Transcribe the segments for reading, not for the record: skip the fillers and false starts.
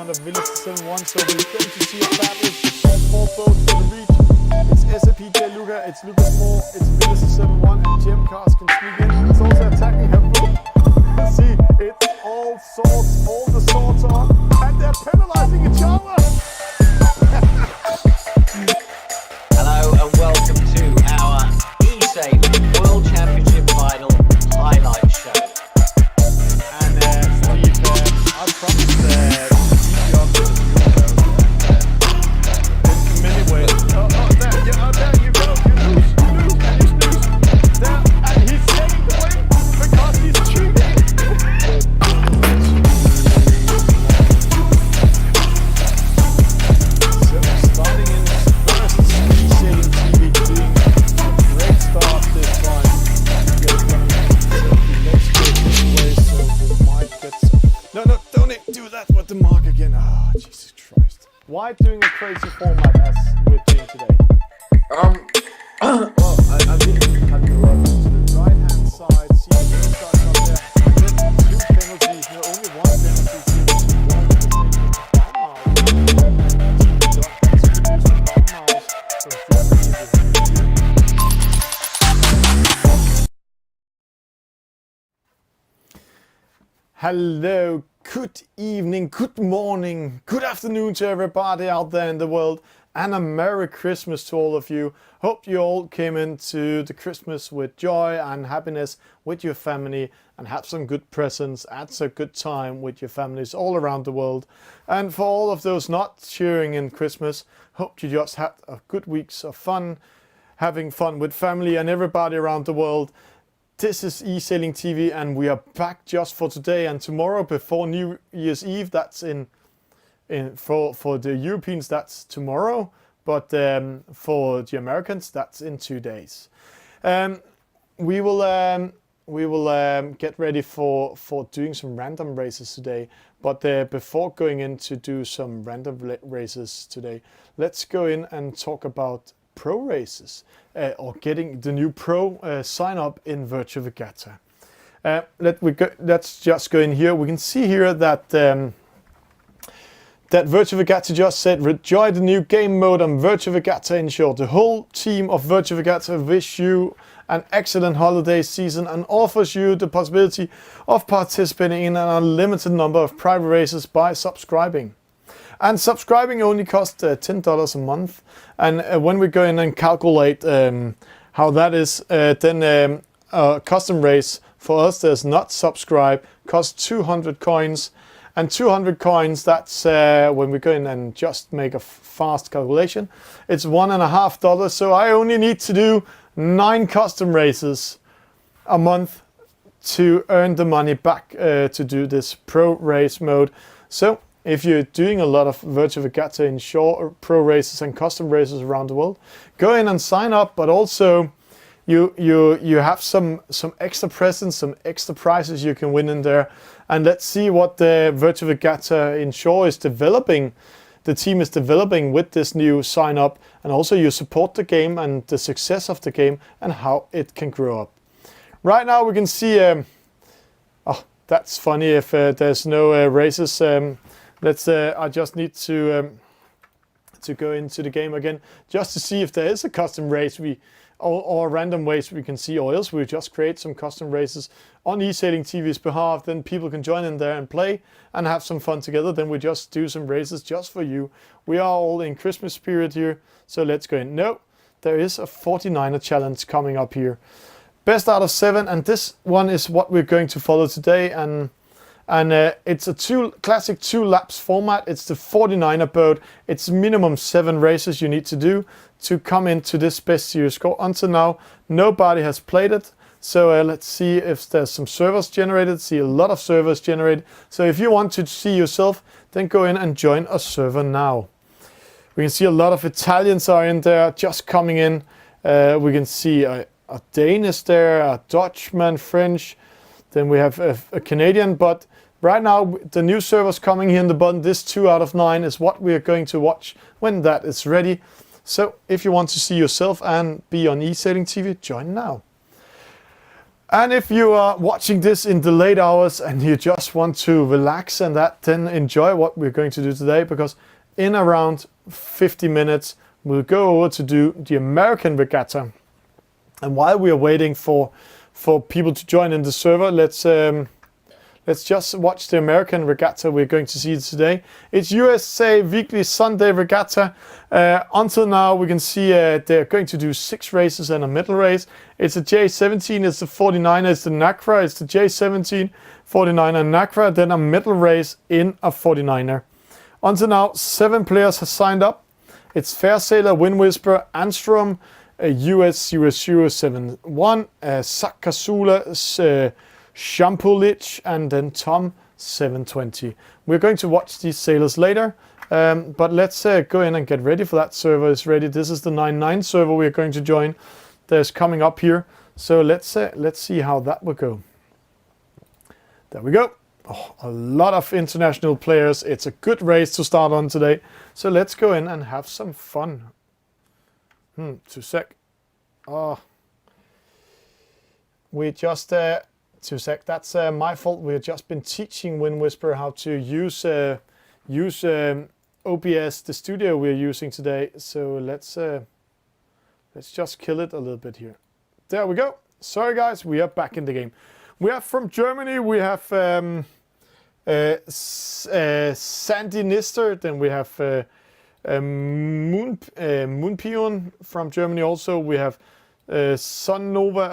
round of Village 7-1, so we're going to see a battle for 4 boats for the reach. It's SAPJ Luca, it's Lucas Moore, it's Village 7-1, and Jim Cars can sneak in. It's also attacking her boat. See, it's all the swords on, and they're penalizing each other. Hello and welcome to our Esailing World Championship Final highlight show. And Steve, I promised keep you up with the in many ways. There you go. You lose, and you snooze. There, and he's taking the win because he's cheating. So starting in first, Esailing TV doing a great start this time. Let's go this way so we might get some. No, don't do that with the mark again. Oh, Jesus Christ. Why doing a crazy format as we're doing today? Well, I think you can go up to the right hand side, see the green side up there, and then 2 penalties, no, only 1 penalty. Hello, good evening, good morning, good afternoon to everybody out there in the world, and a Merry Christmas to all of you. Hope you all came into the Christmas with joy and happiness with your family and have some good presents, had a good time with your families all around the world. And for all of those not cheering in Christmas, hope you just had a good weeks of fun, having fun with family and everybody around the world. This is Esailing TV, and we are back just for today and tomorrow before New Year's Eve. That's for the Europeans, that's tomorrow, but for the Americans, that's in 2 days. We will get ready for doing some random races today. But before going in to do some random races today, let's go in and talk about pro races or getting the new pro sign up in Virtual Regatta. Let's just go in here. We can see here that that Virtual Regatta just said, enjoy the new game mode on Virtual Regatta in short. The whole team of Virtual Regatta wish you an excellent holiday season and offers you the possibility of participating in an unlimited number of private races by subscribing. And subscribing only costs $10 a month. And when we go in and calculate how that is, then a custom race for us that's not subscribed costs 200 coins. And 200 coins, that's when we go in and just make a fast calculation, it's $1.50. So I only need to do 9 custom races a month to earn the money back to do this pro race mode. So if you're doing a lot of Virtual Regatta in short pro races and custom races around the world, go in and sign up. But also, you have some extra presents, some extra prizes you can win in there. And let's see what the Virtual Regatta in shore is developing. The team is developing with this new sign up, and also you support the game and the success of the game and how it can grow up. Right now we can see. Oh, that's funny if there's no races. I just need to go into the game again just to see if there is a custom race or random race we can see, or else we just create some custom races on Esailing TV's behalf. Then people can join in there and play and have some fun together. Then we just do some races just for you. We are all in Christmas spirit here, so let's go in. No, there is a 49er challenge coming up here. Best out of 7, and this one is what we're going to follow today. And it's a classic 2 laps format. It's the 49er boat. It's minimum 7 races you need to do to come into this best series score. Until now, nobody has played it. So let's see if there's some servers generated. See a lot of servers generated. So if you want to see yourself, then go in and join a server now. We can see a lot of Italians are in there just coming in. We can see a Danish there, a Dutchman, French. Then we have a Canadian, but right now the new servers coming here in the bottom, this 2 out of 9 is what we are going to watch when that is ready. So if you want to see yourself and be on Esailing TV, join now. And if you are watching this in the late hours and you just want to relax and that, then enjoy what we're going to do today, because in around 50 minutes we'll go over to do the American Regatta. And while we are waiting for people to join in the server, let's just watch the American Regatta we're going to see today. It's USA Weekly Sunday Regatta. Until now, we can see they're going to do 6 races and a middle race. It's a J17, it's the 49er, it's the NACRA, it's the J17, 49er, NACRA, then a middle race in a 49er. Until now, 7 players have signed up. It's Fairsailor, Wind Whisperer, Anstrom, US 0071, Sakasula, Shampulich, and then Tom 720. We're going to watch these sailors later, but let's go in and get ready for that. Server is ready. This is the 9-9 server we're going to join. There's coming up here. So let's see how that will go. There we go. Oh, a lot of international players. It's a good race to start on today. So let's go in and have some fun. 2 sec. Oh, we just 2 sec. That's my fault. We've just been teaching Wind Whisperer how to use OBS, the studio we're using today. So let's just kill it a little bit here. There we go. Sorry guys, we are back in the game. We have from Germany. We have Sandy Nister. Then we have Moonpion from Germany. Also, we have Sunova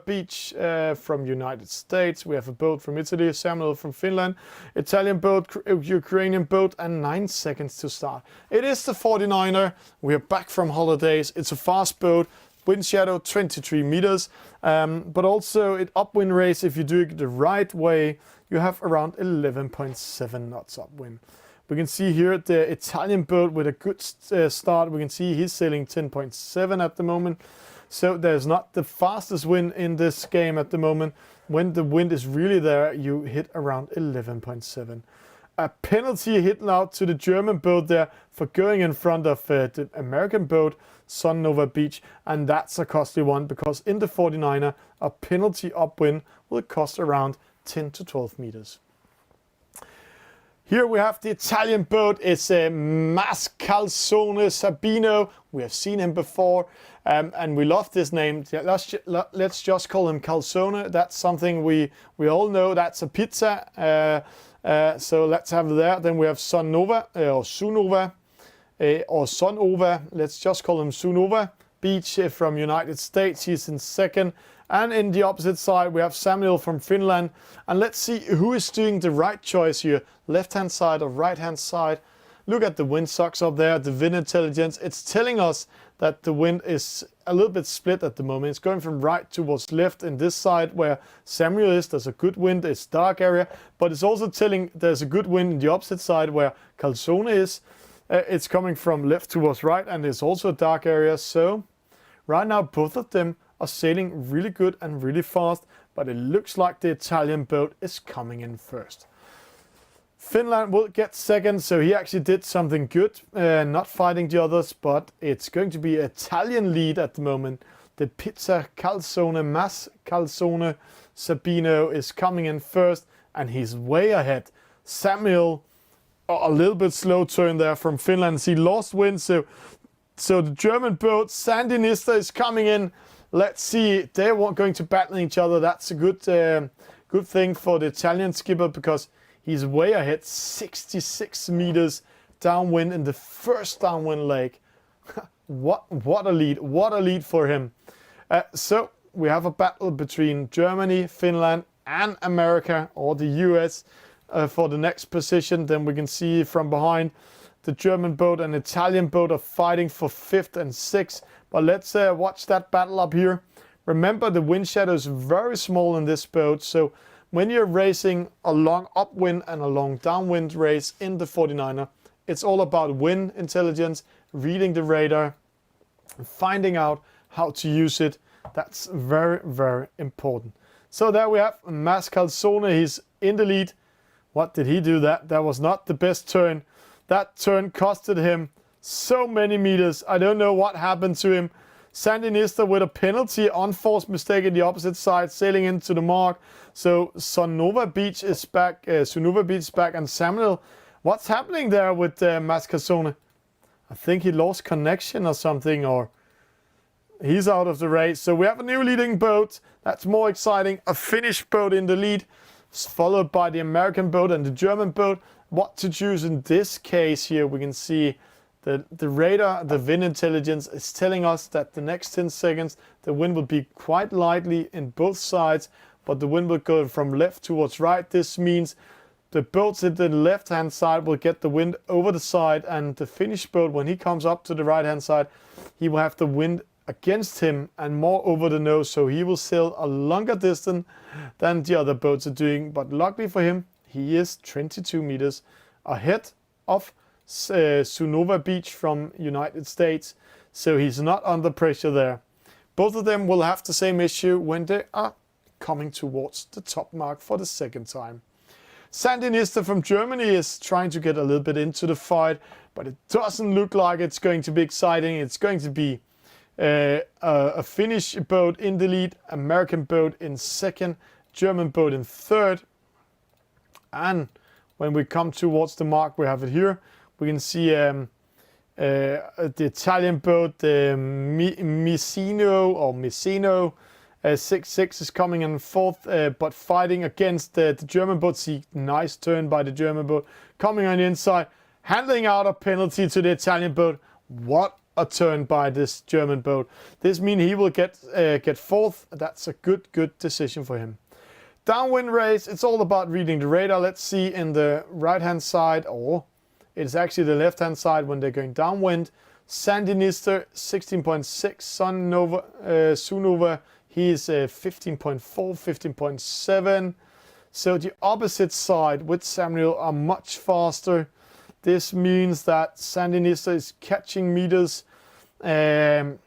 Beach from United States. We have a boat from Italy, Samuel from Finland, Italian boat, Ukrainian boat, and 9 seconds to start. It is the 49er. We are back from holidays. It's a fast boat. Wind shadow 23 meters, but also it upwind race. If you do it the right way, you have around 11.7 knots upwind. We can see here the Italian boat with a good start. We can see he's sailing 10.7 at the moment. So there's not the fastest wind in this game at the moment. When the wind is really there, you hit around 11.7. A penalty hit out to the German boat there for going in front of the American boat, Sunova Beach. And that's a costly one, because in the 49er, a penalty upwind will cost around 10 to 12 meters. Here we have the Italian boat. It's a Mascalzone Sabino. We have seen him before, and we love this name. Let's just call him Calzone. That's something we all know. That's a pizza. So let's have there. Then we have Sunova or Sunova or Sunova. Let's just call him Sunova Beach from United States. He's in second. And in the opposite side, we have Samuel from Finland. And let's see who is doing the right choice here. Left-hand side or right-hand side. Look at the wind socks up there, the wind intelligence. It's telling us that the wind is a little bit split at the moment. It's going from right towards left in this side where Samuel is. There's a good wind, it's dark area. But it's also telling there's a good wind in the opposite side where Calzone is. It's coming from left towards right, and it's also a dark area. So right now, both of them are sailing really good and really fast, but it looks like the Italian boat is coming in first. Finland will get second, so he actually did something good, not fighting the others, but it's going to be Italian lead at the moment. The Pizza Calzone, Mas Calzone Sabino is coming in first, and he's way ahead. Samuel, a little bit slow turn there from Finland. He lost wind, so the German boat, Sandy Nister, is coming in. Let's see, they're going to battle each other. That's a good thing for the Italian skipper, because he's way ahead, 66 meters downwind in the first downwind leg. What a lead for him. So we have a battle between Germany, Finland, and America, or the US, for the next position. Then we can see from behind the German boat and Italian boat are fighting for 5th and 6th. But let's watch that battle up here. Remember, the wind shadow is very small in this boat. So when you're racing a long upwind and a long downwind race in the 49er, it's all about wind intelligence, reading the radar, finding out how to use it. That's very, very important. So there we have Mascalzone. He's in the lead. What did he do? That was not the best turn. That turn costed him so many meters. I don't know what happened to him. Sandinista with a penalty, unforced mistake in the opposite side, sailing into the mark. So Sunova Beach is back, Sunova Beach is back, and Samuel, what's happening there with Mascasone? I think he lost connection or something, or he's out of the race. So we have a new leading boat. That's more exciting. A Finnish boat in the lead, followed by the American boat and the German boat. What to choose in this case here? We can see the radar, the wind intelligence is telling us that the next 10 seconds, the wind will be quite lightly in both sides, but the wind will go from left towards right. This means the boats at the left-hand side will get the wind over the side, and the Finnish boat, when he comes up to the right-hand side, he will have the wind against him and more over the nose, so he will sail a longer distance than the other boats are doing. But luckily for him, he is 22 meters ahead of Sunova Beach from United States, so he's not under pressure there. Both of them will have the same issue when they are coming towards the top mark for the second time. Sandinista from Germany is trying to get a little bit into the fight, but it doesn't look like it's going to be exciting. It's going to be a Finnish boat in the lead, American boat in second, German boat in third. And when we come towards the mark, we have it here. We can see the Italian boat, the Messino 6-6 is coming in fourth, but fighting against the German boat. See, nice turn by the German boat. Coming on the inside, handling out a penalty to the Italian boat. What a turn by this German boat. This means he will get fourth. That's a good decision for him. Downwind race, it's all about reading the radar. Let's see in the right-hand side, or it's actually the left-hand side when they're going downwind. Sandinista 16.6, Sunova, he is 15.4, 15.7. So the opposite side with Samuel are much faster. This means that Sandinista is catching meters on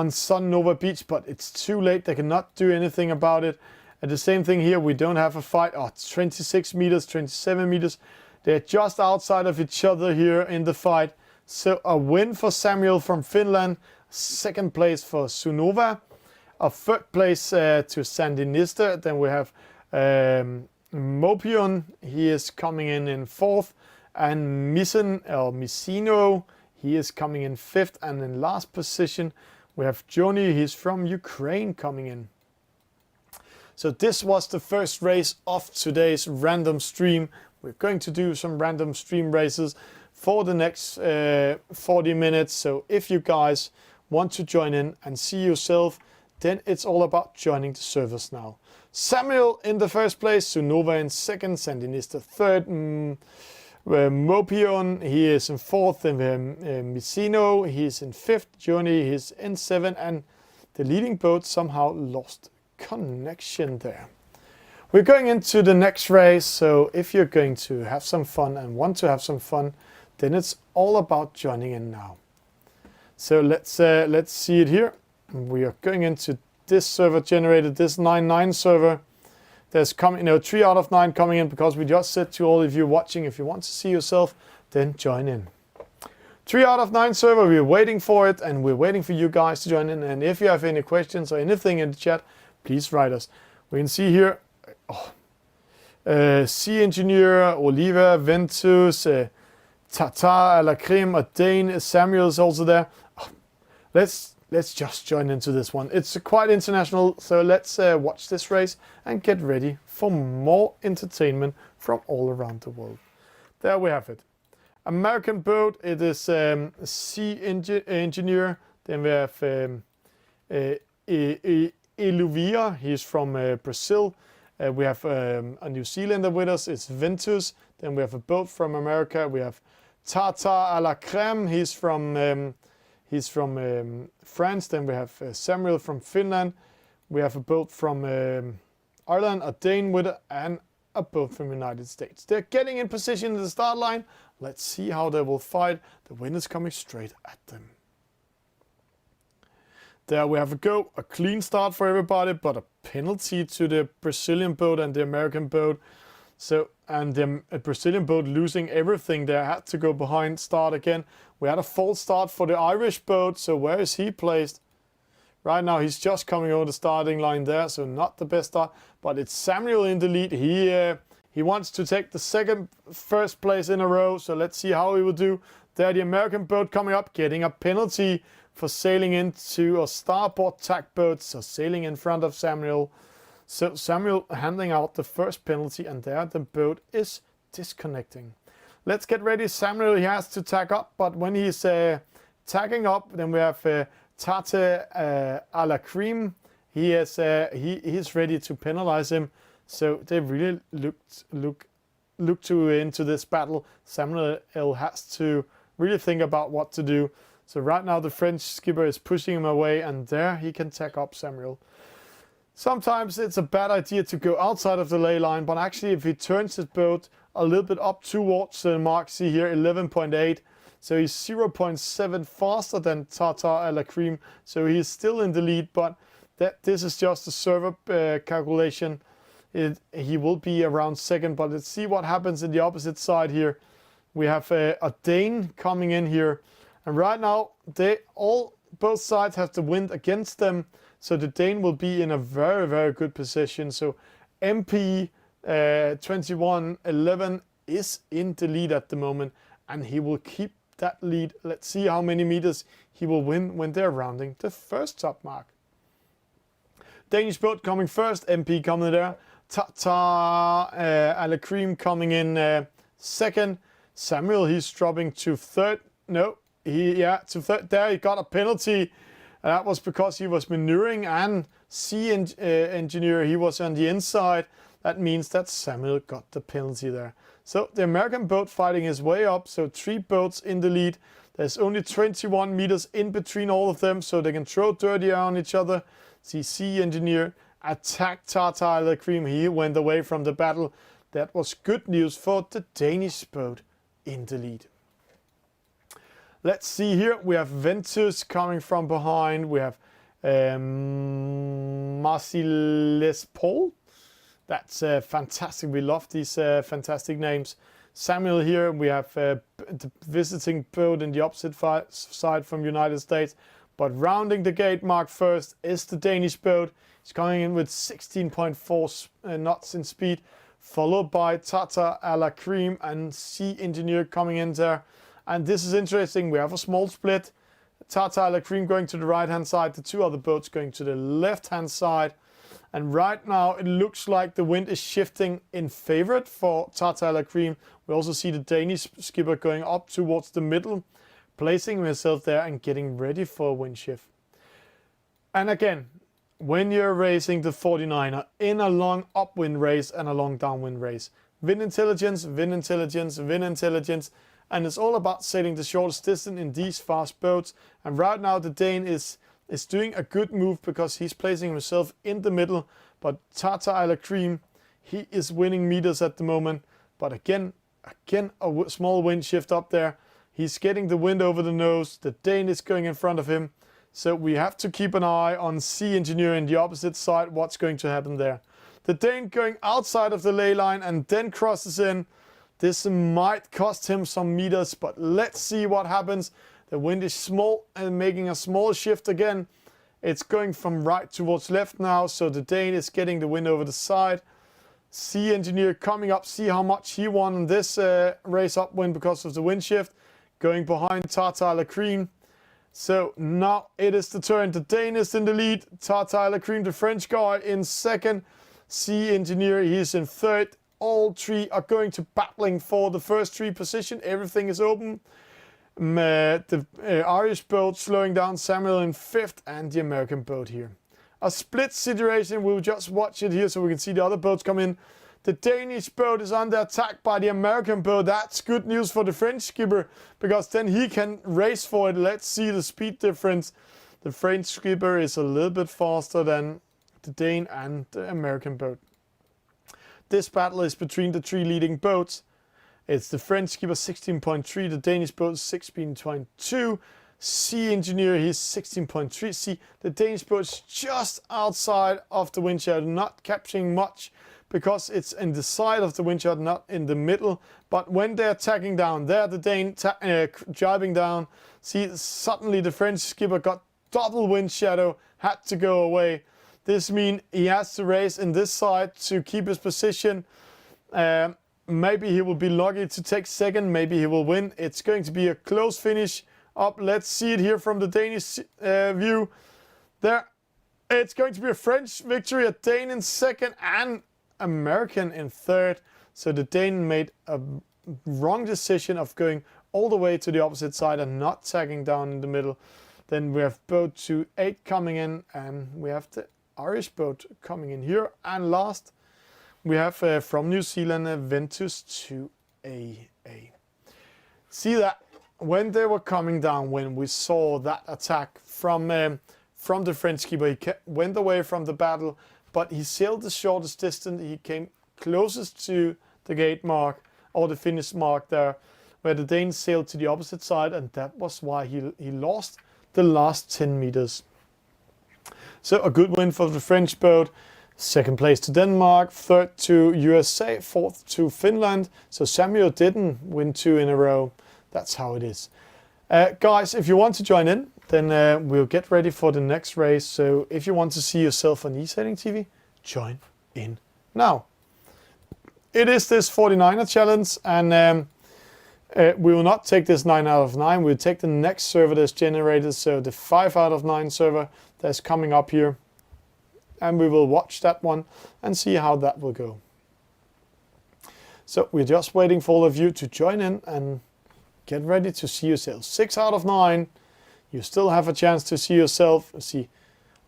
Sunova Beach, but it's too late. They cannot do anything about it. And the same thing here, we don't have a fight. Oh, it's 26 meters, 27 meters. They're just outside of each other here in the fight. So a win for Samuel from Finland. Second place for Sunova. A third place to Sandinista. Then we have Mopion. He is coming in fourth. And Messino, he is coming in fifth. And in last position, we have Joni. He's from Ukraine coming in. So this was the first race of today's random stream. We're going to do some random stream races for the next 40 minutes. So if you guys want to join in and see yourself, then it's all about joining the servers now. Samuel in the first place, Sunova in second, Sandinista third, Mopion, he is in fourth, and Messino, he is in fifth, Joni, he is in seventh, and the leading boat somehow lost connection there. We're going into the next race, so if you're going to have some fun and want to have some fun, then it's all about joining in now. So let's see it here. We are going into this server generated, this 9-9 server. There's coming, 3 out of 9 coming in, because we just said to all of you watching, if you want to see yourself, then join in. 3 out of 9 server, we're waiting for it, and we're waiting for you guys to join in. And if you have any questions or anything in the chat, please write us. We can see here, Sea Engineer, Oliver, Ventus, Tata, à la crème, a Dane, Samuel is also there. Let's just join into this one. It's quite international, so let's watch this race and get ready for more entertainment from all around the world. There we have it. American boat, it is Sea Engineer. Then we have Eluvia, he's from Brazil. We have a New Zealander with us, it's Ventus. Then we have a boat from America. We have Tata à la crème, he's from France. Then we have Samuel from Finland. We have a boat from Ireland, a Dane with it, and a boat from the United States. They're getting in position in the start line. Let's see how they will fight. The wind is coming straight at them. There we have a go. A clean start for everybody, but a penalty to the Brazilian boat and the American boat. So and the Brazilian boat losing everything there, had to go behind start again. We had a false start for the Irish boat, so where is he placed? Right now he's just coming over the starting line there, so not the best start, but it's Samuel in the lead. He wants to take the first place in a row, so let's see how he will do. There, the American boat coming up, getting a penalty for sailing into a starboard tack boat, so sailing in front of Samuel. So Samuel handing out the first penalty, and there the boat is disconnecting. Let's get ready. Samuel, he has to tack up, but when he's tacking up, then we have Tate a la Cream. He is ready to penalize him. So they really look into this battle. Samuel has to really think about what to do. So right now the French skipper is pushing him away, and there he can tack up Samuel. Sometimes it's a bad idea to go outside of the ley line, but actually if he turns his boat a little bit up towards the mark, see here 11.8, so he's 0.7 faster than Tata a la Cream, so he's still in the lead, but this is just a server calculation. He will be around second, but let's see what happens in the opposite side here. We have a Dane coming in here, and right now both sides have the wind against them, so the Dane will be in a very, very good position. So MP 2111 is in the lead at the moment, and he will keep that lead. Let's see how many meters he will win when they're rounding the first top mark. Danish boat coming first, MP coming there. Tata a la Cream coming in second. Samuel, he's dropping to third. No, to third. There he got a penalty. That was because he was maneuvering, and engineer, he was on the inside. That means that Samuel got the penalty there. So the American boat fighting his way up. So 3 boats in the lead. There's only 21 meters in between all of them, so they can throw dirty on each other. See engineer attacked Tata a la Cream. He went away from the battle. That was good news for the Danish boat in the lead. Let's see here. We have Ventus coming from behind. We have Marcellus Paul. That's fantastic. We love these fantastic names. Samuel here. We have the visiting boat in the opposite side from United States. But rounding the gate mark first is the Danish boat. It's coming in with 16.4 knots in speed, followed by Tata a la Cream and Sea Engineer coming in there. And this is interesting. We have a small split. Tata a la Cream going to the right-hand side, the 2 other boats going to the left-hand side. And right now it looks like the wind is shifting in favor for Tata a la Cream. We also see the Danish skipper going up towards the middle, placing himself there and getting ready for a wind shift. And again, when you're racing the 49er in a long upwind race and a long downwind race, wind intelligence, wind intelligence, wind intelligence, and it's all about sailing the shortest distance in these fast boats. And right now the Dane is doing a good move because he's placing himself in the middle, but Tata a la Cream, he is winning meters at the moment. But again a small wind shift up there. He's getting the wind over the nose. The Dane is going in front of him. So we have to keep an eye on Sea Engineer in the opposite side. What's going to happen there? The Dane going outside of the ley line and then crosses in. This might cost him some meters, but let's see what happens. The wind is small and making a small shift again. It's going from right towards left now. So the Dane is getting the wind over the side. Sea Engineer coming up. See how much he won in this race upwind because of the wind shift. Going behind Tata a la Cream. So now it is the turn. The Dane is in the lead. Tata a la Cream, the French guy, in second. Sea Engineer, he's in third. All 3 are going to battling for the first 3 position. Everything is open. The Irish boat slowing down, Samuel in 5th, and the American boat here. A split situation. We'll just watch it here so we can see the other boats come in. The Danish boat is under attack by the American boat. That's good news for the French skipper because then he can race for it. Let's see the speed difference. The French skipper is a little bit faster than the Dane and the American boat. This battle is between the 3 leading boats. It's the French skipper 16.3, the Danish boat 16.2. Sea Engineer, he's 16.3. See, the Danish boat is just outside of the wind shadow, not capturing much because it's in the side of the wind shot, not in the middle. But when they're tacking down, there the Dane driving down. See, suddenly the French skipper got double wind shadow, had to go away. This means he has to race in this side to keep his position. Maybe he will be lucky to take second, maybe he will win. It's going to be a close finish up. Let's see it here from the Danish view. There, it's going to be a French victory, a Dane in second and American in third. So the Dane made a wrong decision of going all the way to the opposite side and not tagging down in the middle. Then we have boat 2-8 coming in, and we have the Irish boat coming in here. And last, we have from New Zealand, Ventus 2AA. See that when they were coming down, when we saw that attack from the French skipper, he went away from the battle, but he sailed the shortest distance. He came closest to the gate mark, or the finish mark there, where the Danes sailed to the opposite side, and that was why he lost the last 10 meters. So a good win for the French boat. Second place to Denmark, third to USA, fourth to Finland. So Samuel didn't win 2 in a row. That's how it is. Guys, if you want to join in, then we'll get ready for the next race. So if you want to see yourself on Esailing TV, join in now. It is this 49er challenge, and we will not take this 9 out of 9. We'll take the next server that's generated, so the 5 out of 9 server that's coming up here. And we will watch that one and see how that will go. So we're just waiting for all of you to join in and get ready to see yourself. 6 out of 9. You still have a chance to see yourself. See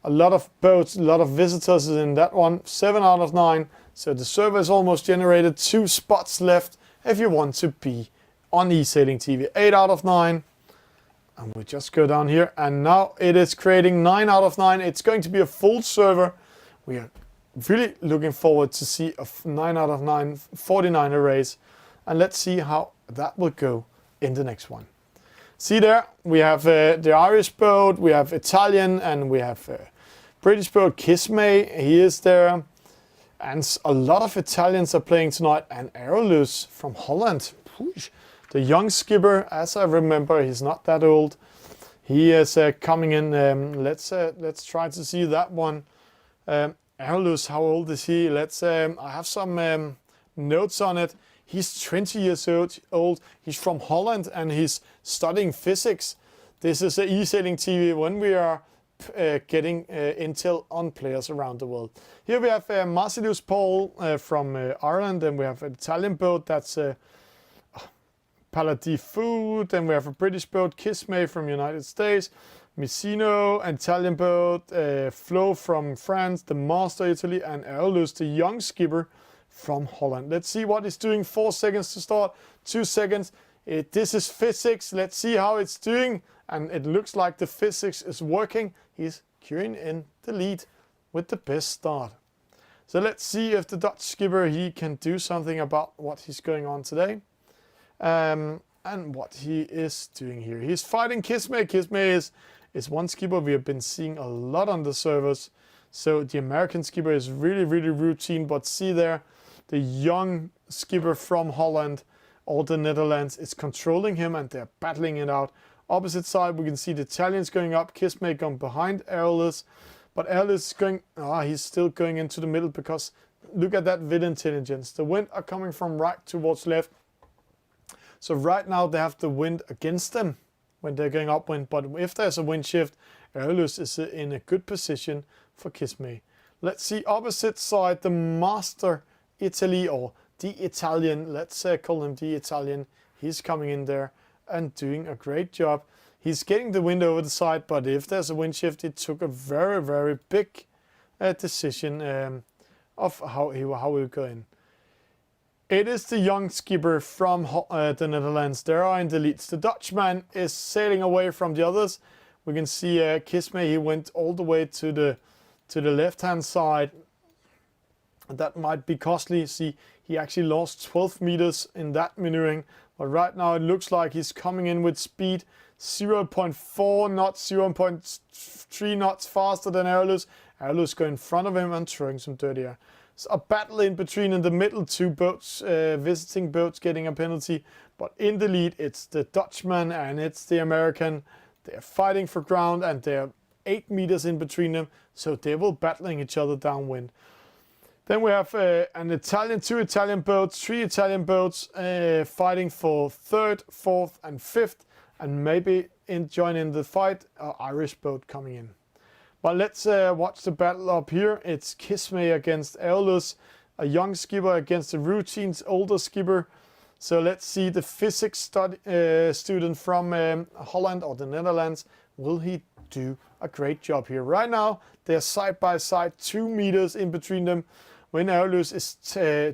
a lot of boats, a lot of visitors in that one. 7 out of 9. So the server is almost generated. 2 spots left if you want to be on Esailing TV. 8 out of 9. And we just go down here, and now it is creating 9 out of 9. It's going to be a full server. We are really looking forward to see a 9 out of 9 49er race. And let's see how that will go in the next one. See there, we have the Irish boat, we have Italian, and we have British boat, Kismay. He is there. And a lot of Italians are playing tonight. And Aerolus from Holland. Whoosh. The young skipper, as I remember, he's not that old. He is coming in. Let's try to see that one. Aerolus, how old is he? I have some notes on it. He's 20 years old. He's from Holland and he's studying physics. This is Esailing TV when we are getting intel on players around the world. Here we have Marcellus Paul from Ireland, and we have an Italian boat that's Paladis Food, and we have a British boat, Kismay from United States, Messino, an Italian boat, Flo from France, the Master Italy, and Aerolus, the young skipper from Holland. Let's see what it's doing. 4 seconds to start, 2 seconds. This is physics. Let's see how it's doing, and it looks like the physics is working. He's carrying in the lead with the best start. So let's see if the Dutch skipper, he can do something about what he's going on today. And what he is doing here. He's fighting Kismay. Kismay is one skipper we have been seeing a lot on the servers. So the American skipper is really, really routine. But see there, the young skipper from Holland or the Netherlands is controlling him, and they're battling it out. Opposite side, we can see the Italians going up. Kismay going behind Aerolus. But Aerolus is going, he's still going into the middle because look at that wind intelligence. The wind are coming from right towards left. So right now they have the wind against them when they're going upwind. But if there's a wind shift, Aerolus is in a good position for Kismay. Let's see opposite side, the Master Italy, or the Italian. Let's call him the Italian. He's coming in there and doing a great job. He's getting the wind over the side, but if there's a wind shift, it took a very, very big decision of how he will go in. It is the young skipper from the Netherlands. They are in the leads. The Dutchman is sailing away from the others. We can see Kismay, he went all the way to the left-hand side. That might be costly. See, he actually lost 12 meters in that maneuvering. But right now it looks like he's coming in with speed 0.4 knots, 0.3 knots faster than Aerolus. Aerolus going in front of him and throwing some dirty air. a battle in between in the middle, two boats, visiting boats getting a penalty. But in the lead, it's the Dutchman and it's the American. They're fighting for ground and they're 8 meters in between them. So they will battling each other downwind. Then we have two Italian boats, 3 Italian boats fighting for 3rd, 4th and 5th. And maybe join in the fight, an Irish boat coming in. But let's watch the battle up here. It's Kismay against Aeolus, a young skipper against a routine older skipper. So let's see the physics student from Holland or the Netherlands. Will he do a great job here? Right now, they're side by side, 2 meters in between them. When Aeolus is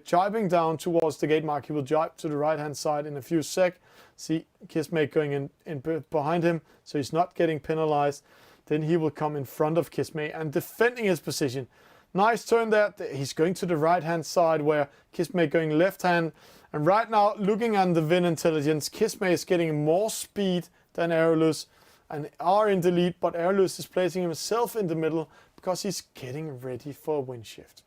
jibing down towards the gate mark, he will jibe to the right-hand side in a few seconds. See Kismay going in behind him, so he's not getting penalized. Then he will come in front of Kismay and defending his position. Nice turn there. He's going to the right-hand side where Kismay going left-hand. And right now, looking at the wind intelligence, Kismay is getting more speed than Aeolus and are in the lead, but Aeolus is placing himself in the middle because he's getting ready for a wind shift.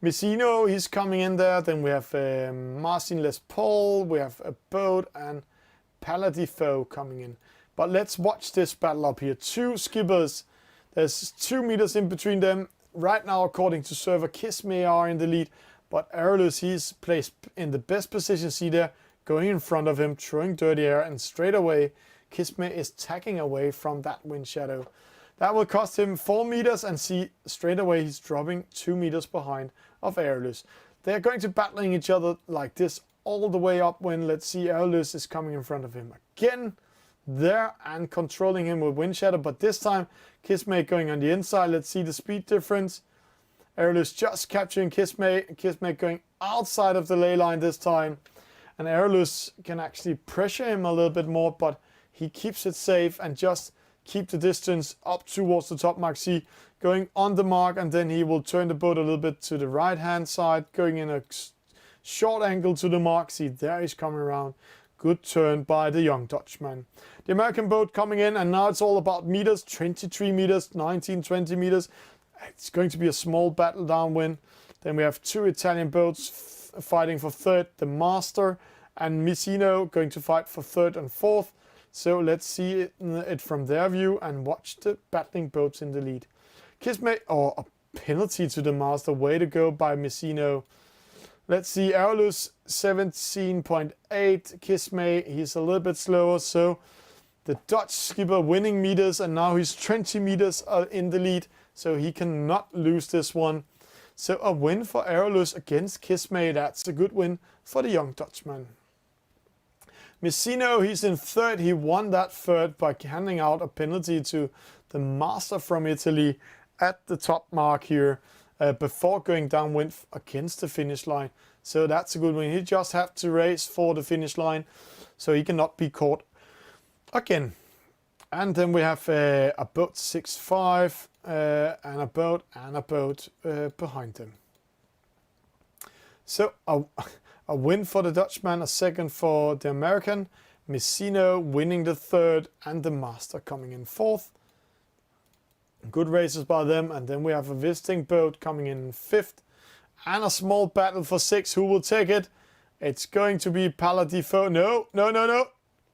Messino, he's coming in there. Then we have Marcin Les Paul, we have a boat and Paladifo coming in. But let's watch this battle up here. 2 skippers. There's 2 meters in between them. Right now, according to server, Kismay are in the lead. But Aeolus, he's placed in the best position. See there, going in front of him, throwing dirty air. And straight away, Kismay is tacking away from that wind shadow. That will cost him 4 meters. And see, straight away, he's dropping 2 meters behind of Aeolus. They're going to battling each other like this all the way up when, let's see, Aeolus is coming in front of him again. There and controlling him with wind shadow, but this time Kismay going on the inside. Let's see the speed difference. Aeolus just capturing Kismay. Kismay going outside of the ley line this time, and Aeolus can actually pressure him a little bit more, but he keeps it safe and just keep the distance up towards the top mark. See, going on the mark, and then he will turn the boat a little bit to the right hand side, going in a short angle to the mark. See, there he's coming around. Good turn by the young Dutchman. The American boat coming in, and now it's all about meters. 23 meters, 19, 20 meters. It's going to be a small battle downwind. Then we have 2 Italian boats fighting for 3rd, the Master and Messino going to fight for 3rd and 4th. So let's see it from their view and watch the battling boats in the lead. Kismay, a penalty to the Master. Way to go by Messino. Let's see, Aeolus 17.8, Kismay, he's a little bit slower, so the Dutch skipper winning meters, and now he's 20 meters in the lead, so he cannot lose this one. So a win for Aeolus against Kismay, that's a good win for the young Dutchman. Messino, he's in 3rd, he won that 3rd by handing out a penalty to the Master from Italy at the top mark here. Before going downwind against the finish line. So that's a good win. He just had to race for the finish line, so he cannot be caught again. And then we have a boat 6-5 and a boat behind them. So a win for the Dutchman, a 2nd for the American. Messino winning the 3rd and the Master coming in 4th. Good races by them, and then we have a visiting boat coming in 5th, and a small battle for 6. Who will take it? It's going to be Paladifo. No.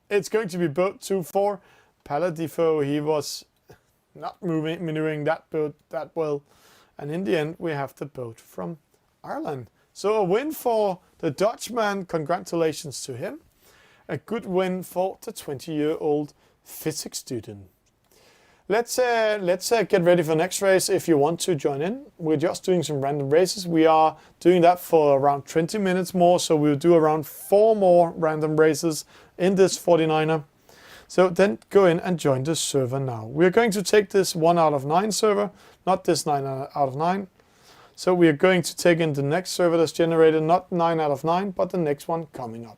It's going to be boat 2-4. Paladifo, he was not maneuvering that boat that well, and in the end we have the boat from Ireland. So a win for the Dutchman. Congratulations to him. A good win for the 20-year-old physics student. Let's get ready for the next race if you want to join in. We're just doing some random races. We are doing that for around 20 minutes more, so we'll do around 4 more random races in this 49er. So then go in and join the server now. We're going to take this 1 out of 9 server, not this 9 out of 9. So we are going to take in the next server that's generated, not 9 out of 9, but the next one coming up.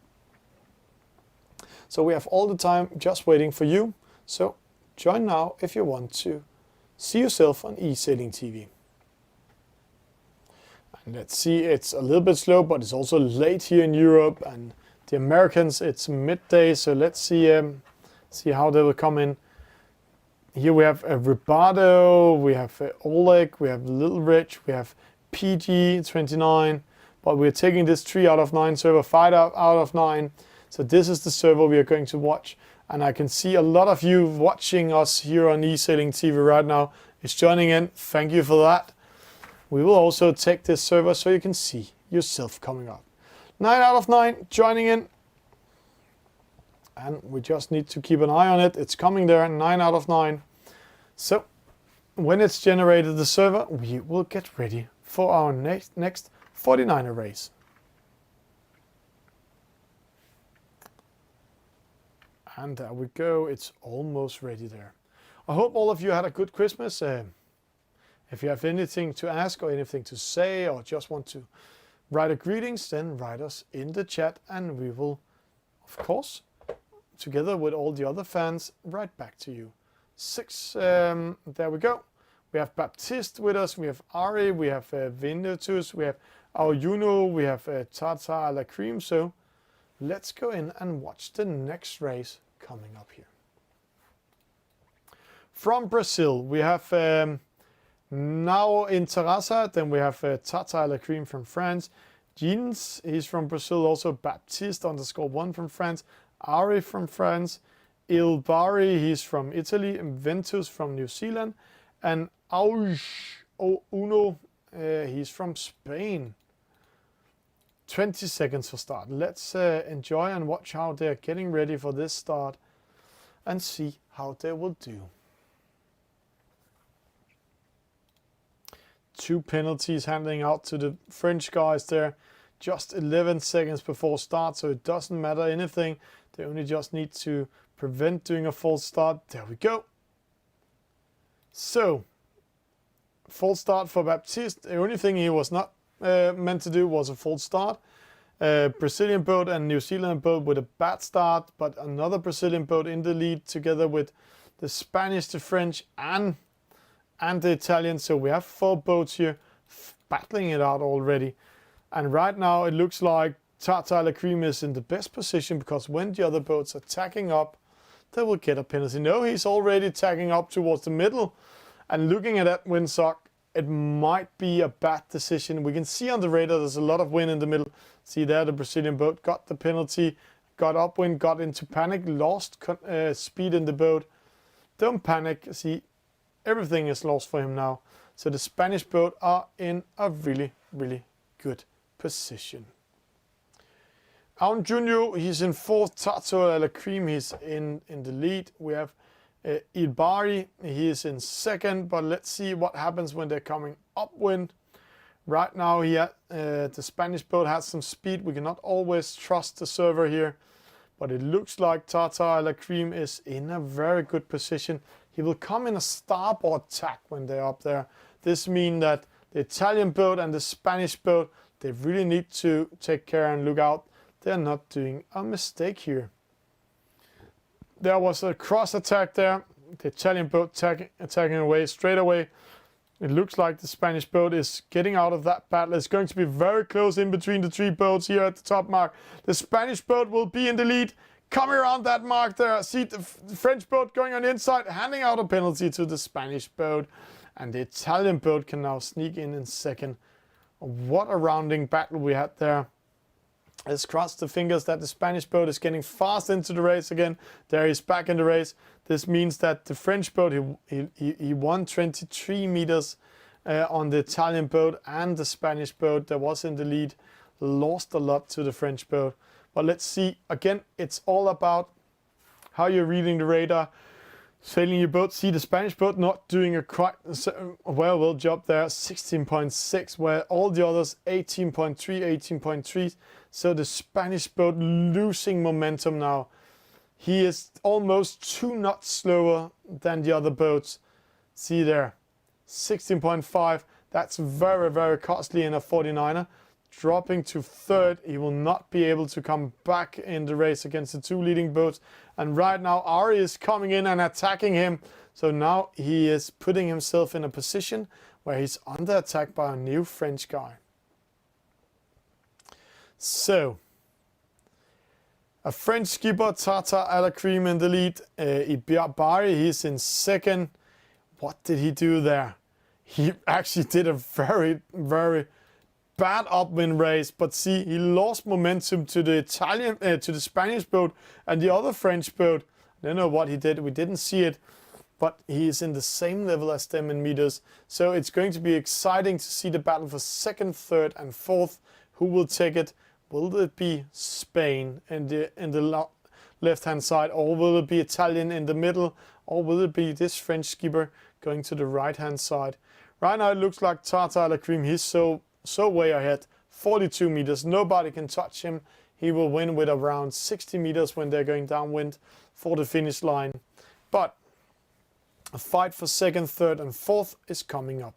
So we have all the time just waiting for you. So join now if you want to see yourself on Esailing TV. And let's see, it's a little bit slow, but it's also late here in Europe, and the Americans, it's midday, so let's see how they will come in. Here we have Regatta, we have Oleg, we have Little Rich, we have PG29, but we're taking this 3 out of 9 server, 5 out of 9. So this is the server we are going to watch. And I can see a lot of you watching us here on Esailing TV right now. It's joining in. Thank you for that. We will also take this server so you can see yourself coming up. 9 out of 9 joining in. And we just need to keep an eye on it. It's coming there, 9 out of 9. So when it's generated the server, we will get ready for our next 49er race. And there we go, it's almost ready there. I hope all of you had a good Christmas. If you have anything to ask or anything to say or just want to write a greetings, then write us in the chat and we will, of course, together with all the other fans, write back to you. 6, there we go. We have Baptiste with us, we have Ari, we have Vindotus, we have our Juno, we have Tata a la Cream. So let's go in and watch the next race coming up here. From Brazil, we have now in Terraza, then we have Tata a la Cream from France. Jeans, he's from Brazil, also Baptiste _1 from France. Ari from France. Ilbari, he's from Italy. Ventus from New Zealand. And Uno, he's from Spain. 20 seconds for start. Let's enjoy and watch how they're getting ready for this start and see how they will do. 2 penalties handing out to the French guys there. Just 11 seconds before start, so it doesn't matter anything. They only just need to prevent doing a false start. There we go. So, false start for Baptiste. The only thing he was not meant to do was a false start. Brazilian boat and New Zealand boat with a bad start, but another Brazilian boat in the lead together with the Spanish, the French and the Italian. So we have 4 boats here battling it out already. And right now it looks like Tata a la Cream is in the best position because when the other boats are tacking up, they will get a penalty. No, he's already tagging up towards the middle. And looking at that windsock, it might be a bad decision. We can see on the radar there's a lot of wind in the middle. See there, the Brazilian boat got the penalty, got upwind, got into panic, lost speed in the boat. Don't panic. See, everything is lost for him now. So the Spanish boat are in a really, really good position. Aun Junior, he's in 4th. Tato a la Cream, he's in the lead. We have Ilbari, he is in 2nd, but let's see what happens when they're coming upwind. Right now the Spanish boat has some speed. We cannot always trust the server here, but it looks like Tata a la Cream is in a very good position. He will come in a starboard tack when they're up there. This means that the Italian boat and the Spanish boat, they really need to take care and look out. They're not doing a mistake here. There was a cross attack there. The Italian boat attacking away straight away. It looks like the Spanish boat is getting out of that battle. It's going to be very close in between the 3 boats here at the top mark. The Spanish boat will be in the lead. Coming around that mark there. See the French boat going on the inside, handing out a penalty to the Spanish boat. And the Italian boat can now sneak in 2nd. What a rounding battle we had there. Let's cross the fingers that the Spanish boat is getting fast into the race again. There he's back in the race. This means that the French boat, he won 23 meters on the Italian boat, and the Spanish boat that was in the lead lost a lot to the French boat. But let's see, again, it's all about how you're reading the radar, sailing your boat. See the Spanish boat not doing a quite well job there, 16.6, where all the others 18.3, 18.3. So the Spanish boat losing momentum now. He is almost 2 knots slower than the other boats. See there, 16.5. That's very, very costly in a 49er. Dropping to 3rd, he will not be able to come back in the race against the 2 leading boats. And right now, Ari is coming in and attacking him. So now he is putting himself in a position where he's under attack by a new French guy. So, a French skipper, Tata a la Cream in the lead. Ibari, he's in 2nd. What did he do there? he actually did a very, very bad upwind race, but see, he lost momentum to the to the Spanish boat and the other French boat. I don't know what he did. We didn't see it, but he is in the same level as them in meters. So it's going to be exciting to see the battle for second, third, and fourth. Who will take it? Will it be Spain in the left-hand side, or will it be Italian in the middle, or will it be this French skipper going to the right-hand side? Right now it looks like Tata Lacrim. He's so way ahead, 42 meters. Nobody can touch him. He will win with around 60 meters when they're going downwind for the finish line. But a fight for second, third, and fourth is coming up.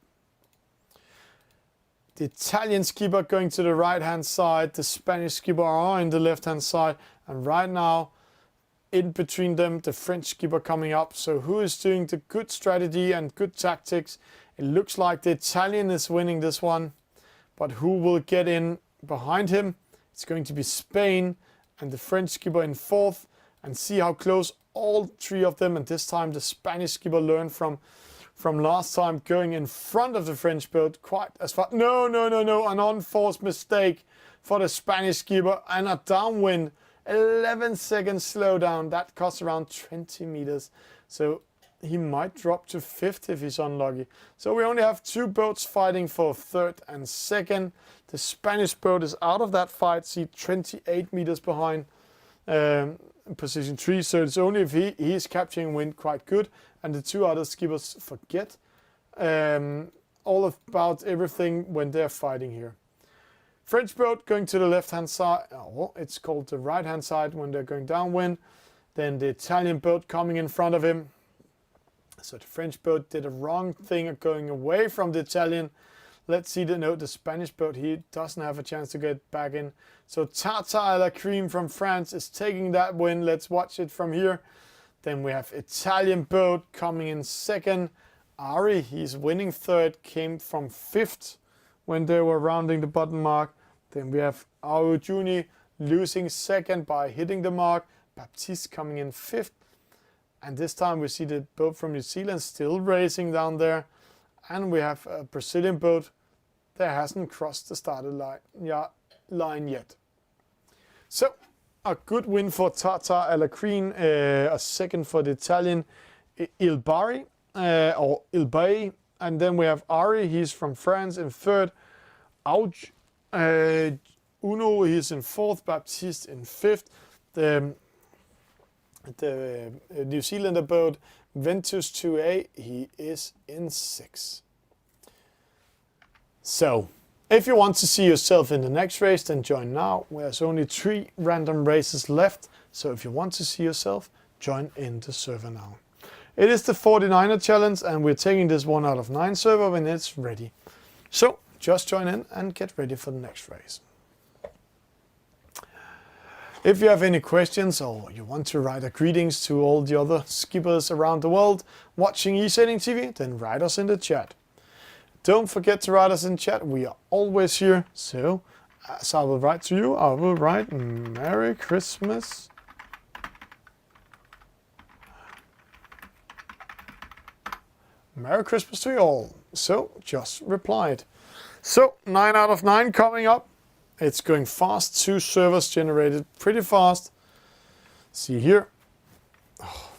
The Italian skipper going to the right-hand side. The Spanish skipper are in the left-hand side. And right now, in between them, the French skipper coming up. So who is doing the good strategy and good tactics? It looks like the Italian is winning this one. But who will get in behind him? It's going to be Spain and the French skipper in fourth. And see how close all three of them. And this time the Spanish skipper learned from last time, going in front of the French boat quite as far. No. An unforced mistake for the Spanish skipper and a downwind. 11 seconds slowdown. That costs around 20 meters. So he might drop to fifth if he's unlucky. So we only have two boats fighting for third and second. The Spanish boat is out of that fight. See, 28 meters behind position 3. So it's only if he is capturing wind quite good. And the two other skippers forget all about everything when they're fighting here. French boat going to the left-hand side. Oh, it's called the right-hand side when they're going downwind. Then the Italian boat coming in front of him. So the French boat did a wrong thing of going away from the Italian. Let's see the Spanish boat. He doesn't have a chance to get back in. So Tata Lacrim from France is taking that win. Let's watch it from here. Then we have Italian boat coming in second. Ari, he's winning third, came from fifth when they were rounding the bottom mark. Then we have Aujuni losing second by hitting the mark. Baptiste coming in fifth. And this time we see the boat from New Zealand still racing down there. And we have a Brazilian boat that hasn't crossed the started line yet. So a good win for Tata Lacrim, a second for the Italian Ilbari or Ilbay. And then we have Ari, he's from France, in third. Auj, Uno, he's in fourth. Baptiste in fifth. The New Zealander boat, Ventus 2A, he is in sixth. So, if you want to see yourself in the next race, then join now. There's only 3 random races left. So if you want to see yourself, join in the server now. It is the 49er challenge, and we're taking this 1 out of 9 server when it's ready. So just join in and get ready for the next race. If you have any questions or you want to write a greetings to all the other skippers around the world watching Esailing TV, then write us in the chat. Don't forget to write us in chat. We are always here. So as I will write to you, I will write Merry Christmas. Merry Christmas to you all. So just replied. So 9 out of 9 coming up. It's going fast. 2 servers generated pretty fast. See here. Oh,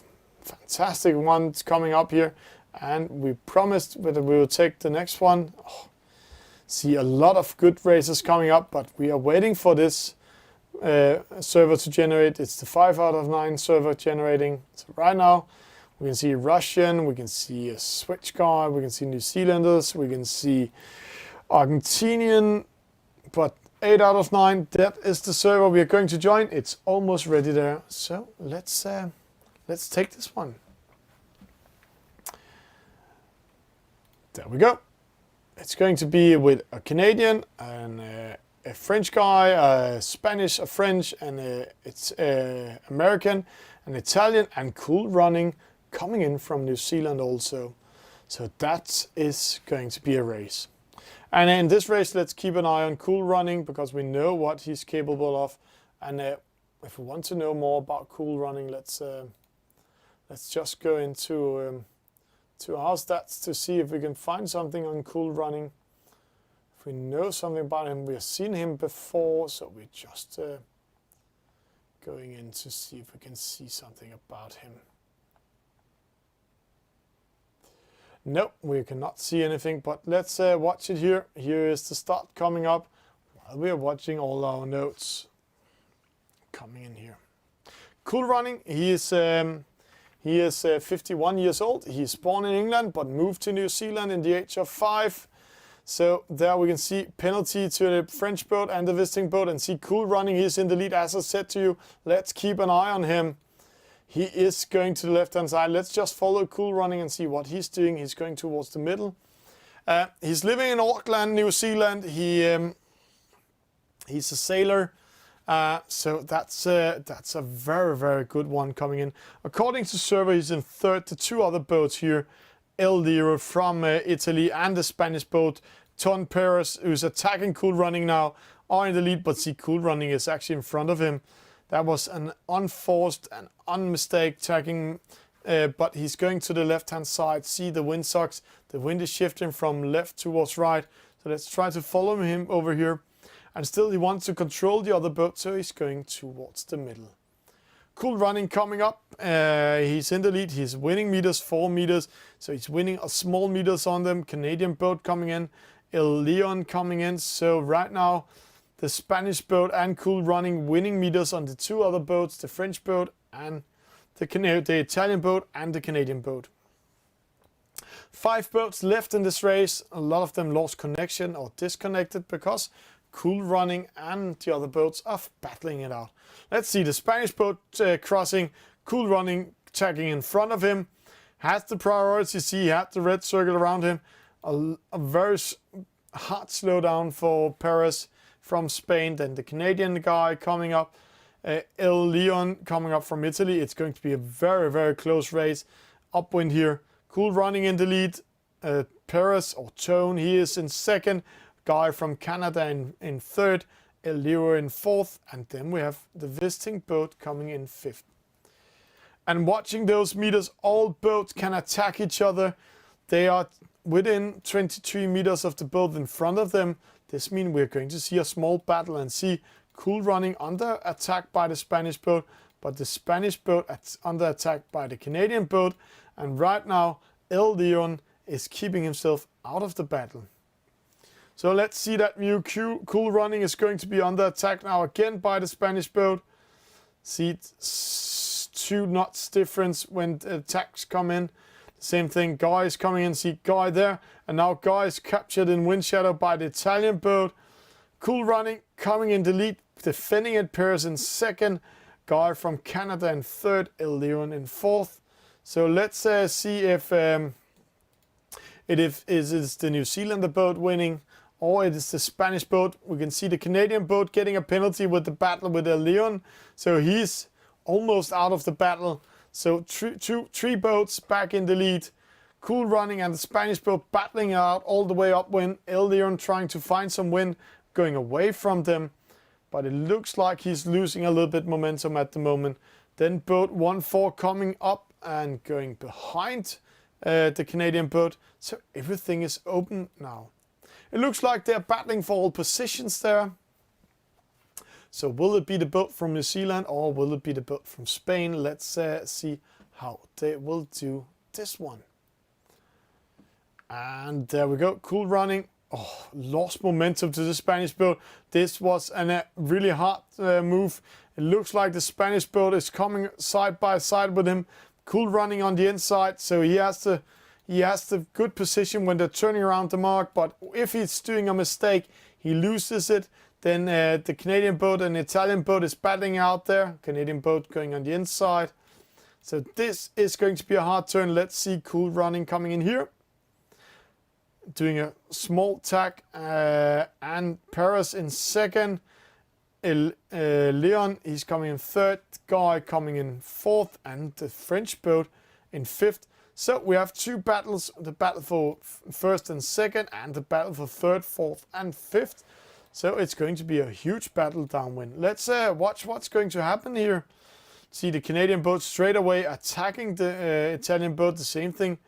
fantastic ones coming up here. And we promised that we will take the next one. Oh, see a lot of good races coming up, but we are waiting for this server to generate. It's the 5 out of 9 server generating. So right now we can see Russian, we can see a Switch guy, we can see New Zealanders, we can see Argentinian, but 8 out of 9, that is the server we are going to join. It's almost ready there. So let's take this one. There we go. It's going to be with a Canadian and a French guy, a Spanish, a French, and it's American, an Italian, and Cool Running coming in from New Zealand also. So that is going to be a race. And in this race, let's keep an eye on Cool Running because we know what he's capable of. And if we want to know more about Cool Running, let's just go into to our stats to see if we can find something on Cool Running. If we know something about him, we have seen him before, so we're just going in to see if we can see something about him. No, we cannot see anything, but let's watch it here. Here is the start coming up while we are watching all our notes coming in here. Cool Running, he is 51 years old. He's born in England but moved to New Zealand in the age of 5. So there we can see penalty to the French boat and the visiting boat, and see Cool Running. He's in the lead. As I said to you, let's keep an eye on him. He is going to the left-hand side. Let's just follow Cool Running and see what he's doing. He's going towards the middle. He's living in Auckland, New Zealand. He's a sailor. So that's a very, very good one coming in. According to server, he's in third. The two other boats here, El Liro from Italy and the Spanish boat, Ton Perez, who's attacking Cool Running now, are in the lead, but see Cool Running is actually in front of him. That was an unforced and unmistaked tagging, but he's going to the left-hand side. See the wind sucks. The wind is shifting from left towards right. So let's try to follow him over here. And still he wants to control the other boat, so he's going towards the middle. Cool Running coming up. He's in the lead. He's winning meters, 4 meters. So he's winning a small meters on them. Canadian boat coming in. El Leon coming in. So right now, the Spanish boat and Cool Running winning meters on the two other boats, the French boat and the Italian boat and the Canadian boat. 5 boats left in this race. A lot of them lost connection or disconnected because Cool Running and the other boats are battling it out. Let's see the Spanish boat crossing. Cool Running tagging in front of him. Has the priority. See, he had the red circle around him. A very hard slowdown for Perez from Spain. Then the Canadian guy coming up, El Leon coming up from Italy. It's going to be a very, very close race. Upwind here. Cool Running in the lead. Perez or Tone, he is in second. Guy from Canada in third. El Liro in fourth. And then we have the visiting boat coming in fifth. And watching those meters, all boats can attack each other. They are within 23 meters of the boat in front of them. This means we're going to see a small battle and see Cool Running under attack by the Spanish boat, but the Spanish boat under attack by the Canadian boat. And right now, El Leon is keeping himself out of the battle. So let's see that view. Cool Running is going to be under attack now again by the Spanish boat. See, it's 2 knots difference when the attacks come in. Same thing, Guy is coming in, see Guy there. And now Guy is captured in wind shadow by the Italian boat. Cool Running coming in the lead, defending it. Perez in second. Guy from Canada in third. El Leon in fourth. So let's see if it is the New Zealander boat winning or it is the Spanish boat. We can see the Canadian boat getting a penalty with the battle with El Leon. So he's almost out of the battle. So three boats back in the lead. Cool Running and the Spanish boat battling out all the way upwind. El Leon trying to find some wind, going away from them. But it looks like he's losing a little bit momentum at the moment. Then boat 1-4 coming up and going behind the Canadian boat. So everything is open now. It looks like they're battling for all positions there. So will it be the boat from New Zealand or will it be the boat from Spain? Let's see how they will do this one. And there we go. Cool Running. Oh, lost momentum to the Spanish boat. This was a really hard move. It looks like the Spanish boat is coming side by side with him. Cool Running on the inside. So he has the good position when they're turning around the mark. But if he's doing a mistake, he loses it. Then the Canadian boat and Italian boat is battling out there. Canadian boat going on the inside. So this is going to be a hard turn. Let's see Cool Running coming in here. Doing a small tack. And Perez in second. Leon, he's coming in third. Guy coming in fourth. And the French boat in fifth. So we have 2 battles. The battle for first and second. And the battle for third, fourth and fifth. So it's going to be a huge battle downwind. Let's watch what's going to happen here. See the Canadian boat straight away attacking the Italian boat. The same thing.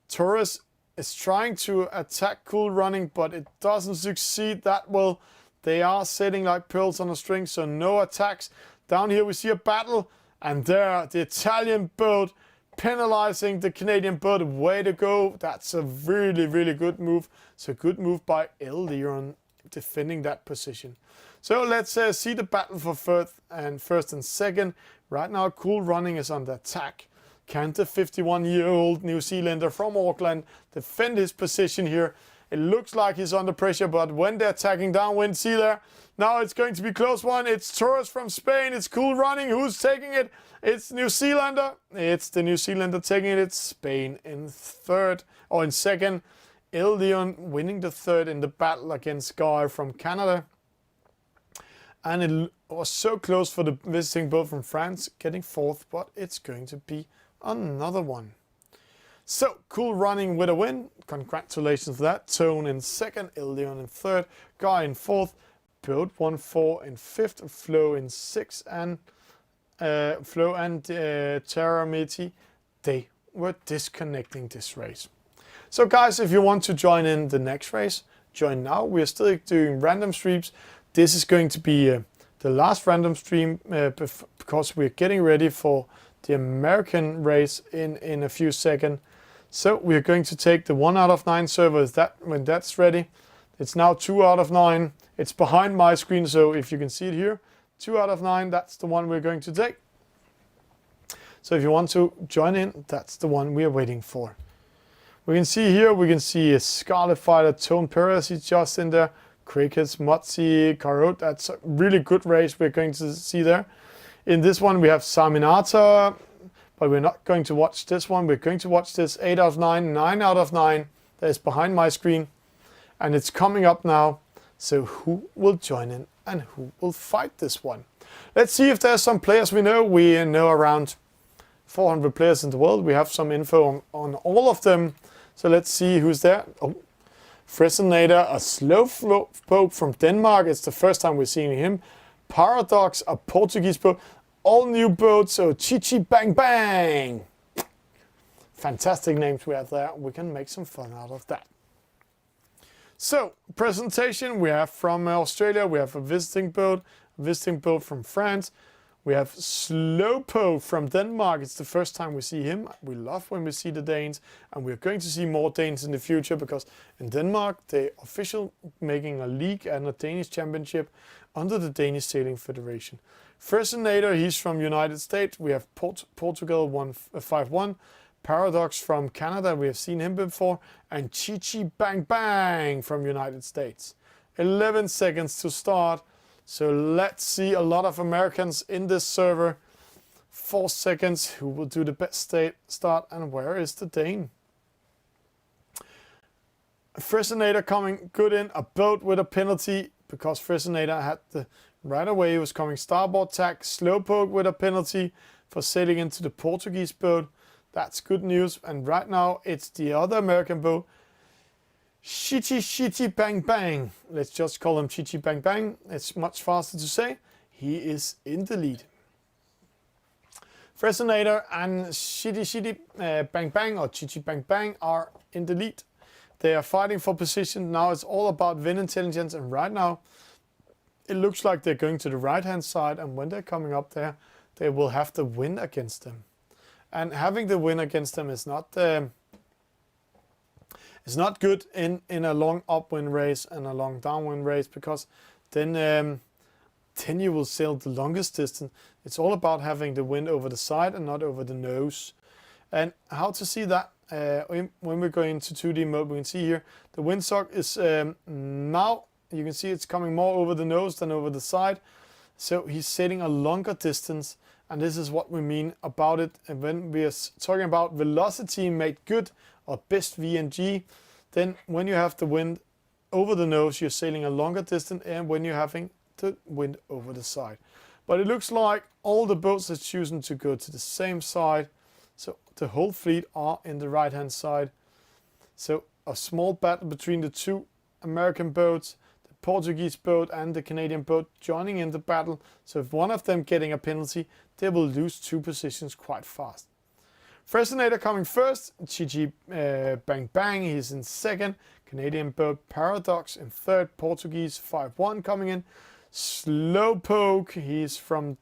Torres is trying to attack Cool Running, but it doesn't succeed that well. They are sitting like pearls on a string, so no attacks. Down here we see a battle, and there the Italian boat penalizing the Canadian boat. Way to go. That's a really, really good move. So good move by El Leon defending that position. So let's see the battle for first and second. Right now Cool Running is under attack. Can the 51-year-old New Zealander from Auckland defend his position here? It looks like he's under pressure, but when they're attacking downwind, see there, now it's going to be a close one. It's Torres from Spain. It's Cool Running. Who's taking it? It's New Zealander. It's the New Zealander taking it. It's Spain in third, or in second. El Leon winning the third in the battle against Guy from Canada. And it was so close for the visiting boat from France getting fourth, but it's going to be another one. So, Cool Running with a win. Congratulations for that. Tone in second, El Leon in third, Guy in fourth, Boat 1-4 in fifth, Flo in sixth, and Flo and Taramiti, they were disconnecting this race. So guys, if you want to join in the next race, join now. We are still doing random streams. This is going to be the last random stream because we're getting ready for the American race in a few seconds. So we're going to take the 1 out of 9 server when that's ready. It's now 2 out of 9. It's behind my screen, so if you can see it here, 2 out of 9, that's the one we're going to take. So if you want to join in, that's the one we are waiting for. We can see here, we can see a Scarlet Fighter, Tone Perez, he's just in there. Crickets, Motzi, Karot, that's a really good race we're going to see there. In this one we have Saminata, but we're not going to watch this one. We're going to watch this 8 out of 9, 9 out of 9. That is behind my screen. And it's coming up now. So who will join in and who will fight this one? Let's see if there's some players we know. We know around 400 players in the world. We have some info on all of them. So let's see who's there. Oh, Fresonator, a slow boat from Denmark. It's the first time we're seeing him. Paradox, a Portuguese boat. All new boats, so Chichi Bang Bang. Fantastic names we have there. We can make some fun out of that. So, presentation we have from Australia. We have a visiting boat from France. We have Slowpoke from Denmark. It's the first time we see him. We love when we see the Danes, and we're going to see more Danes in the future because in Denmark they official making a league and a Danish championship under the Danish Sailing Federation. Fresonator, he's from United States. We have Portugal 151. Paradox from Canada, we have seen him before. And Chichi Bang Bang from United States. 11 seconds to start. So let's see a lot of Americans in this server. 4 seconds. Who will do the best start? And where is the Dane? Fresonator coming good in. A boat with a penalty because Fresonator had the right away. He was coming starboard tack. Slowpoke with a penalty for sailing into the Portuguese boat. That's good news. And right now it's the other American boat. Shitty Bang Bang. Let's just call him Chichi Bang Bang. It's much faster to say. He is in the lead. Fresonator and Shitty Bang Bang or Chichi Bang Bang are in the lead. They are fighting for position. Now it's all about wind intelligence, and right now it looks like they're going to the right hand side, and when they're coming up there they will have the wind against them. And having the wind against them is not good in a long upwind race and a long downwind race, because then you will sail the longest distance. It's all about having the wind over the side and not over the nose. And how to see that? When we go into 2D mode, we can see here the windsock is now, you can see it's coming more over the nose than over the side. So he's sailing a longer distance, and this is what we mean about it. And when we are talking about velocity made good or best VNG, then when you have the wind over the nose, you're sailing a longer distance, and when you're having the wind over the side. But it looks like all the boats are choosing to go to the same side. So the whole fleet are in the right hand side. So a small battle between the two American boats, the Portuguese boat and the Canadian boat joining in the battle. So if one of them getting a penalty, they will lose 2 positions quite fast. Fresinator coming first, Chichi Bang Bang, he's in second, Canadian boat Paradox in third, Portuguese 5-1 coming in, Slowpoke, he's from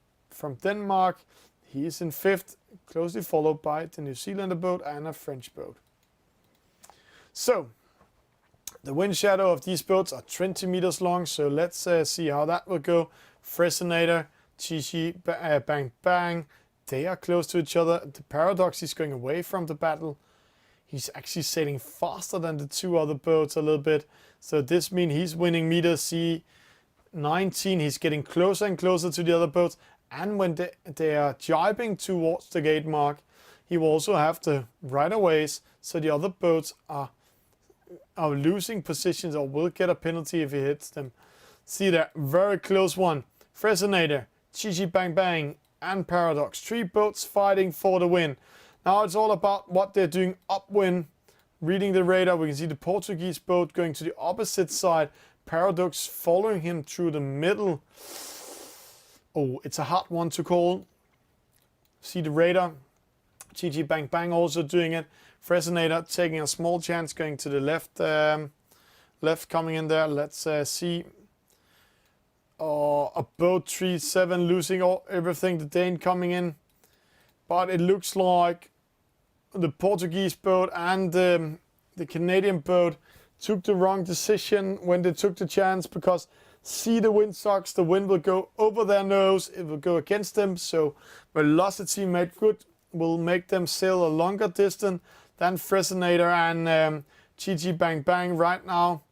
Denmark, he's in fifth, closely followed by the New Zealander boat and a French boat. So, the wind shadow of these boats are 20 meters long, so let's see how that will go. Fresinator, Chichi Bang Bang, they are close to each other. The Paradox is going away from the battle. He's actually sailing faster than the two other boats a little bit. So this means he's winning meter C19. He's getting closer and closer to the other boats. And when they are jibing towards the gate mark, he will also have the right-of-ways. So the other boats are losing positions or will get a penalty if he hits them. See that very close one. Fresinator, Chichi Bang Bang, and Paradox. 3 boats fighting for the win. Now it's all about what they're doing upwind. Reading the radar, we can see the Portuguese boat going to the opposite side. Paradox following him through the middle. Oh, it's a hard one to call. See the radar. Chichi Bang Bang also doing it. Fresinator taking a small chance going to the left. Left coming in there. Let's see. A boat 3-7 losing everything. The Dane coming in. But it looks like the Portuguese boat and the Canadian boat took the wrong decision when they took the chance, because see the wind sucks. The wind will go over their nose. It will go against them. So velocity made good will make them sail a longer distance than Fresinator and Chichi Bang Bang right now.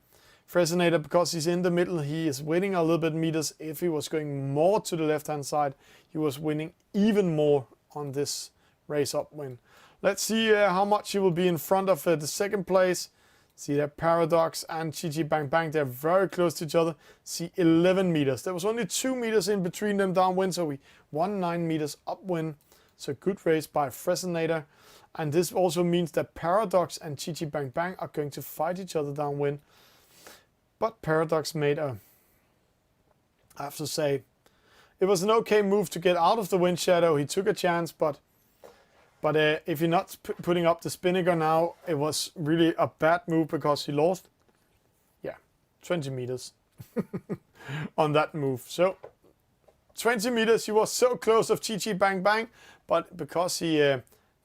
Fresinator, because he's in the middle, he is winning a little bit meters. If he was going more to the left-hand side, he was winning even more on this race upwind. Let's see how much he will be in front of the second place. See that Paradox and Chichi Bang Bang, they're very close to each other. See 11 meters. There was only 2 meters in between them downwind, so we won 9 meters upwind. So good race by Fresinator. And this also means that Paradox and Chichi Bang Bang are going to fight each other downwind. But Paradox made I have to say, it was an okay move to get out of the wind shadow. He took a chance, but if you're not putting up the spinnaker now, it was really a bad move because he lost, 20 meters on that move. So 20 meters, he was so close of Chichi Bang Bang, but because he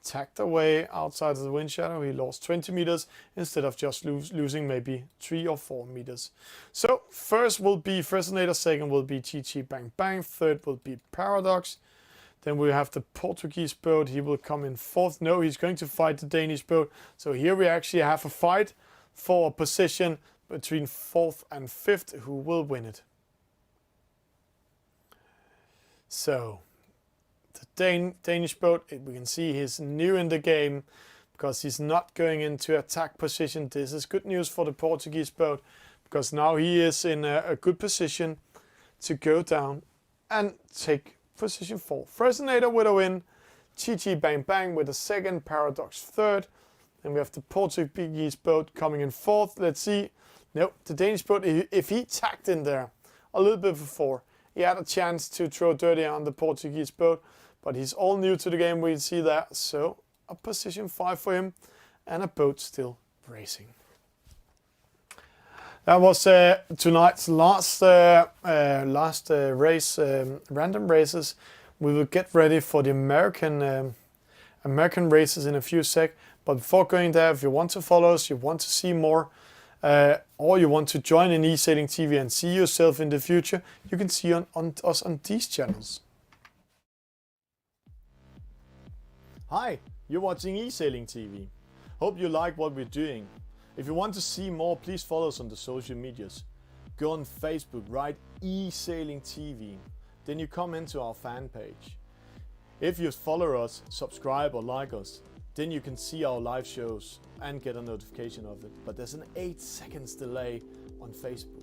tacked away outside of the wind shadow, he lost 20 meters instead of just losing maybe 3 or 4 meters. So first will be Fresinator, second will be Chichi Bang Bang, third will be Paradox. Then we have the Portuguese boat. He will come in fourth. No, he's going to fight the Danish boat. So here we actually have a fight for a position between fourth and fifth. Who will win it? So the Danish boat, we can see he's new in the game because he's not going into attack position. This is good news for the Portuguese boat because now he is in a good position to go down and take position 4. Fresinator with a win, Chichi Bang Bang with a second, Paradox third. Then we have the Portuguese boat coming in fourth. Let's see. No, the Danish boat, if he tacked in there a little bit before, he had a chance to throw dirty on the Portuguese boat. But he's all new to the game, we see that. So a position 5 for him and a boat still racing. That was tonight's last race, random races. We will get ready for the American races in a few sec. But before going there, if you want to follow us, you want to see more, or you want to join in Esailing TV and see yourself in the future, you can see us on these channels. Hi, you're watching Esailing TV. Hope you like what we're doing. If you want to see more, please follow us on the social medias. Go on Facebook, write Esailing TV. Then you come into our fan page. If you follow us, subscribe or like us, then you can see our live shows and get a notification of it. But there's an 8 seconds delay on Facebook.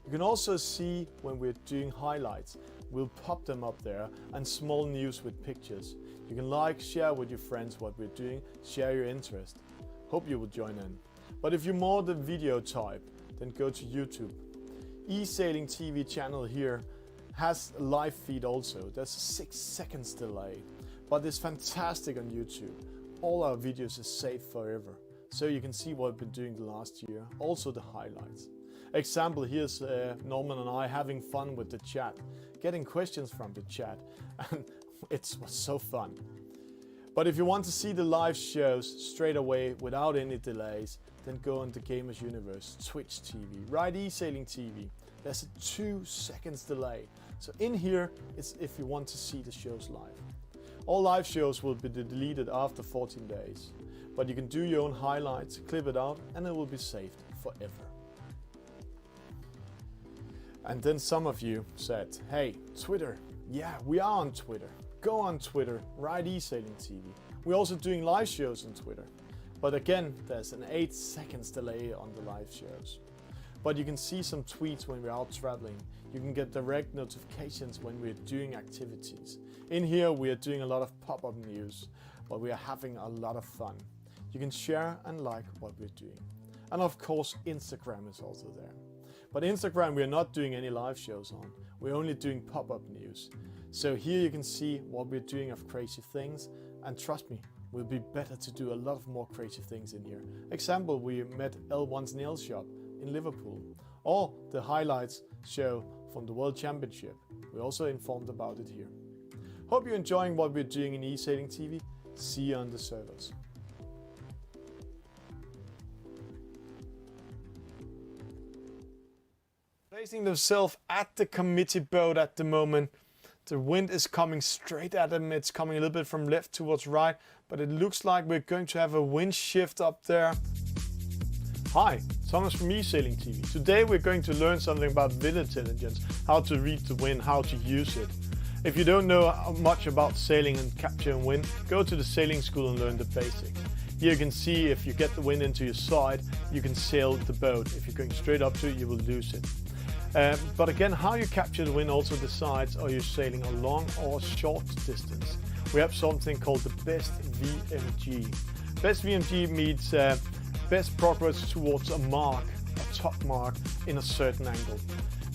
You can also see when we're doing highlights. We'll pop them up there, and small news with pictures. You can like, share with your friends what we're doing, share your interest. Hope you will join in. But if you're more the video type, then go to YouTube. Esailing TV channel here has a live feed also. There's a 6 seconds delay, but it's fantastic on YouTube. all our videos is saved forever. So you can see what we've been doing the last year, also the highlights. Example, here's Norman and I having fun with the chat, getting questions from the chat, and it was so fun. But if you want to see the live shows straight away without any delays, then go on the Gamers Universe, Twitch TV, write Esailing TV. There's a 2 seconds delay. So in here, it's if you want to see the shows live. All live shows will be deleted after 14 days. But you can do your own highlights, clip it out, and it will be saved forever. And then some of you said, hey, Twitter. Yeah, we are on Twitter. Go on Twitter, write Esailing TV. We're also doing live shows on Twitter. But again, there's an 8 seconds delay on the live shows. But you can see some tweets when we're out traveling. You can get direct notifications when we're doing activities. In here, we are doing a lot of pop-up news, but we are having a lot of fun. You can share and like what we're doing. And of course, Instagram is also there. But Instagram, we're not doing any live shows on. We're only doing pop-up news. So here you can see what we're doing of crazy things. And trust me, we'll be better to do a lot of more crazy things in here. Example, we met L1's nail shop in Liverpool. Or the highlights show from the World Championship. We also informed about it here. Hope you're enjoying what we're doing in Esailing TV. See you on the servers. Placing themselves at the committee boat at the moment. The wind is coming straight at them. It's coming a little bit from left towards right, but it looks like we're going to have a wind shift up there. Hi, Thomas from Esailing TV. Today we're going to learn something about wind intelligence, how to read the wind, how to use it. If you don't know much about sailing and capturing wind, go to the sailing school and learn the basics. Here you can see if you get the wind into your side, you can sail the boat. If you're going straight up to it, you will lose it. But again, how you capture the wind also decides are you sailing a long or short distance. We have something called the best VMG. Best VMG means best progress towards a mark, a top mark in a certain angle.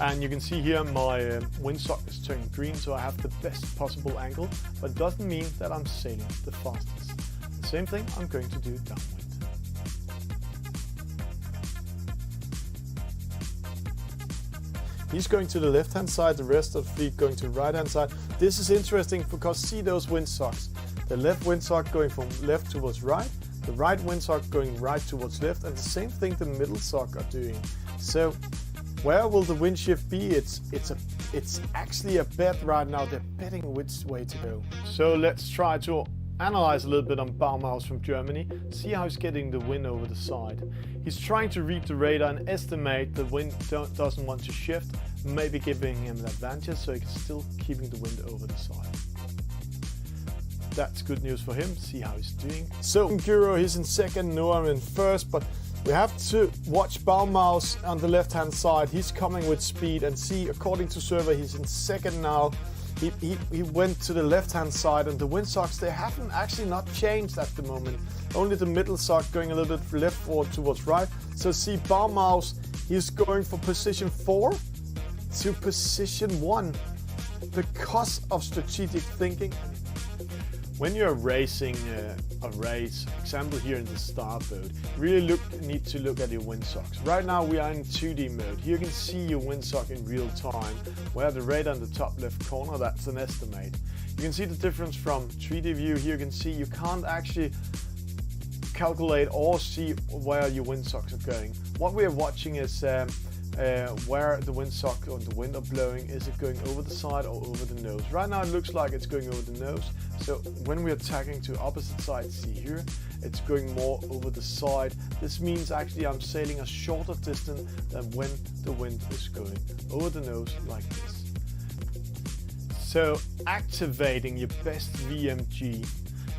And you can see here my windsock is turning green, so I have the best possible angle, but it doesn't mean that I'm sailing the fastest. The same thing I'm going to do downwind. He's going to the left-hand side, the rest of the fleet going to the right-hand side. This is interesting because see those windsocks. The left windsock going from left towards right, the right windsock going right towards left, and the same thing the middle sock are doing. So where will the wind shift be? It's actually a bet right now. They're betting which way to go. So let's try to analyze a little bit on Baumhaus from Germany, see how he's getting the wind over the side. He's trying to read the radar and estimate the wind doesn't want to shift, maybe giving him an advantage so he's still keeping the wind over the side. That's good news for him, see how he's doing. So Guru, he's in second, Noam in first, but we have to watch Baumhaus on the left hand side. He's coming with speed and see, according to server, he's in second now. He went to the left-hand side, and the windsocks, they haven't actually not changed at the moment. Only the middle sock going a little bit left forward towards right. So see Baumhaus, he's going from position 4 to position 1 because of strategic thinking. When you're racing a race, example here in the starboat, really need to look at your windsocks. Right now we are in 2D mode. Here you can see your windsock in real time, where the radar in the top left corner, that's an estimate. You can see the difference from 3D view. Here you can see you can't actually calculate or see where your windsocks are going. What we are watching is where the windsock or the wind are blowing. Is it going over the side or over the nose? Right now it looks like it's going over the nose. So when we're tacking to opposite side, see here, it's going more over the side. This means actually I'm sailing a shorter distance than when the wind is going over the nose like this. So activating your best VMG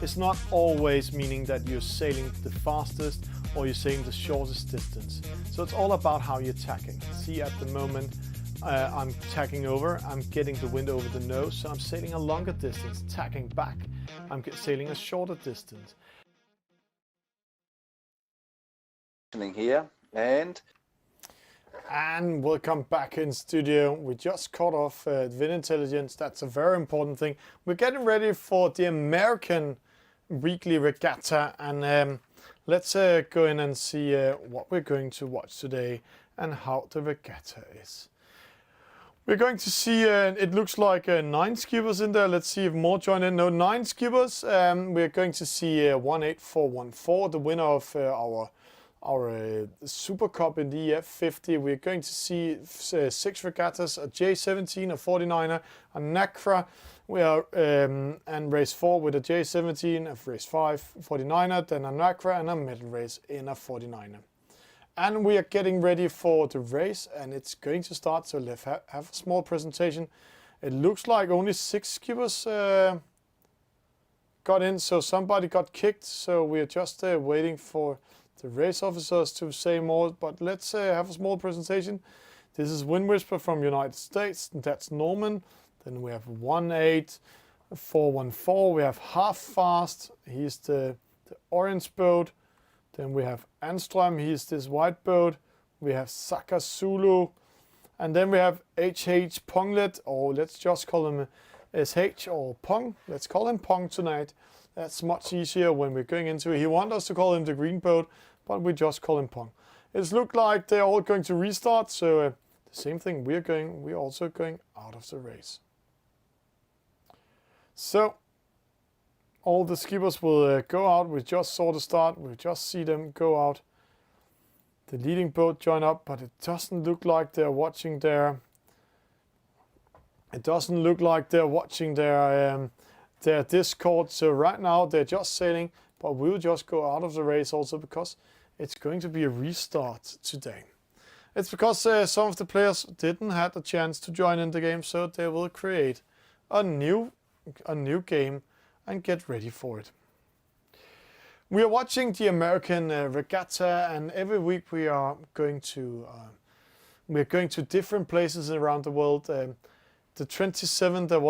is not always meaning that you're sailing the fastest or you're sailing the shortest distance. So it's all about how you're tacking. See at the moment I'm tacking over, I'm getting the wind over the nose, so I'm sailing a longer distance. Tacking back, I'm sailing a shorter distance. Here and welcome back in studio. We just caught off wind intelligence. That's a very important thing. We're getting ready for the American weekly regatta, and let's go in and see what we're going to watch today and how the regatta is. We're going to see, it looks like 9 skippers in there. Let's see if more join in. No, 9 skippers. We're going to see 18414, the winner of our Super Cup in the EF50. We're going to see 6 regattas, a J17, a 49er, a Nacra. We are and race 4 with a J17, a race 5, 49er, then a Nacra, and a medal race in a 49er. And we are getting ready for the race, and it's going to start. So let's have a small presentation. It looks like only 6 skippers got in, so somebody got kicked. So we're just waiting for the race officers to say more. But let's have a small presentation. This is Wind Whisper from United States. That's Norman. Then we have 18414. We have Half Fast. He's the orange boat. Then we have Anstrom, he's this white boat. We have Saka Zulu. And then we have HH Ponglet, or let's just call him SH or Pong. Let's call him Pong tonight. That's much easier when we're going into it. He wants us to call him the green boat, but we just call him Pong. It's looked like they're all going to restart, so the same thing, we're also going out of the race. So all the skippers will go out. We just saw the start. We just see them go out. The leading boat join up, but it doesn't look like they're watching their. It doesn't look like they're watching their Discord. So right now they're just sailing, but we'll just go out of the race also because it's going to be a restart today. It's because some of the players didn't have the chance to join in the game, so they will create a new game and get ready for it. We are watching the American regatta, and every week we are going to different places around the world. The 27th there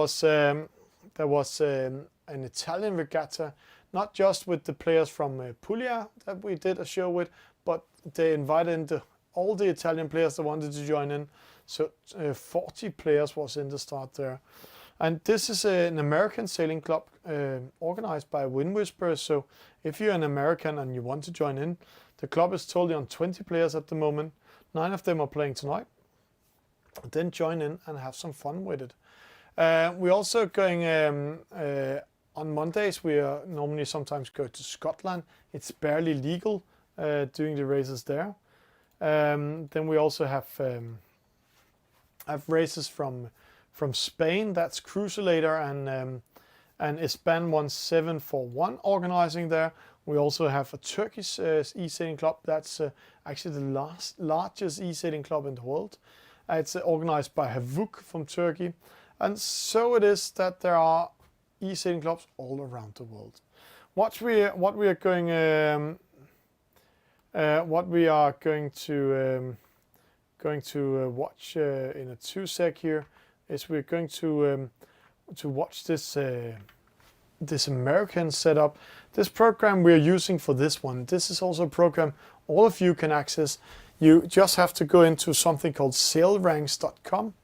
was an Italian regatta, not just with the players from Puglia that we did a show with, but they invited all the Italian players that wanted to join in. So 40 players was in the start there. And this is an American sailing club organized by Wind Whisperers. So if you're an American and you want to join in, the club is totally on 20 players at the moment. 9 of them are playing tonight. Then join in and have some fun with it. We're also going on Mondays. We normally sometimes go to Scotland. It's barely legal doing the races there. Then we also have races from Spain. That's Cruiselator and Espan 1741 organizing there. We also have a Turkish e-sailing club. That's actually the largest e-sailing club in the world. It's organized by Havuk from Turkey. And so it is that there are e-sailing clubs all around the world. What we are going to watch in a 2 sec here is we're going to watch this this American setup. This program we're using for this one. This is also a program all of you can access. You just have to go into something called sailranks.com,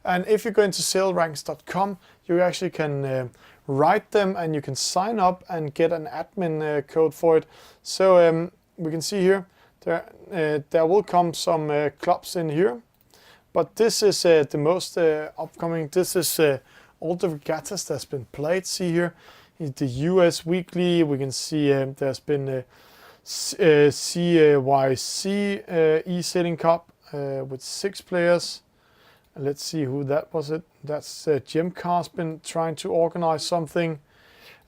and if you go into sailranks.com, you actually can write them and you can sign up and get an admin code for it. So we can see here there will come some clubs in here. But this is the most upcoming. This is all the regattas that's been played. See here, the US Weekly. We can see there's been CYC e-sailing cup with 6 players. And let's see who that was. That's Jim Carr's been trying to organize something.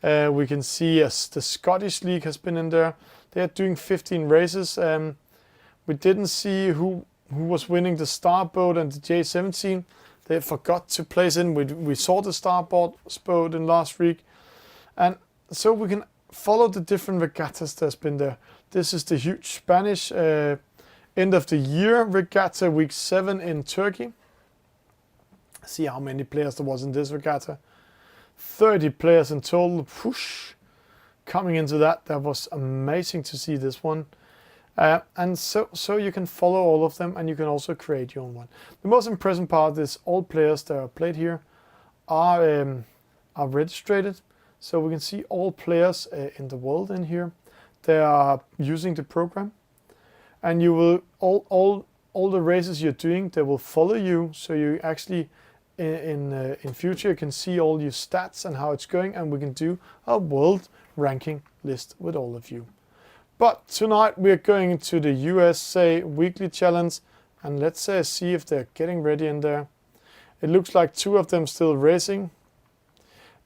We can see the Scottish League has been in there. They are doing 15 races. We didn't see who was winning the Starboat and the J17. They forgot to place in. We saw the Starboat boat in last week. And so we can follow the different regattas that's been there. This is the huge Spanish end of the year regatta, week 7 in Turkey. See how many players there was in this regatta. 30 players in total. Whoosh, coming into that. That was amazing to see this one. And so you can follow all of them, and you can also create your own one. The most impressive part is all players that are played here are registered. So we can see all players in the world in here. They are using the program, and you will all the races you're doing, they will follow you. So you actually in future you can see all your stats and how it's going, and we can do a world ranking list with all of you. But tonight we're going to the USA weekly challenge, and let's see if they're getting ready in there. It looks like 2 of them still racing.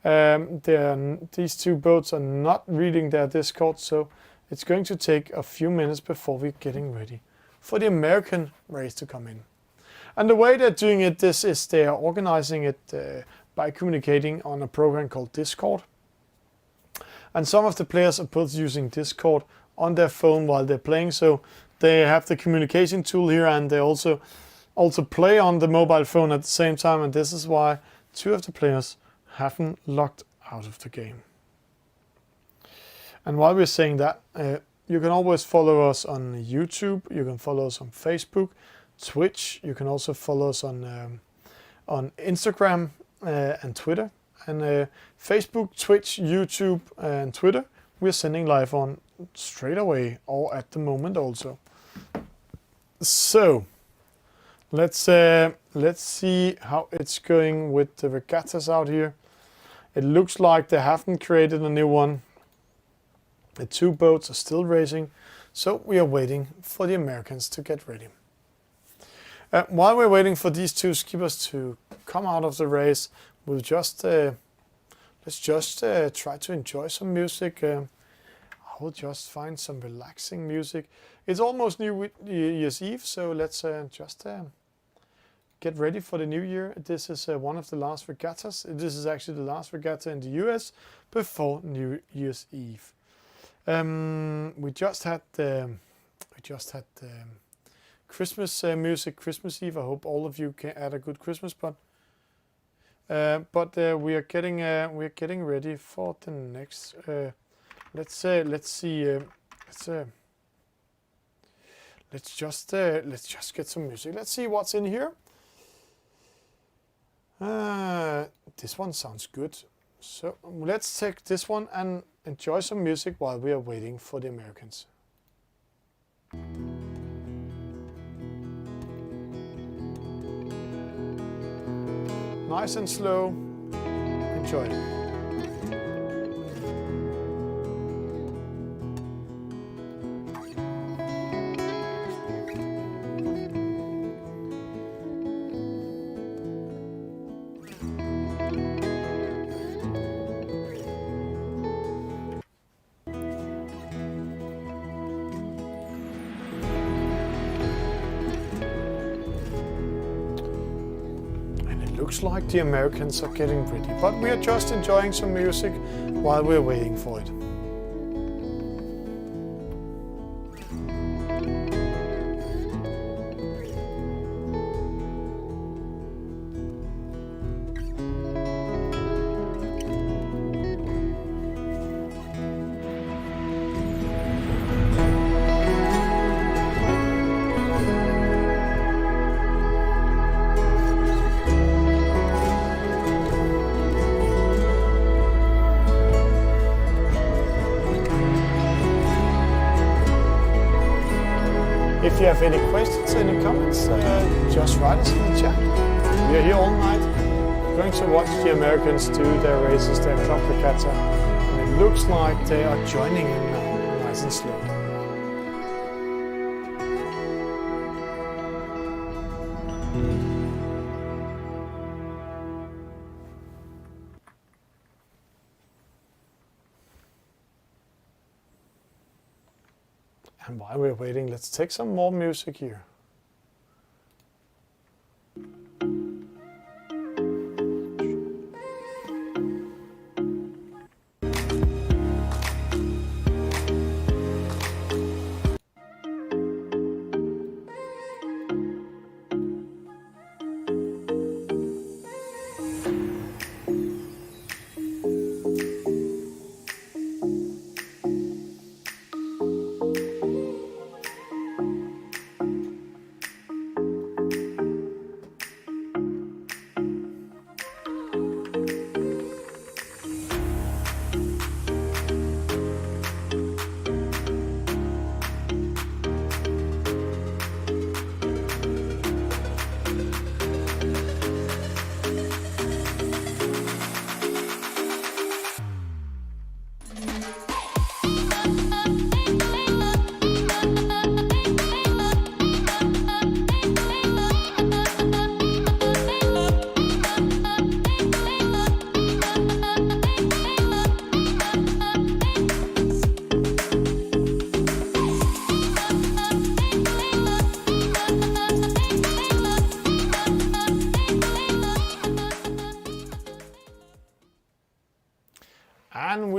These 2 boats are not reading their Discord, so it's going to take a few minutes before we're getting ready for the American race to come in. And the way they're doing it, this is they are organizing it by communicating on a program called Discord. And some of the players are both using Discord on their phone while they're playing, so they have the communication tool here, and they also play on the mobile phone at the same time, and this is why 2 of the players haven't logged out of the game. And while we're saying that, you can always follow us on YouTube, you can follow us on Facebook, Twitch, you can also follow us on Instagram and Twitter. And Facebook, Twitch, YouTube and Twitter, we're sending live on straight away, or at the moment also. So let's see how it's going with the regattas out here. It looks like they haven't created a new one. The 2 boats are still racing, so we are waiting for the Americans to get ready. While we're waiting for these 2 skippers to come out of the race, we'll just let's just try to enjoy some music. I will just find some relaxing music. It's almost New Year's Eve, so let's just get ready for the new year. This is one of the last regattas. This is actually the last regatta in the US before New Year's Eve. We just had Christmas music, Christmas Eve. I hope all of you had a good Christmas, but we are getting ready for the next. Let's just get some music. Let's see what's in here. This one sounds good. So let's take this one and enjoy some music while we are waiting for the Americans. Nice and slow. Enjoy. Looks like the Americans are getting ready, but we are just enjoying some music while we're waiting for it. If you have any questions, any comments, just write us in the chat. We are here all night, going to watch the Americans do their races, their club regatta, and it looks like they are joining in now, nice and slow. And while we're waiting, let's take some more music here.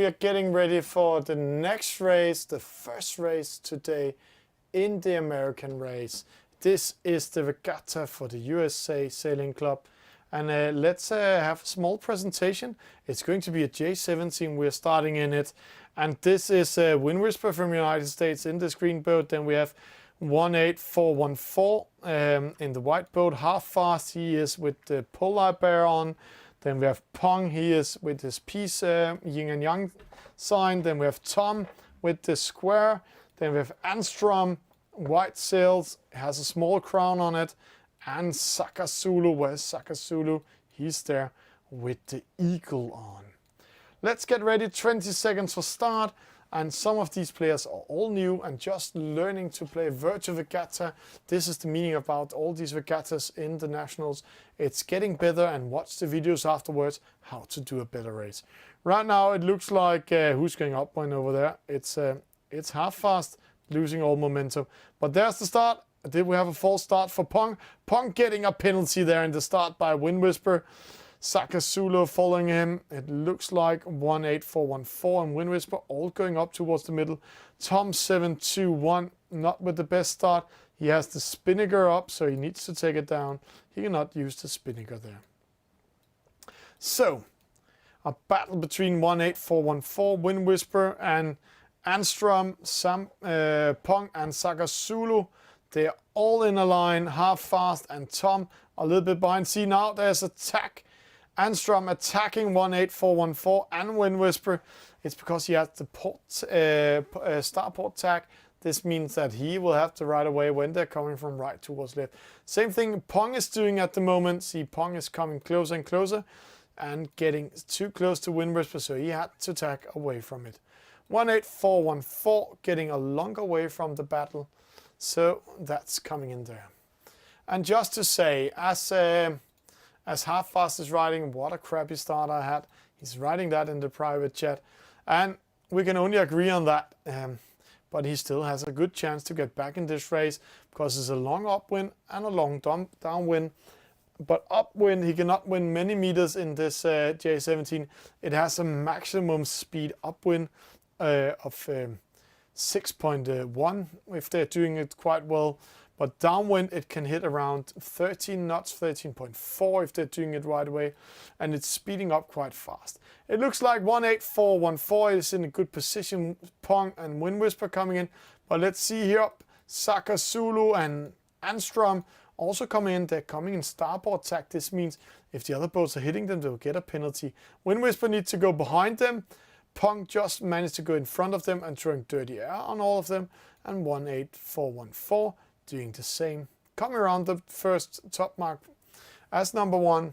we are getting ready for the next race, the first race today in the American race. This is the regatta for the USA Sailing Club. And let's have a small presentation. It's going to be a J17. We're starting in it. And this is Wind Whisper from the United States in this green boat. Then we have 18414 in the white boat, half fast. He is with the polar bear on. Then we have Pong, he is with his peace yin and yang sign. Then we have Tom with the square. Then we have Anstrom, white sails, has a small crown on it. And Sakasulu, where's Sakasulu? He's there with the eagle on. Let's get ready, 20 seconds for start. And some of these players are all new and just learning to play virtual regatta. This is the meaning about all these regattas in the nationals. It's getting better, and watch the videos afterwards how to do a better race. Right now it looks like who's going upwind over there. It's half fast, losing all momentum. But there's the start. Did we have a false start for Pong? Pong getting a penalty there in the start by Wind Whisper. Sakasulu following him. It looks like 18414 and Wind Whisper all going up towards the middle. Tom 721, not with the best start. He has the spinnaker up, so he needs to take it down. He cannot use the spinnaker there. So, a battle between 18414, Wind Whisper, and Anstrom, Pong, and Sakasulu. They are all in a line, half fast, and Tom a little bit behind. See, now there's attack. Anstrom attacking 18414 and Wind Whisper. It's because he has the starport tack. This means that he will have to right away when they're coming from right towards left. Same thing Pong is doing at the moment. See, Pong is coming closer and closer and getting too close to Wind Whisper, so he had to tack away from it. 18414 getting a longer way from the battle. So that's coming in there. And just to say, as Half Fast is riding, what a crappy start I had. He's writing that in the private chat. And we can only agree on that. But he still has a good chance to get back in this race because it's a long upwind and a long downwind. But upwind, he cannot win many meters in this J17. It has a maximum speed upwind of 6.1 if they're doing it quite well. But downwind it can hit around 13 knots, 13.4 if they're doing it right away, and it's speeding up quite fast. It looks like 18414 is in a good position, Pong and Wind Whisper coming in. But let's see here up, Sakasulu and Anstrom also coming in. They're coming in starboard tack. This means if the other boats are hitting them, they'll get a penalty. Wind Whisper needs to go behind them. Pong just managed to go in front of them and throwing dirty air on all of them. And 18414 doing the same. Coming around the first top mark as number one.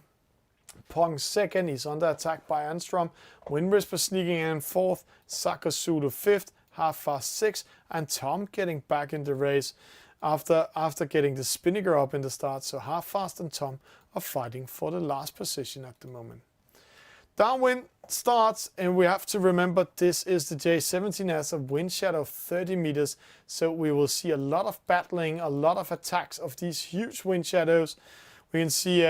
Pong second, he's under attack by Anstrom. Wind Whisper sneaking in fourth. Sakasulu fifth. Half Fast sixth. And Tom getting back in the race after getting the spinnaker up in the start. So Half Fast and Tom are fighting for the last position at the moment. Downwind starts, and we have to remember this is the J17, has a wind shadow of 30 meters, so we will see a lot of battling, a lot of attacks of these huge wind shadows. We can see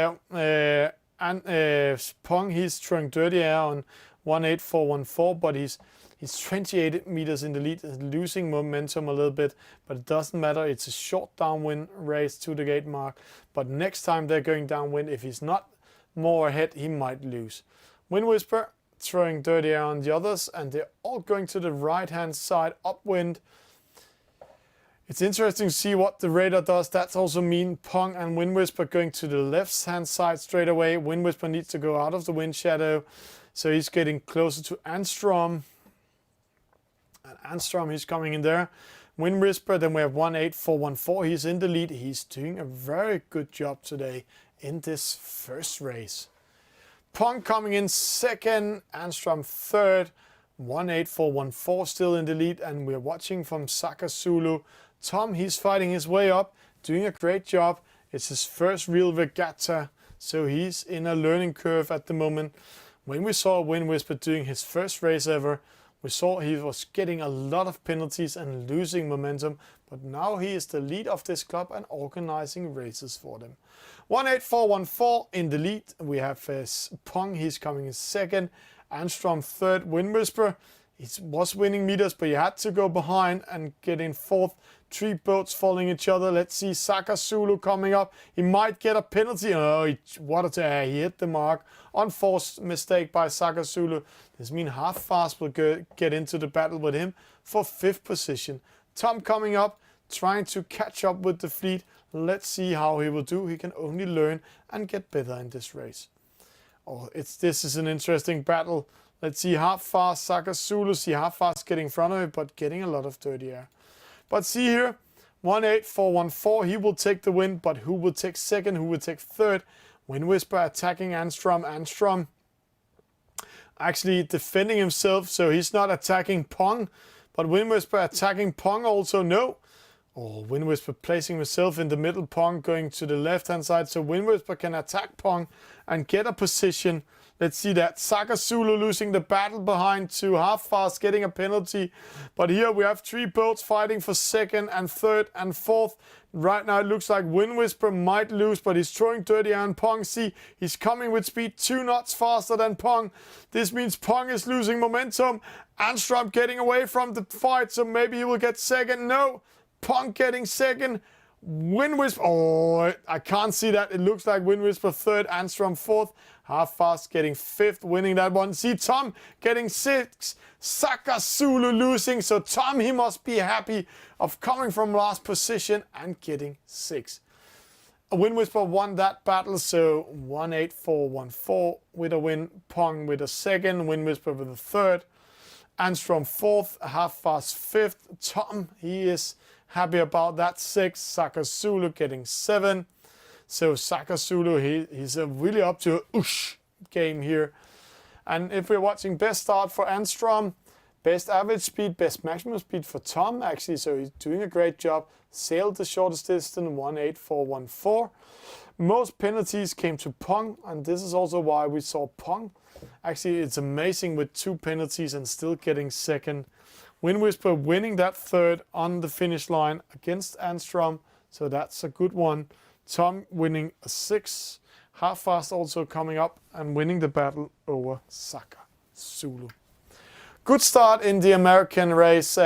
Pong, he's throwing dirty air on 18414, but he's 28 meters in the lead, losing momentum a little bit, but it doesn't matter. It's a short downwind race to the gate mark, but next time they're going downwind, if he's not more ahead, he might lose. Wind Whisper throwing dirty air on the others, and they're all going to the right hand side upwind. It's interesting to see what the radar does. That's also mean Pong and Wind Whisper going to the left hand side straight away. Wind Whisper needs to go out of the wind shadow, so he's getting closer to Anstrom. And Anstrom, he's coming in there. Wind Whisper, then we have 18414. He's in the lead. He's doing a very good job today in this first race. Pong coming in second, Anstrom third, 18414 still in the lead, and we're watching from Sakasulu. Tom, he's fighting his way up, doing a great job. It's his first real regatta, so he's in a learning curve at the moment. When we saw Wind Whisper doing his first race ever, we saw he was getting a lot of penalties and losing momentum, but now he is the lead of this club and organizing races for them. 18414 in the lead. We have Pong, he's coming in second. Anstrom third. Wind Whisperer, he was winning meters, but he had to go behind and get in fourth. 3 boats following each other. Let's see Saka Zulu coming up. He might get a penalty. Oh, he hit the mark. Unforced mistake by Saka Zulu. This means Half Fast will get into the battle with him for 5th position. Tom coming up, trying to catch up with the fleet. Let's see how he will do. He can only learn and get better in this race. Oh, this is an interesting battle. Let's see Half Fast, Saka Zulu. See Half Fast getting in front of it, but getting a lot of dirty air. But see here, 18414, he will take the win, but who will take second? Who will take third? Wind Whisperer attacking Anstrom. Anstrom actually defending himself, so he's not attacking Pong, but Wind Whisperer attacking Pong also. No. Oh, Wind Whisperer placing himself in the middle, Pong going to the left-hand side, so Wind Whisperer can attack Pong and get a position. Let's see that. Saka Zulu losing the battle behind to Half Fast, getting a penalty. But here we have 3 boats fighting for second and third and fourth. Right now it looks like Wind Whisperer might lose, but he's throwing dirty air on Pong. See, he's coming with speed 2 knots faster than Pong. This means Pong is losing momentum. Anstrom getting away from the fight, so maybe he will get second. No, Pong getting second. Wind Whisperer, oh, I can't see that. It looks like Wind Whisperer third, Anstrom fourth. Half Fast getting 5th, winning that one. See Tom getting 6th. Saka Zulu losing. So Tom, he must be happy of coming from last position and getting 6th. Wind Whisperer won that battle, so 18414 with a win. Pong with a second. Wind Whisperer with a third. Anstrom 4th. Half Fast 5th. Tom, he is happy about that 6th. Saka Zulu getting 7. So Saka Zulu, he's really up to a game here. And if we're watching best start for Anstrom, best average speed, best maximum speed for Tom actually, so he's doing a great job. Sailed the shortest distance, 18414. Most penalties came to Pong, and this is also why we saw Pong. Actually, it's amazing with 2 penalties and still getting second. Wind Whisperer winning that third on the finish line against Anstrom, so that's a good one. Tom winning a 6. Half Fast also coming up and winning the battle over Saka Zulu. Good start in the American race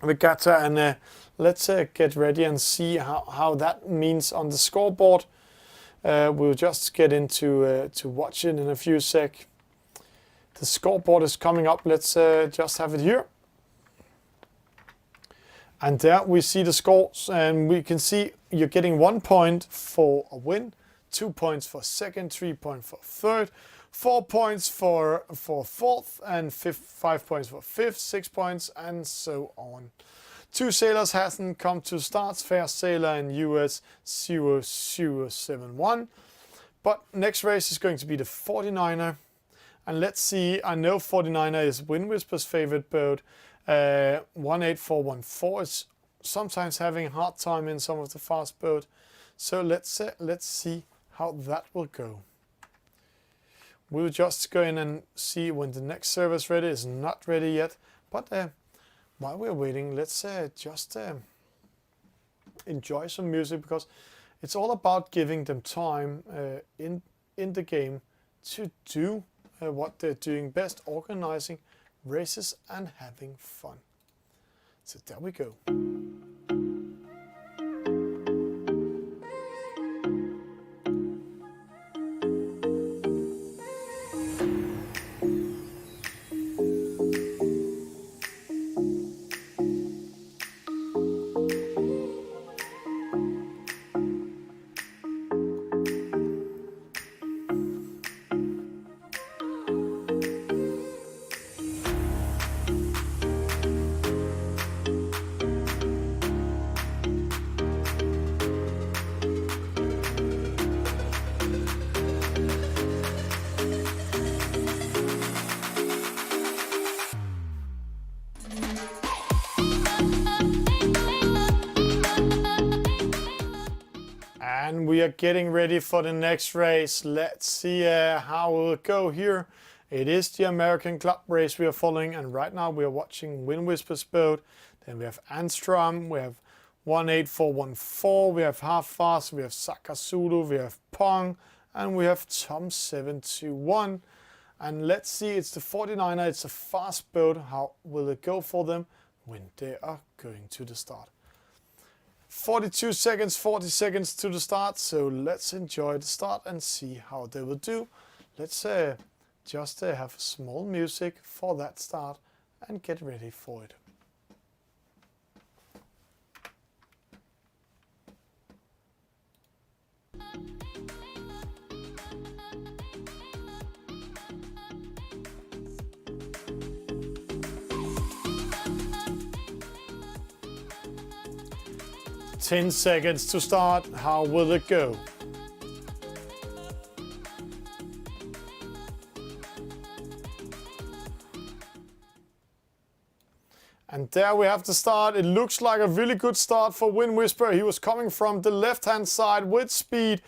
regatta, and let's get ready and see how that means on the scoreboard. We'll just get into to watch it in a few sec. The scoreboard is coming up. Let's just have it here. And there we see the scores, and we can see you're getting 1 point for a win, 2 points for second, 3 points for third, 4 points for fourth, and 5 points for fifth, 6 points, and so on. 2 sailors hasn't come to starts. Fair Sailor in US 0071. But next race is going to be the 49er. And let's see, I know 49er is Wind Whisperer's favorite boat. 18414 is sometimes having a hard time in some of the fast boat. So let's see how that will go. We'll just go in and see when the next server is ready. It's not ready yet, but while we're waiting, let's just enjoy some music, because it's all about giving them time in the game to do what they're doing best, organizing races and having fun. So there we go. And we are getting ready for the next race. Let's see how it will go here. It is the American Club race we are following, and right now we are watching Wind Whisperer's boat. Then we have Anstrom, we have 18414, we have Half Fast, we have Saka Zulu, we have Pong, and we have Tom 721. And let's see, it's the 49er, it's a fast boat. How will it go for them when they are going to the start? 42 seconds, 40 seconds to the start, so let's enjoy the start and see how they will do. Let's just have small music for that start and get ready for it. Ten seconds to start. How will it go? And there we have the start. It looks like a really good start for Wind Whisperer. He was coming from the left-hand side with speed.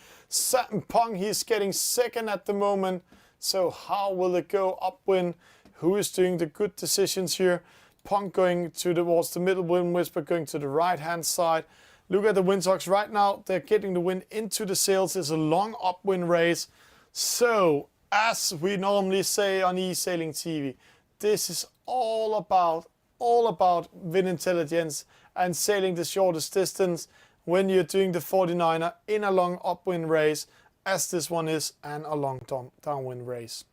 Pong, he's getting second at the moment. So how will it go upwind? Who is doing the good decisions here? Pong going towards the middle, Wind Whisperer going to the right-hand side. Look at the windsogs right now. They're getting the wind into the sails. It's a long upwind race. So, as we normally say on Esailing TV, this is all about wind intelligence and sailing the shortest distance when you're doing the 49er in a long upwind race, as this one is, and a long downwind race.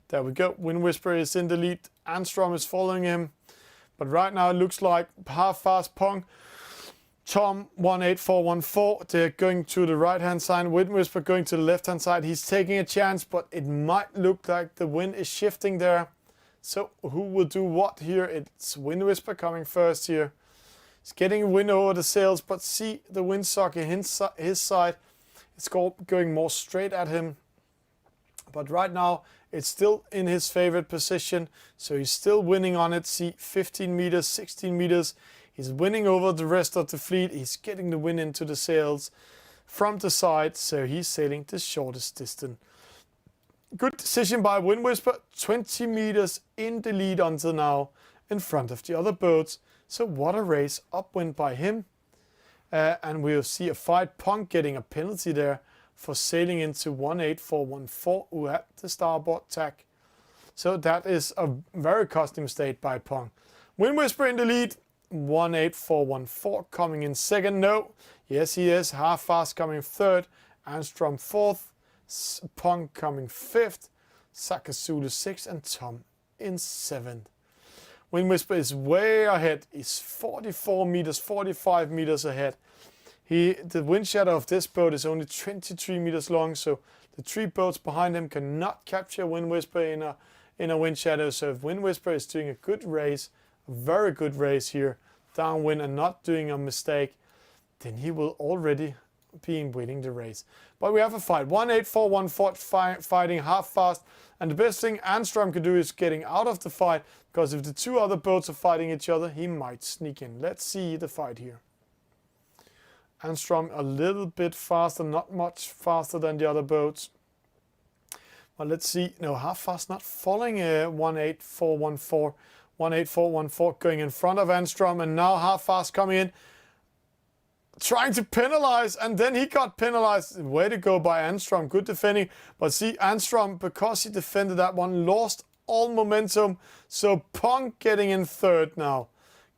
There we go. Wind Whisperer is in the lead. Anstrom is following him. But right now it looks like half-fast Pong. Tom 18414, they're going to the right hand side. Wind Whisperer going to the left hand side. He's taking a chance, but it might look like the wind is shifting there. So who will do what here? It's Wind Whisperer coming first here. He's getting wind over the sails, but see the windsock in his side. It's going more straight at him. But right now it's still in his favorite position. So he's still winning on it. See, 15 meters, 16 meters. He's winning over the rest of the fleet. He's getting the wind into the sails from the side, so he's sailing the shortest distance. Good decision by Wind Whisperer. 20 meters in the lead until now, in front of the other boats. So what a race upwind by him. And we'll see a fight. Pong getting a penalty there for sailing into 18414, who had the starboard tack. So that is a very costly mistake by Pong. Wind Whisperer in the lead. 18414 coming in second. No, yes he is. Half fast coming third. Anstrom fourth. Pong coming fifth. Sakazulu sixth, and Tom in seventh. Wind Whisperer is way ahead. He's 44 meters, 45 meters ahead. The wind shadow of this boat is only 23 meters long, so the three boats behind him cannot capture Wind Whisperer in a wind shadow. So if Wind Whisperer is doing a good race, a very good race here, downwind, and not doing a mistake, then he will already be winning the race. But we have a fight. 18414 fighting half fast, and the best thing Anstrom can do is getting out of the fight, because if the two other boats are fighting each other, he might sneak in. Let's see the fight here. Anstrom a little bit faster, not much faster than the other boats. But let's see. No, half fast not following 18414. 18414 going in front of Anstrom, and now half fast coming in, trying to penalize, and then he got penalized. Way to go by Anstrom. Good defending. But see, Anstrom, because he defended that one, lost all momentum. So Pong getting in third now,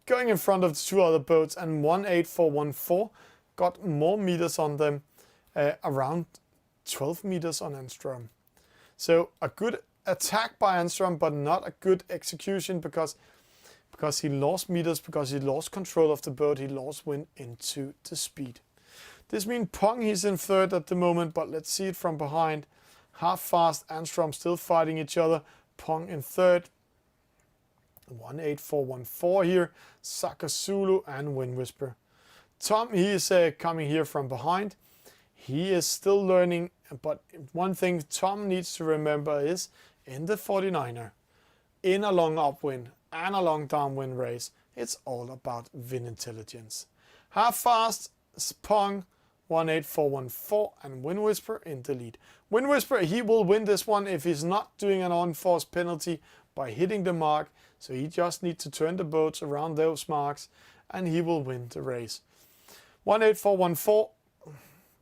going in front of the two other boats, and 18414 got more meters on them, around 12 meters on Anstrom. So a good attack by Anstrom, but not a good execution, because he lost meters, because he lost control of the boat, he lost wind into the speed. This means Pong, he's in third at the moment, but let's see it from behind. Half fast, Anstrom still fighting each other. Pong in third. 18414 here. Sakazulu and Wind Whisperer. Tom, he is coming here from behind. He is still learning, but one thing Tom needs to remember is, in the 49er, in a long upwind and a long downwind race, it's all about wind intelligence. Half fast, Pong, 18414, and Wind Whisperer in the lead. Wind Whisperer, he will win this one if he's not doing an on-force penalty by hitting the mark. So he just needs to turn the boats around those marks, and he will win the race. 18414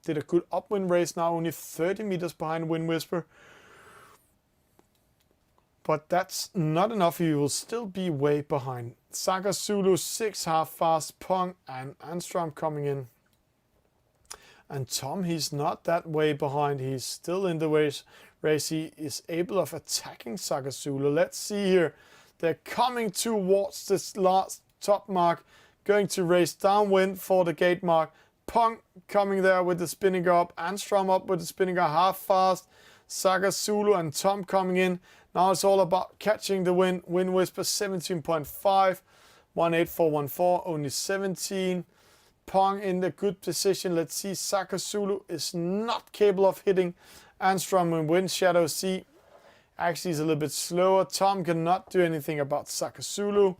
did a good upwind race now, only 30 meters behind Wind Whisperer. but that's not enough. He will still be way behind. Saka Zulu 6 half fast, Pong and Anstrom coming in. And Tom, he's not that way behind. He's still in the race. He is able of attacking Saka Zulu. Let's see here. They're coming towards this last top mark. Going to race downwind for the gate mark. Pong coming there with the spinning up. Anstrom up with the spinning up half fast. Saka Zulu and Tom coming in. Now it's all about catching the wind. Wind Whisper 17.5. 18414. Only 17. Pong in the good position. Let's see. Saka Zulu is not capable of hitting Anstrom in Wind Shadow C. Actually, he's a little bit slower. Tom cannot do anything about Saka Zulu.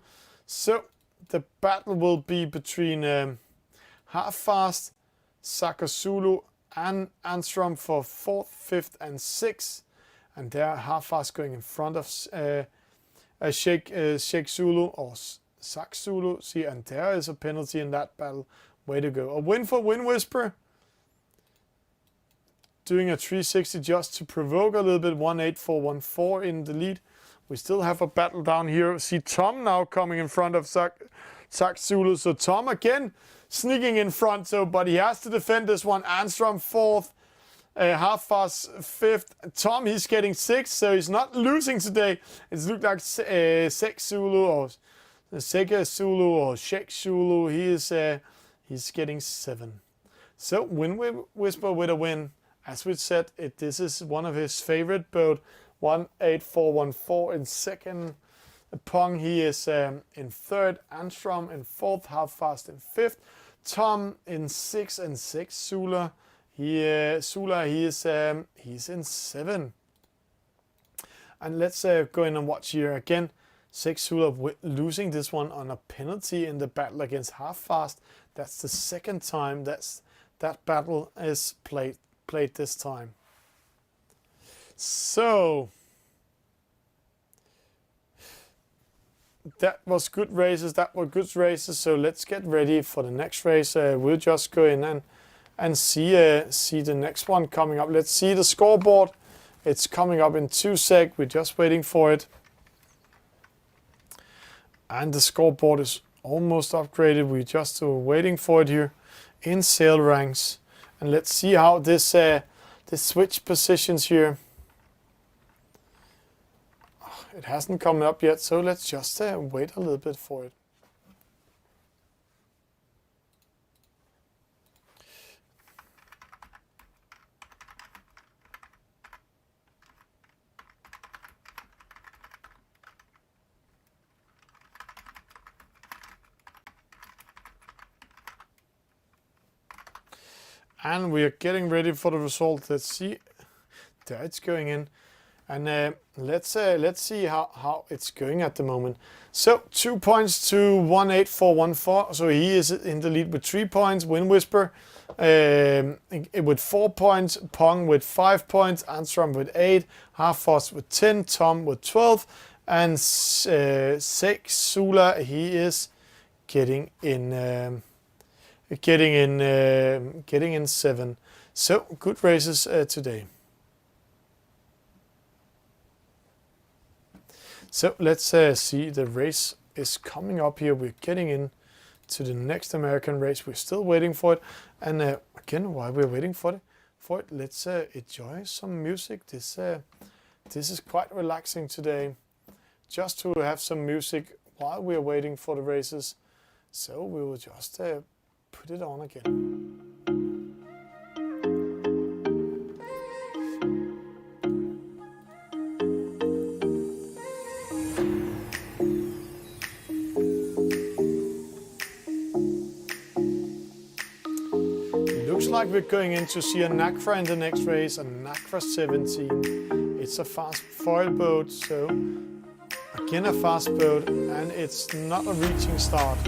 So the battle will be between half fast Saka Zulu and Anstrom for 4th, 5th, and 6th. And there, half fast going in front of Sheikh Zulu or Sak Zulu. See, and there is a penalty in that battle. Way to go. A win for Wind Whisper. Doing a 360 just to provoke a little bit. 18414 in the lead. We still have a battle down here. See Tom now coming in front of Sak Zulu. So Tom again sneaking in front. So, but he has to defend this one. Anstrom 4th. Half fast 5th. Tom, he's getting 6th. So he's not losing today. It's looked like Sek Zulu or Sega Zulu or Sheikh Zulu. He's getting 7. So Wind Whisper with a win. As we said, this is one of his favorite boat. 18414 in 2nd. Pong, he is in 3rd. Anstrom in 4th. Half fast in 5th. Tom in 6th and 6th. Zula, he's in 7. And let's go in and watch here again. 6 Zula losing this one on a penalty in the battle against half fast. That's the 2nd time that battle is played this time. So that was good races. So let's get ready for the next race. We'll just go in and see the next one coming up. Let's see the scoreboard. It's coming up in 2 seconds. We're just waiting for it. And the scoreboard is almost upgraded. We're just waiting for it here in sail ranks. And let's see how this switch positions here. It hasn't come up yet, so let's just wait a little bit for it. And we are getting ready for the result. Let's see. There it's going in. And let's see how it's going at the moment. So 2 points to 18414. So he is in the lead with 3 points. Wind Whisper with 4 points. Pong with 5 points. Anstrom with 8. Half Fast with 10. Tom with 12. And Sek Zula, he is getting in 7. So good races today. So let's see, the race is coming up here. We're getting in to the next American race. We're still waiting for it. And again, while we're waiting for it, let's enjoy some music. This is quite relaxing today. Just to have some music while we're waiting for the races. So we will just put it on again. Looks like we're going in to see a Nakra in the next race, a Nakra 17. It's a fast foil boat, so again a fast boat, and it's not a reaching start.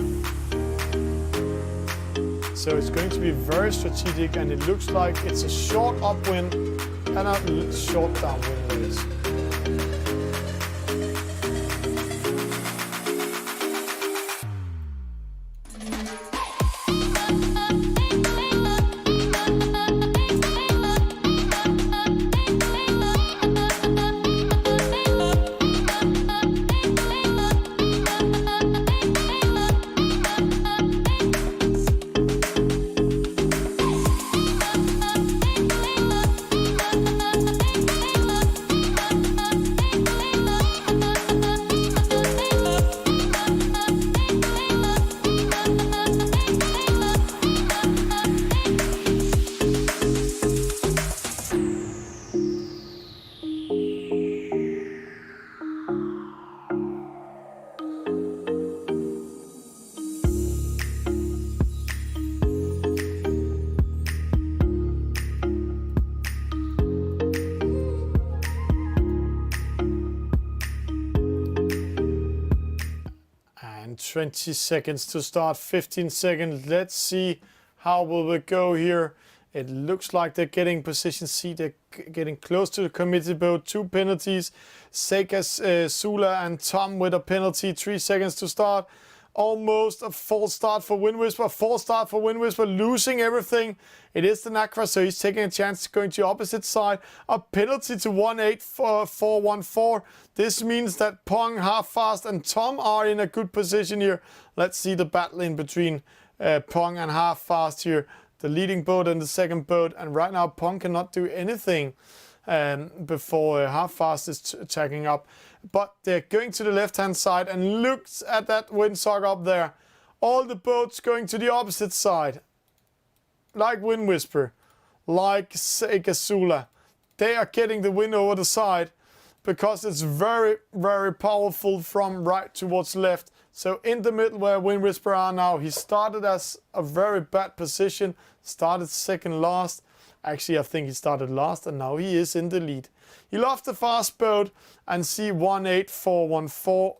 So it's going to be very strategic, and it looks like it's a short upwind and a short downwind race. 20 seconds to start, 15 seconds. Let's see how will it go here. It looks like they're getting position C. They're getting close to the committee boat. 2 penalties. Sega, Sula and Tom with a penalty. 3 seconds to start. Almost a false start for Wind Whisper. False start for Wind Whisper, losing everything. It is the Nacra, so he's taking a chance going to the opposite side. A penalty to 18414. This means that Pong, Half Fast and Tom are in a good position here. Let's see the battle in between Pong and Half Fast here. The leading boat and the second boat, and right now Pong cannot do anything before Half Fast is attacking up. But they're going to the left hand side, and looks at that windsock up there. All the boats going to the opposite side, like Wind Whisper, like Sega Sula. They are getting the wind over the side because it's very, very powerful from right towards left. So in the middle where Wind Whisper are now, he started as a very bad position, started second last. Actually, I think he started last, and now he is in the lead. He lost the fast boat and C18414.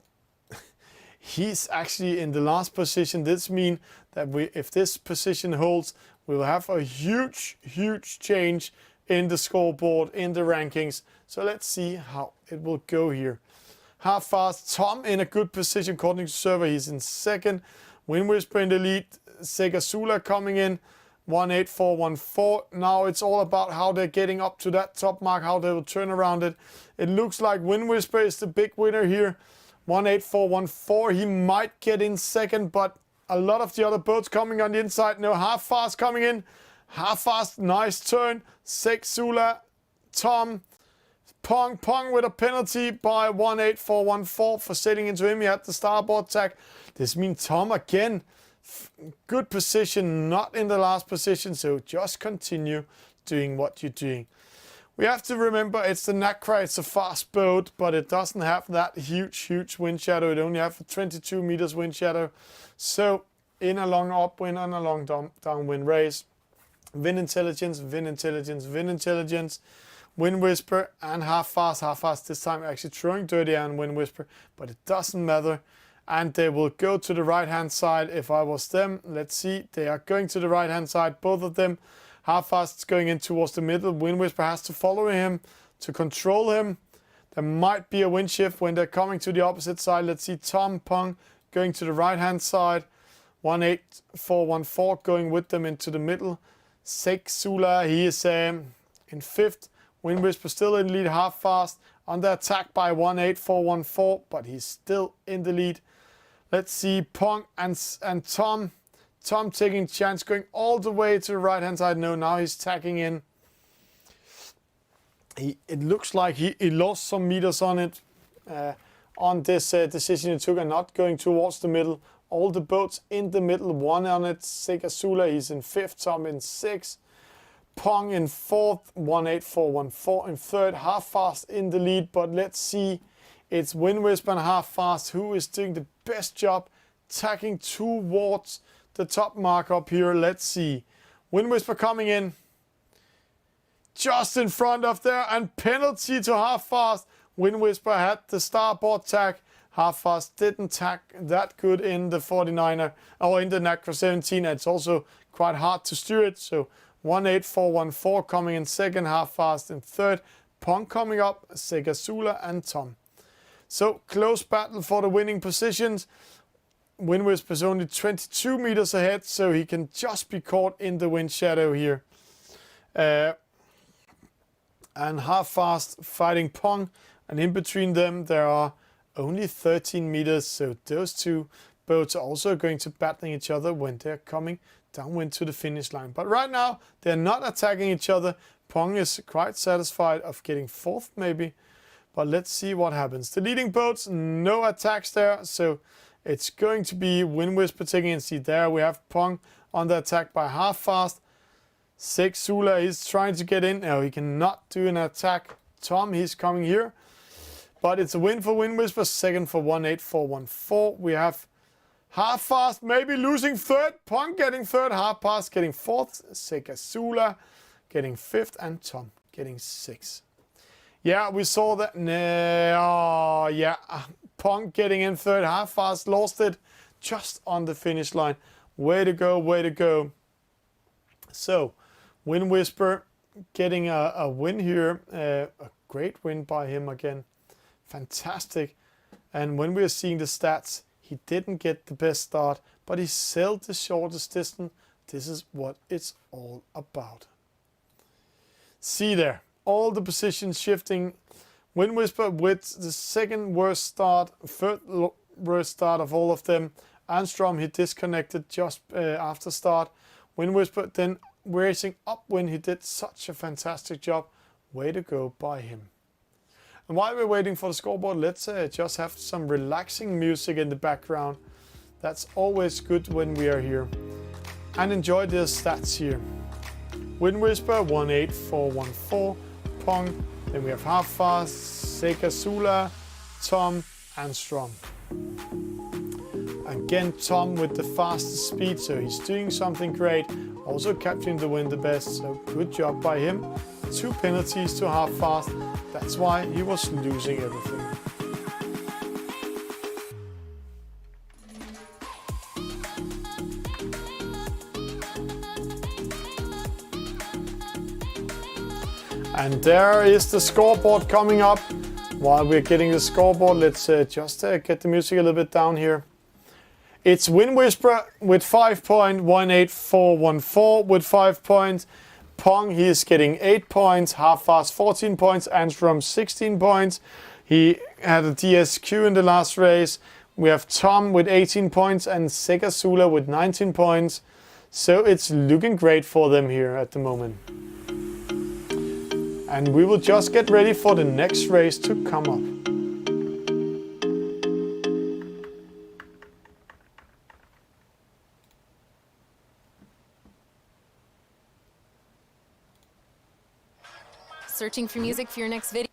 He's actually in the last position. This means that if this position holds, we'll have a huge, huge change in the scoreboard, in the rankings. So let's see how it will go here. Half Fast, Tom in a good position according to server. He's in second. Wind Whisper in the lead. Sega Sula coming in. 18414. Now it's all about how they're getting up to that top mark, how they will turn around it. It looks like Wind Whisper is the big winner here. 18414. He might get in second, but a lot of the other boats coming on the inside. No, Half Fast coming in. Half Fast, nice turn. Sega Sula, Tom. Pong with a penalty by 18414 for sailing into him. He had the starboard tack. This means Tom again. Good position, not in the last position, so just continue doing what you're doing. We have to remember it's the Nacra, it's a fast boat, but it doesn't have that huge wind shadow. It only has a 22 meters wind shadow. So in a long upwind and a long downwind race, wind intelligence, wind intelligence, wind intelligence, Wind Whisper and Half Fast. Half Fast this time actually throwing dirty on Wind Whisper, but it doesn't matter. And they will go to the right hand side if I was them. Let's see, they are going to the right hand side, both of them. Half Fast is going in towards the middle. Wind Whisper has to follow him to control him. There might be a wind shift when they're coming to the opposite side. Let's see, Tom Pong going to the right hand side. 18414 going with them into the middle. Sega Sula, he is in fifth. Wind Whisper still in lead. Half Fast under attack by 18414, but he's still in the lead. Let's see, Pong and Tom. Tom taking chance, going all the way to the right hand side. No, now he's tacking in. It looks like he lost some meters on it, on this decision he took, and not going towards the middle. All the boats in the middle, one on it. Sega Sula, he's in fifth. Tom in sixth. Pong in fourth. 18414 in third. Half Fast in the lead, but let's see. It's Wind Whisper and Half Fast who is doing the best job, tacking towards the top mark up here. Let's see. Wind Whisper coming in just in front of there, and penalty to Half Fast. Wind Whisper had the starboard tack. Half Fast didn't tack that good in the 49er or in the Nacra 17. It's also quite hard to steer it. So 18414 coming in second, Half Fast in third. Pong coming up, Sega Sula and Tom. So close battle for the winning positions. Wind Whisper is only 22 meters ahead, so he can just be caught in the wind shadow here. And Half Fast fighting Pong, and in between them there are only 13 meters, so those two boats are also going to battling each other when they're coming downwind to the finish line. But right now they're not attacking each other. Pong is quite satisfied of getting fourth maybe, but let's see what happens. The leading boats, no attacks there, so it's going to be Wind Whisper taking in. See there we have Pong under attack by Half Fast. Sega Sula is trying to get in. No, he cannot do an attack. Tom, he's coming here. But it's a win for Wind Whisper. Second for 18414. We have Half Fast maybe losing third. Pong getting third. Half Fast getting fourth. Sega Sula getting fifth. And Tom getting sixth. Yeah, we saw that. No, yeah. Pong getting in third. Half Fast lost it. just on the finish line. Way to go, way to go. So, Wind Whisper getting a win here. A great win by him again. Fantastic. And when we are seeing the stats, he didn't get the best start, but he sailed the shortest distance. This is what it's all about. See there, all the positions shifting. Wind Whisper with the second worst start, third worst start of all of them. Armstrong, he disconnected just after start. Wind Whisper then racing upwind. He did such a fantastic job. Way to go by him. And while we're waiting for the scoreboard, let's just have some relaxing music in the background. That's always good when we are here. And enjoy the stats here. Wind Whisper 18414, Pong. Then we have Half Fast, Sega Sula, Tom, and Strom. Again, Tom with the fastest speed, so he's doing something great. Also capturing the win the best, so good job by him. 2 penalties to Half Fast. That's why he was losing everything. And there is the scoreboard coming up. While we're getting the scoreboard, let's just get the music a little bit down here. It's Wind Whisper with 5.18414 with 5 points. Pong, he is getting 8 points. Half Fast 14 points. Anstrom 16 points. He had a DSQ in the last race. We have Tom with 18 points and Sega Sula with 19 points. So it's looking great for them here at the moment. And we will just get ready for the next race to come up. Searching for music for your next video.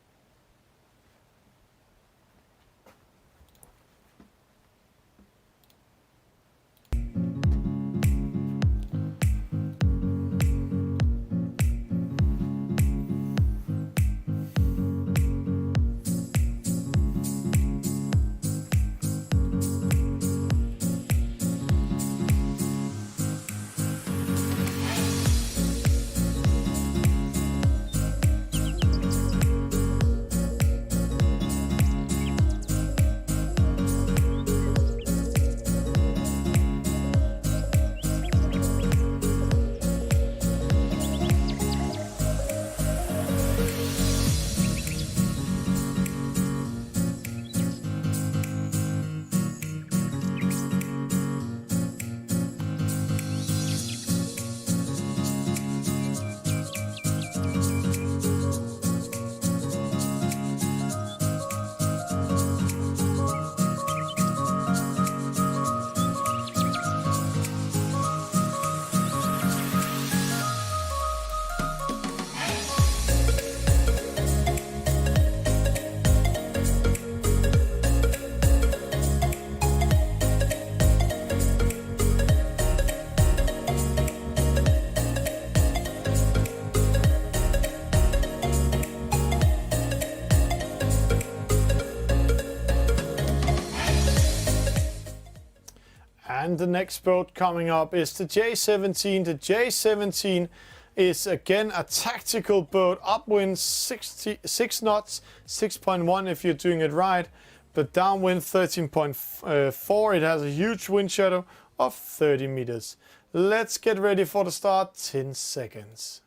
And the next boat coming up is the J17. The J17 is again a tactical boat. Upwind 6 knots, 6.1 if you're doing it right. But downwind 13.4. It has a huge wind shadow of 30 meters. Let's get ready for the start. 10 seconds.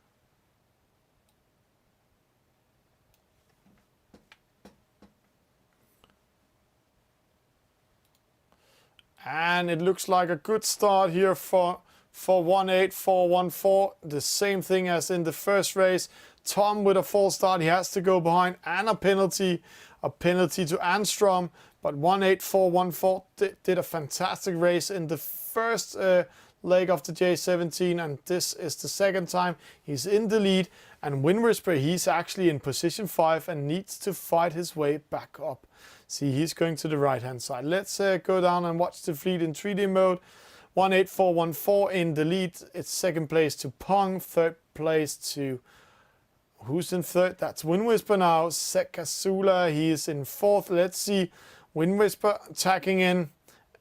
And it looks like a good start here for 18414. The same thing as in the first race. Tom with a false start. He has to go behind, and a penalty to Armstrong. But 18414 did a fantastic race in the first leg of the J17, and this is the second time he's in the lead. And Wind Whisper, he's actually in position 5 and needs to fight his way back up. See, he's going to the right hand side. Let's go down and watch the fleet in 3D mode. 18414 in the lead. It's second place to Pong, third place to... Who's in third? That's Wind Whisper now. Sekasula, he is in fourth. Let's see. Wind Whisper attacking in.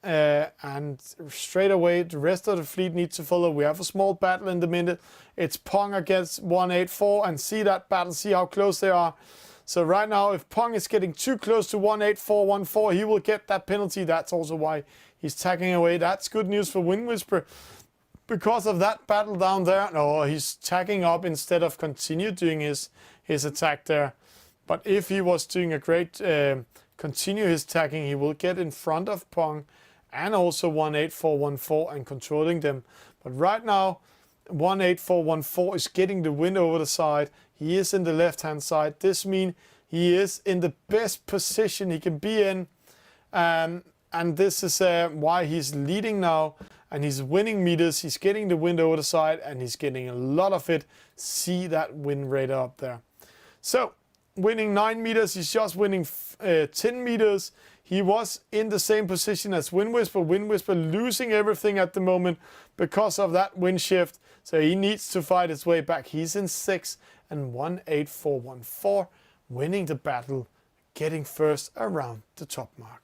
and straight away the rest of the fleet needs to follow. We have a small battle in the minute. It's Pong against 184, and see that battle, see how close they are. So right now, if Pong is getting too close to 18414, he will get that penalty. That's also why he's tagging away. That's good news for Wind Whisper. Because of that battle down there, no, he's tagging up instead of continue doing his attack there. But if he was doing a great continue his tagging, he will get in front of Pong and also 18414 and controlling them. But right now, 18414 is getting the win over the side. He is in the left hand side. This means he is in the best position he can be in. And this is why he's leading now. And he's winning meters. He's getting the win over the side. And he's getting a lot of it. See that win rate up there. So, winning 9 meters. He's just winning 10 meters. He was in the same position as Wind Whisper. Wind Whisper losing everything at the moment because of that wind shift. So he needs to fight his way back. He's in 6 and 18414, winning the battle, getting first around the top mark.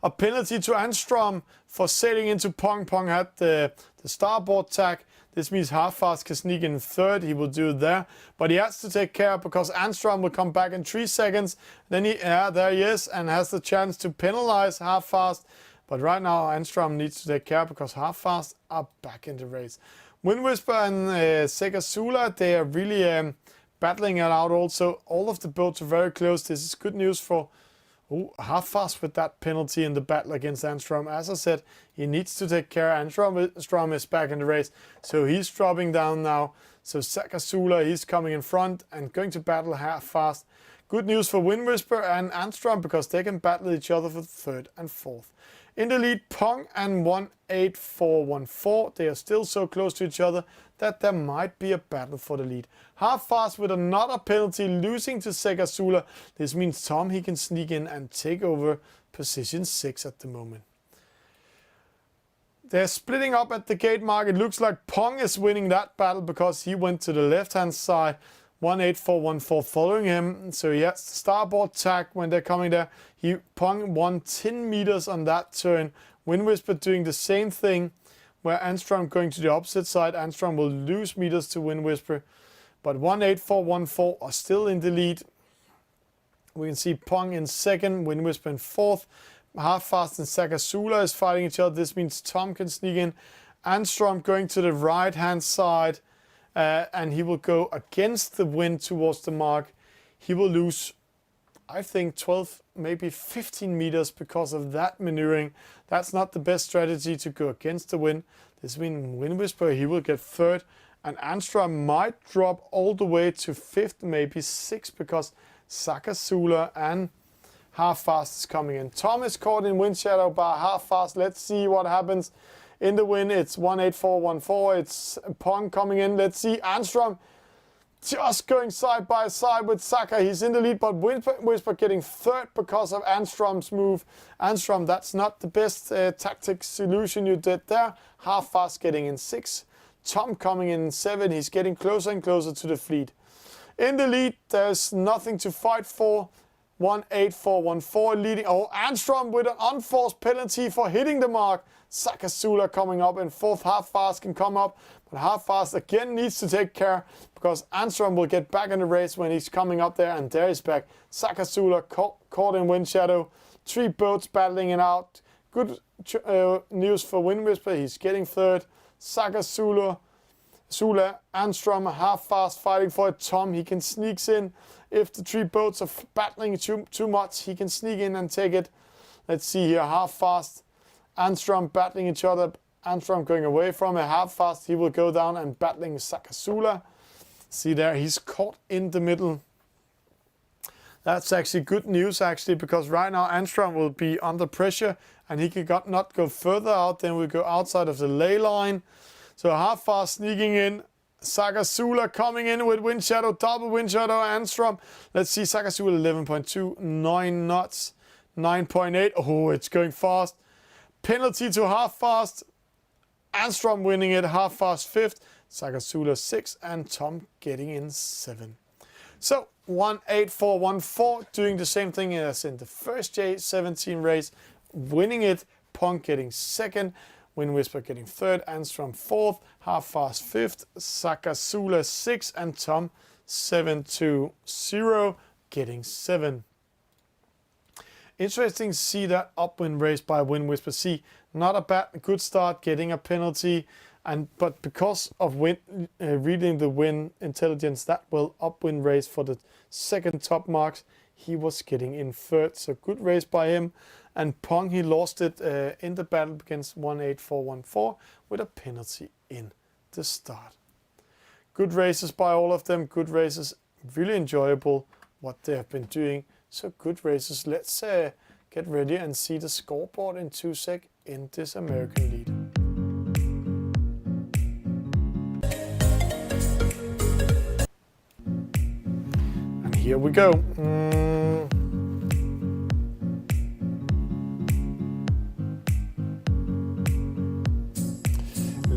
A penalty to Anstrom for sailing into Pong. Pong had the starboard tack. This means Half-Fast can sneak in third. He will do it there. But he has to take care because Anstrom will come back in 3 seconds. Then there he is and has the chance to penalize Half-Fast. But right now Anstrom needs to take care because Half-Fast are back in the race. Wind Whisper and Segasula, they are really battling it out also. All of the boats are very close. This is good news for Half-Fast with that penalty in the battle against Anstrom. As I said, he needs to take care. Anstrom is back in the race, so he's dropping down now. So Sakasula, he's coming in front and going to battle Half-Fast. Good news for Wind Whisper and Anstrom because they can battle each other for third and fourth. In the lead, Pong and 18414. They are still so close to each other that there might be a battle for the lead. Half-Fast with another penalty, losing to Segasula. This means Tom, he can sneak in and take over position 6 at the moment. They're splitting up at the gate mark. It looks like Pong is winning that battle because he went to the left-hand side. 18414 following him, so he has starboard tack when they're coming there. Pong won 10 meters on that turn. Wind Whisper doing the same thing, where Anstrom going to the opposite side. Anstrom will lose meters to Wind Whisper, but 18414 are still in the lead. We can see Pong in second, Wind Whisper in fourth. Half-Fast and Sakasula is fighting each other. This means Tom can sneak in. Anstrom going to the right-hand side. And he will go against the wind towards the mark. He will lose, I think, 12, maybe 15 meters because of that maneuvering. That's not the best strategy to go against the wind. This means Wind Whisper, he will get third. And Anstrom might drop all the way to fifth, maybe sixth, because Sakasula and Half-Fast is coming in. Tom is caught in wind shadow by Half-Fast. Let's see what happens. In the wind, it's 18414. It's Pong coming in. Let's see. Anstrom just going side by side with Saka. He's in the lead, but Wind Whisper getting third because of Anstrom's move. Anstrom, that's not the best tactic solution you did there. Half-Fast getting in 6. Tom coming in 7. He's getting closer and closer to the fleet. In the lead, there's nothing to fight for. 18414 leading. Oh, Anstrom with an unforced penalty for hitting the mark. Sakasula coming up in fourth. Half-Fast can come up, but Half-Fast again needs to take care because Anstrom will get back in the race when he's coming up there, and there he's back. Sakasula caught in wind shadow. 3 boats battling it out. Good news for Wind Whisper. He's getting third. Sakasula, Anstrom, Half-Fast fighting for it. Tom, he can sneak in. If the 3 boats are battling too much, he can sneak in and take it. Let's see here. Half-Fast, Anstrom battling each other. Anstrom going away from it. Half-Fast, he will go down and battling Sakasula. See there, he's caught in the middle. That's actually good news, actually, because right now Anstrom will be under pressure and he can not go further out than we go outside of the ley line. So Half-Fast sneaking in. Sakasula coming in with wind shadow, double wind shadow, Anstrom. Let's see, Sakasula 11.2, 9 knots, 9.8. Oh, it's going fast. Penalty to Half-Fast. Anstrom winning it, Half-Fast 5th, Sakasula 6th, and Tom getting in 7. So 18414 doing the same thing as in the first J17 race. winning it, Punk getting second, Wind Whisper getting third, Anstrom fourth, Half Fast fifth, Sakazula sixth, and Tom 720 getting 7. Interesting to see that upwind race by Wind Whisper. See, not a bad, good start, getting a penalty, but because of reading the wind intelligence, that will upwind race for the second top marks. He was getting in third, so good race by him. And Pong, he lost it in the battle against 18414 with a penalty in the start. Good races by all of them, good races, really enjoyable what they have been doing. So good races. Let's get ready and see the scoreboard in 2 seconds in this American lead. And here we go.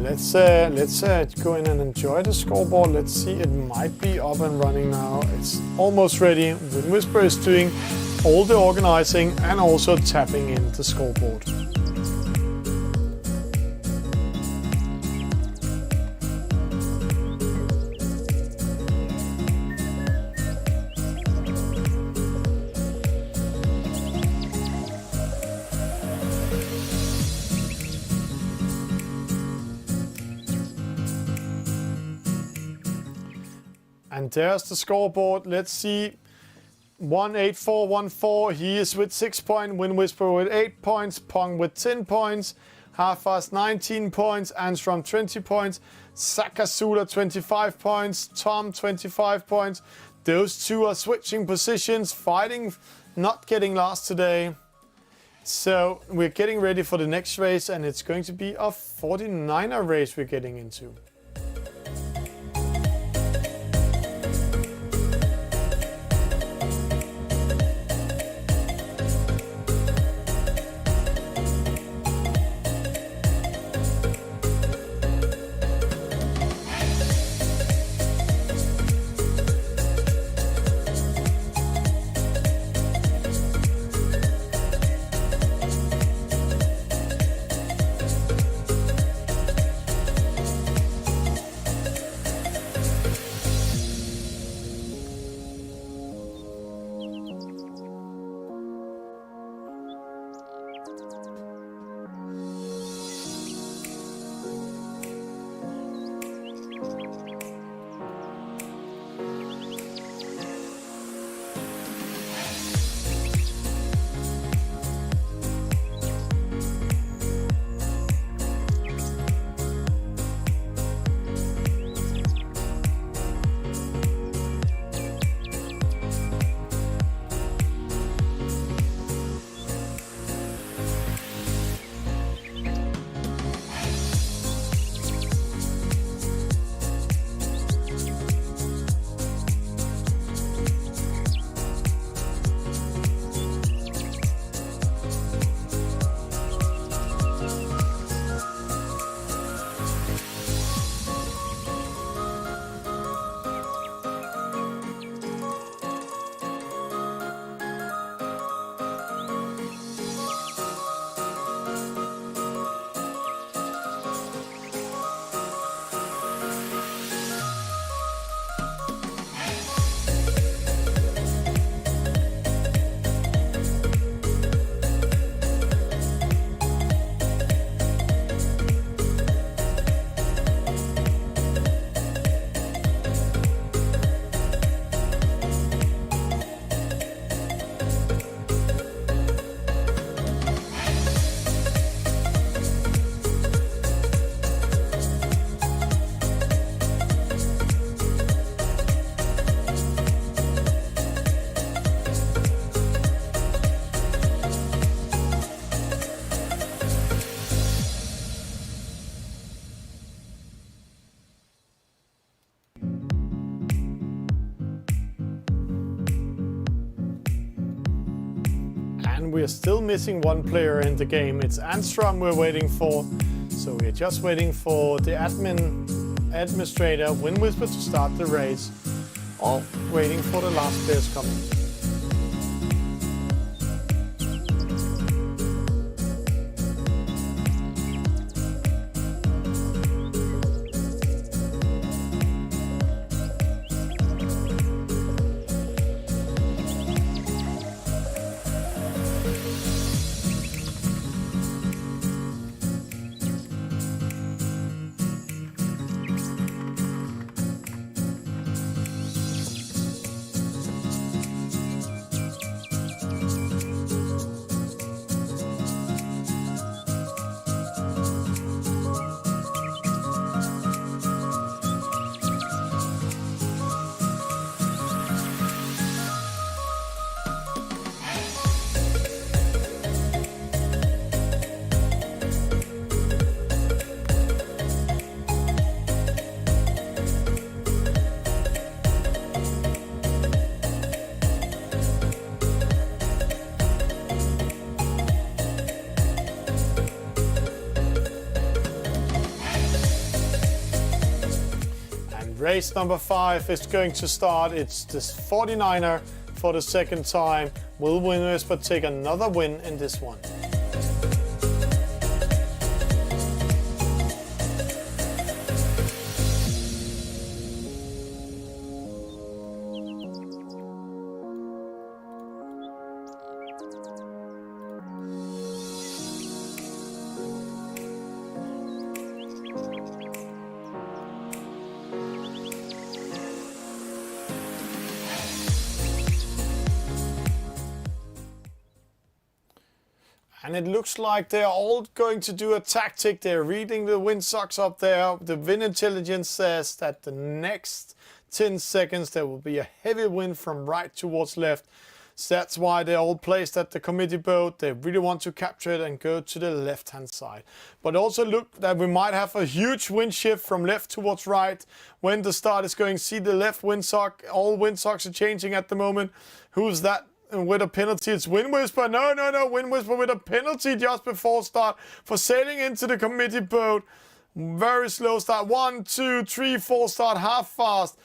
Let's go in and enjoy the scoreboard. Let's see, it might be up and running now. It's almost ready. Wind Whisper is doing all the organizing and also tapping in the scoreboard. And there's the scoreboard. Let's see. 18414. He is with 6 points. Wind Whisper with 8 points. Pong with 10 points. Half Fast 19 points. Anstrom 20 points. Sakazula 25 points. Tom 25 points. Those two are switching positions, fighting, not getting last today. So we're getting ready for the next race, and it's going to be a 49er race we're getting into. We are still missing one player in the game. It's Anstrom we're waiting for. So we're just waiting for the administrator, Wind Whisper, to start the race. Or waiting for the last players coming. Race number 5 is going to start. It's this 49er for the second time. Will Wind Whisper take another win in this one? And it looks like they're all going to do a tactic. They're reading the wind socks up there. The wind intelligence says that the next 10 seconds there will be a heavy wind from right towards left. So that's why they're all placed at the committee boat. They really want to capture it and go to the left-hand side. But also look that we might have a huge wind shift from left towards right when the start is going. See the left wind sock. All wind socks are changing at the moment. Who's that? With a penalty, it's Wind Whisper. No, Wind Whisper with a penalty just before start for sailing into the committee boat. Very slow start. 1, 2, 3, 4 start, half fast.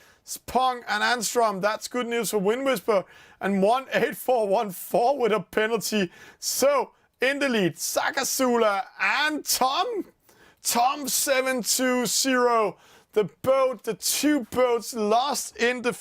Pong and Anstrom. That's good news for Wind Whisper. And 18414 with a penalty. So in the lead, Sakazula and Tom. Tom 720. The two boats lost in the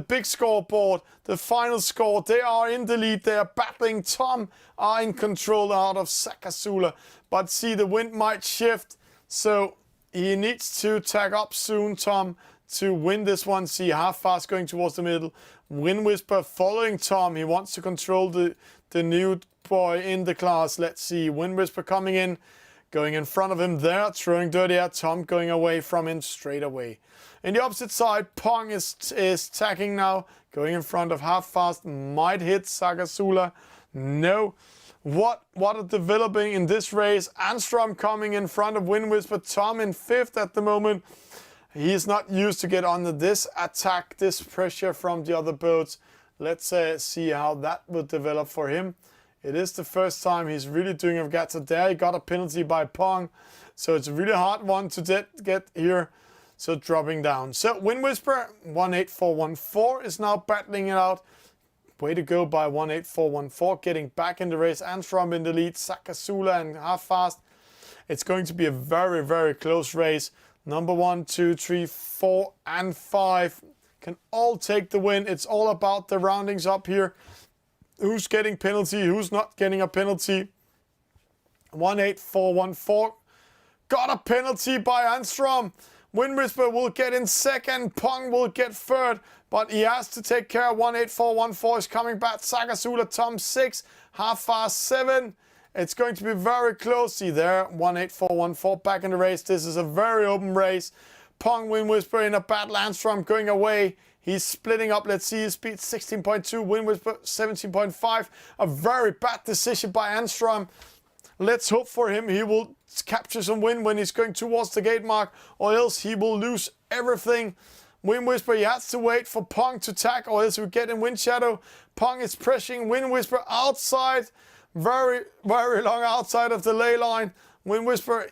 big scoreboard, the final score. They are in the lead. They are battling. Tom are in control out of Sakazula. But see, the wind might shift. So he needs to tag up soon, Tom, to win this one. See, half fast going towards the middle. Wind Whisper following Tom. He wants to control the new boy in the class. Let's see. Wind Whisper coming in. Going in front of him there, throwing dirty at Tom, going away from him straight away. In the opposite side, Pong is tagging now, going in front of half fast, might hit Sakazula. No. What are developing in this race? Anstrom coming in front of Wind Whisper, Tom in 5th at the moment. He is not used to get under this attack, this pressure from the other boats. Let's see how that will develop for him. It is the first time he's really doing a regatta there. He got a penalty by Pong. So it's a really hard one to get here. So dropping down. So Wind Whisper, 18414 is now battling it out. Way to go by 18414. Getting back in the race. Anstrom in the lead. Sakazula and half fast. It's going to be a very, very close race. Number 1, 2, 3, 4 and 5 can all take the win. It's all about the roundings up here. Who's getting penalty? Who's not getting a penalty? 18414 got a penalty by Anstrom. Wind Whisper will get in 2nd. Pong will get 3rd. But he has to take care. 18414 is coming back. Sakazula, Tom 6. Half fast 7. It's going to be very close. See there. 18414 back in the race. This is a very open race. Pong, Wind Whisper in a battle. Anstrom going away. He's splitting up. Let's see his speed. 16.2. Wind Whisper 17.5. A very bad decision by Anstrom. Let's hope for him. He will capture some wind when he's going towards the gate mark, or else he will lose everything. Wind Whisper, he has to wait for Pong to tag, or else we get in wind shadow. Pong is pressuring Wind Whisper outside. Very, very long outside of the ley line. Wind Whisper.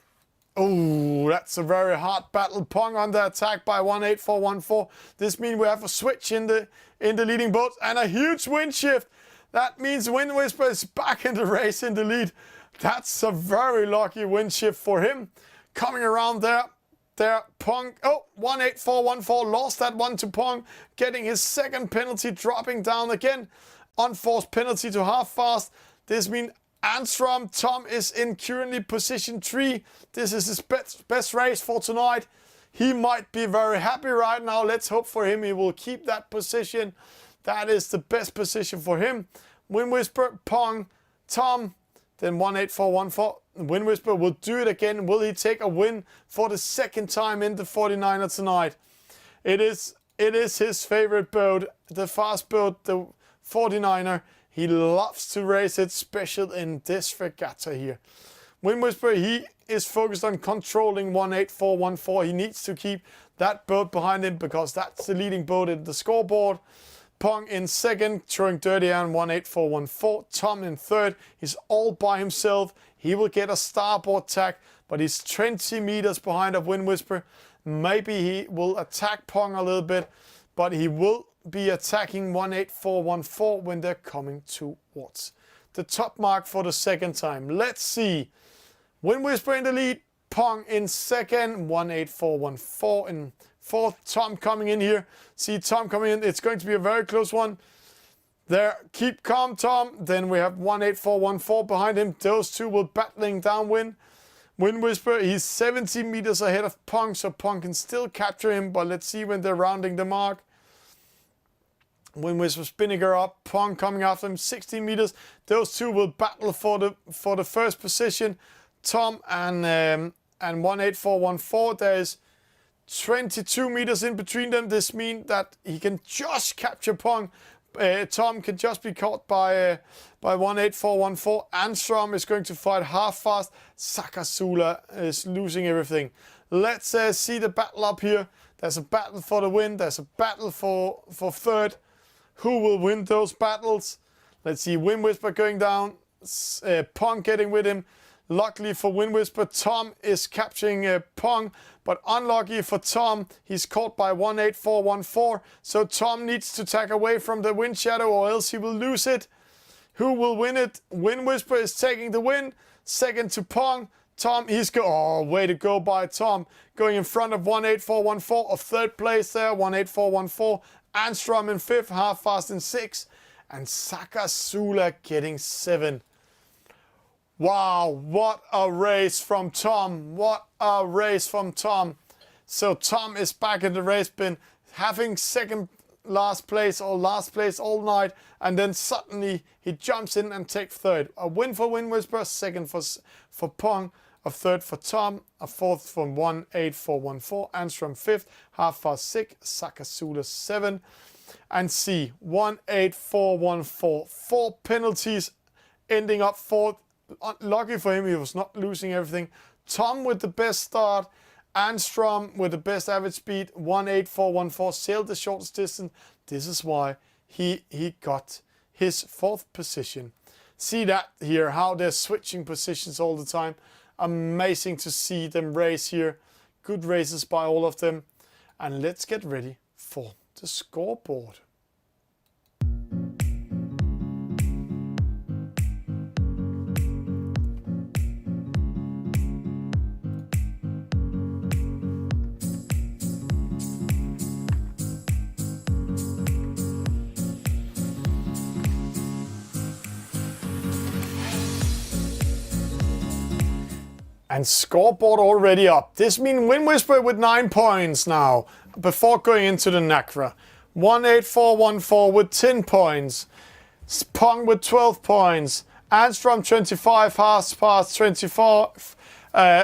Oh, that's a very hard battle. Pong under attack by 18414. This means we have a switch in the leading boat and a huge wind shift. That means Wind Whisper is back in the race in the lead. That's a very lucky wind shift for him. Coming around there. Pong. Oh, 18414 lost that one to Pong. Getting his 2nd penalty, dropping down again. Unforced penalty to half fast. This means Anstrom, Tom is in currently position 3. This is his best race for tonight. He might be very happy right now. Let's hope for him he will keep that position. That is the best position for him. Wind Whisper, Pong, Tom, then 18414. Wind Whisper will do it again. Will he take a win for the 2nd time in the 49er tonight? It is his favorite boat, the fast boat, the 49er. He loves to race it, special in this regatta here. Wind Whisper, he is focused on controlling 18414. He needs to keep that boat behind him because that's the leading boat in the scoreboard. Pong in second, throwing dirty and 18414. Tom in third. He's all by himself. He will get a starboard tack, but he's 20 meters behind of Wind Whisper. Maybe he will attack Pong a little bit, but he will be attacking 18414 when they're coming towards the top mark for the second time. Let's see. Wind Whisper in the lead. Pong in second. 18414 in fourth. Tom coming in here. See Tom coming in. It's going to be a very close one. There. Keep calm, Tom. Then we have 18414 behind him. Those two will battling downwind. Wind Whisper, he's 70 meters ahead of Pong, so Pong can still capture him, but let's see when they're rounding the mark. Wind Whisper spinning her up, Pong coming after him, 60 meters. Those two will battle for the first position. Tom and 18414, there's 22 meters in between them. This means that he can just capture Pong. Tom can just be caught by 18414. Anstrom is going to fight half fast. Sakazula is losing everything. Let's see the battle up here. There's a battle for the win. There's a battle for third. Who will win those battles? Let's see. Wind Whisper going down. Pong getting with him. Luckily for Wind Whisper, Tom is capturing Pong, but unlucky for Tom, he's caught by 18414. So Tom needs to tack away from the wind shadow or else he will lose it. Who will win it? Wind Whisper is taking the win. Second to Pong. Tom, oh, way to go by Tom. Going in front of 18414 of third place there, 18414. Anstrom in fifth, half fast in sixth. And Sakazula getting 7. Wow, what a race from Tom. What a race from Tom. So Tom is back in the race bin, having last place all night, and then suddenly he jumps in and takes third. A win for Wind Whisper, second for Pong, a third for Tom, a fourth from 18414, Anstrom fifth, half fast 6, Sakazula 7, and C 18414. 4 penalties, ending up fourth. Lucky for him, he was not losing everything. Tom with the best start. Anstrom with the best average speed. 18414 sailed the shortest distance. This is why he got his fourth position. See that here, how they're switching positions all the time. Amazing to see them race here. Good races by all of them. And let's get ready for the scoreboard. And scoreboard already up. This means Wind Whisper with 9 points now, before going into the NACRA. 18414 with 10 points. Pong with 12 points. Anstrom 25, half past 24.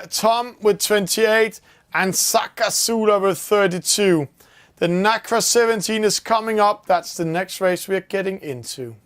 Tom with 28. And Sakazula with 32. The NACRA 17 is coming up. That's the next race we're getting into.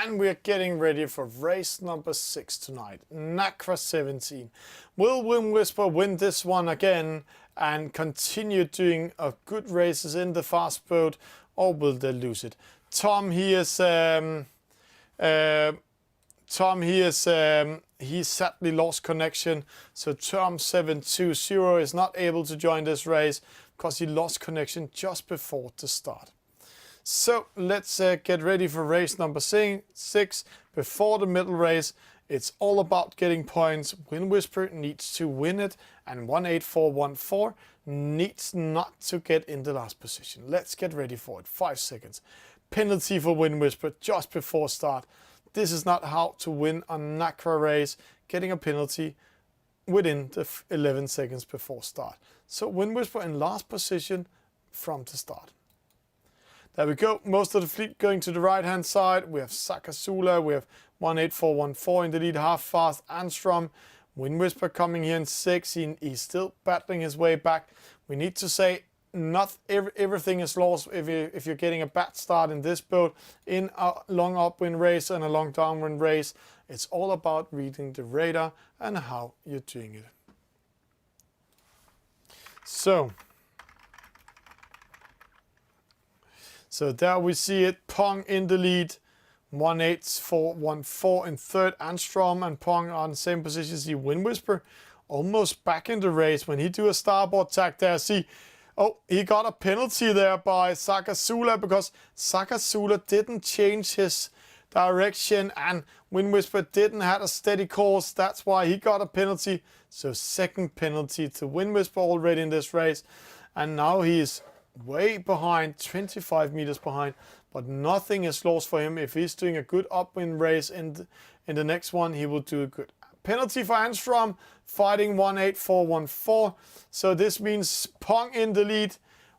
And we're getting ready for race number 6 tonight, NACRA 17. Will Wind Whisper win this one again and continue doing a good races in the fast boat, or will they lose it? Tom, he sadly lost connection, so Tom 720 is not able to join this race because he lost connection just before the start. So let's get ready for race number 6 before the middle race. It's all about getting points. Wind Whisper needs to win it, and 18414 needs not to get in the last position. Let's get ready for it. 5 seconds. Penalty for Wind Whisper just before start. This is not how to win a NACRA race, getting a penalty within the 11 seconds before start. So Wind Whisper in last position from the start. There we go. Most of the fleet going to the right-hand side. We have Sakazula, we have 18414 in the lead, half fast Anstrom. Wind Whisper coming here in 6. He's still battling his way back. We need to say not everything is lost if you're getting a bad start in this boat in a long upwind race and a long downwind race. It's all about reading the radar and how you're doing it. So there we see it. Pong in the lead, 18414 in third. Anstrom and Pong on the same position. See Wind Whisper almost back in the race when he do a starboard tack there. See, oh, he got a penalty there by Sakazula because Sakazula didn't change his direction and Wind Whisper didn't have a steady course. That's why he got a penalty. So second penalty to Wind Whisper already in this race. And now he's way behind, 25 meters behind, but nothing is lost for him. If he's doing a good upwind race in the next one, he will do a good. Penalty for Anstrom, fighting 18414. So this means Pong in the lead,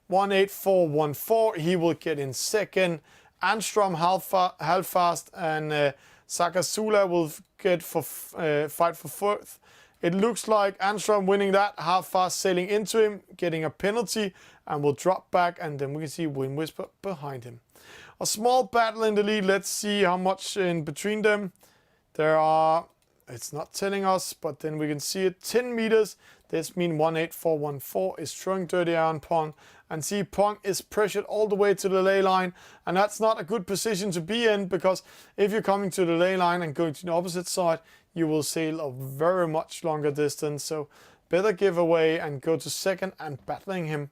18414. He will get in second. Anstrom half fast, and Sakazula will get fight for fourth. It looks like Anstrom winning that, half fast sailing into him, getting a penalty, and will drop back, and then we can see Wind Whisper behind him. A small battle in the lead. Let's see how much in between them. There are, it's not telling us, but then we can see it, 10 meters. This means 18414 is throwing dirty air on Pong. And see, Pong is pressured all the way to the ley line. And that's not a good position to be in, because if you're coming to the ley line and going to the opposite side, you will sail a very much longer distance. So better give away and go to second and battling him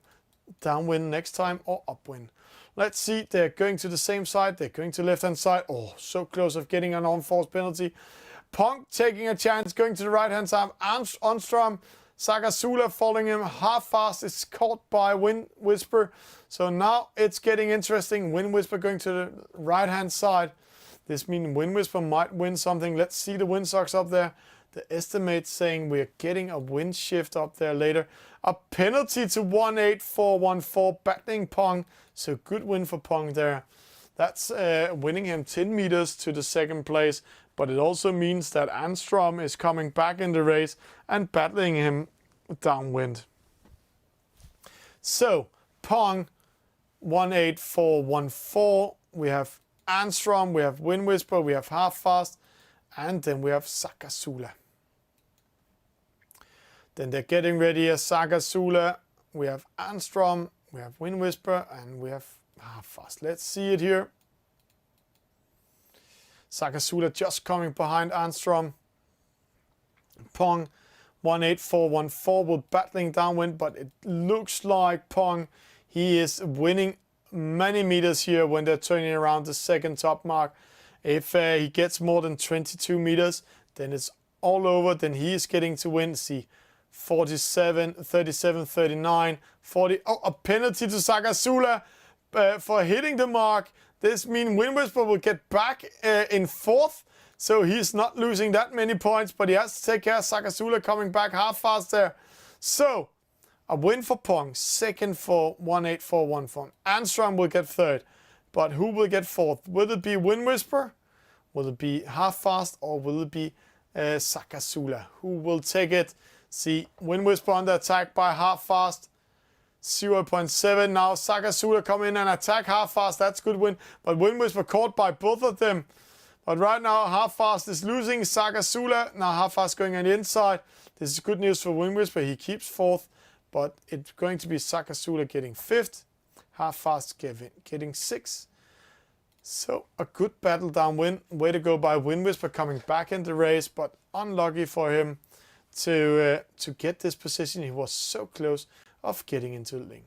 downwind next time or upwind. Let's see, they're going to the same side. They're going to the left-hand side. Oh, so close of getting an on-force penalty. Pong taking a chance, going to the right-hand side. Anstrom, Sakazula following him. Half fast is caught by Wind Whisper. So now it's getting interesting. Wind Whisper going to the right-hand side. This means Wind Whisper might win something. Let's see the windsocks up there. The estimate saying we're getting a wind shift up there later. A penalty to 18414, battling Pong. So good win for Pong there. That's winning him 10 meters to the second place. But it also means that Anstrom is coming back in the race and battling him downwind. So Pong 18414. We have Anstrom, we have Wind Whisper, we have half fast, and then we have Sakazula. Then they're getting ready as Sakazula. We have Anstrom, we have Wind Whisper, and we have half fast. Let's see it here. Sakazula just coming behind Anstrom. Pong 18414 will battling downwind, but it looks like Pong, he is winning many meters here when they're turning around the second top mark. If he gets more than 22 meters, then it's all over. Then he is getting to win. See, 47, 37, 39, 40. Oh, a penalty to Sakazula for hitting the mark. This means Wind Whisper will get back in fourth. So he's not losing that many points, but he has to take care of Sakazula coming back half fast there. So a win for Pong, second for 18414. Anstrom will get third, but who will get fourth? Will it be Wind Whisper? Will it be half fast, or will it be Sakazula? Who will take it? See, Wind Whisper under attack by half fast, 0.7. Now Sakazula come in and attack half fast. That's good win, but Wind Whisper caught by both of them. But right now, Half Fast is losing. Sakazula, now Half Fast going on the inside. This is good news for Wind Whisper. He keeps 4th, but it's going to be Sakazula getting 5th. Half Fast getting 6th. So a good battle downwind. Way to go by Wind Whisper coming back in the race, but unlucky for him to get this position. He was so close of getting into the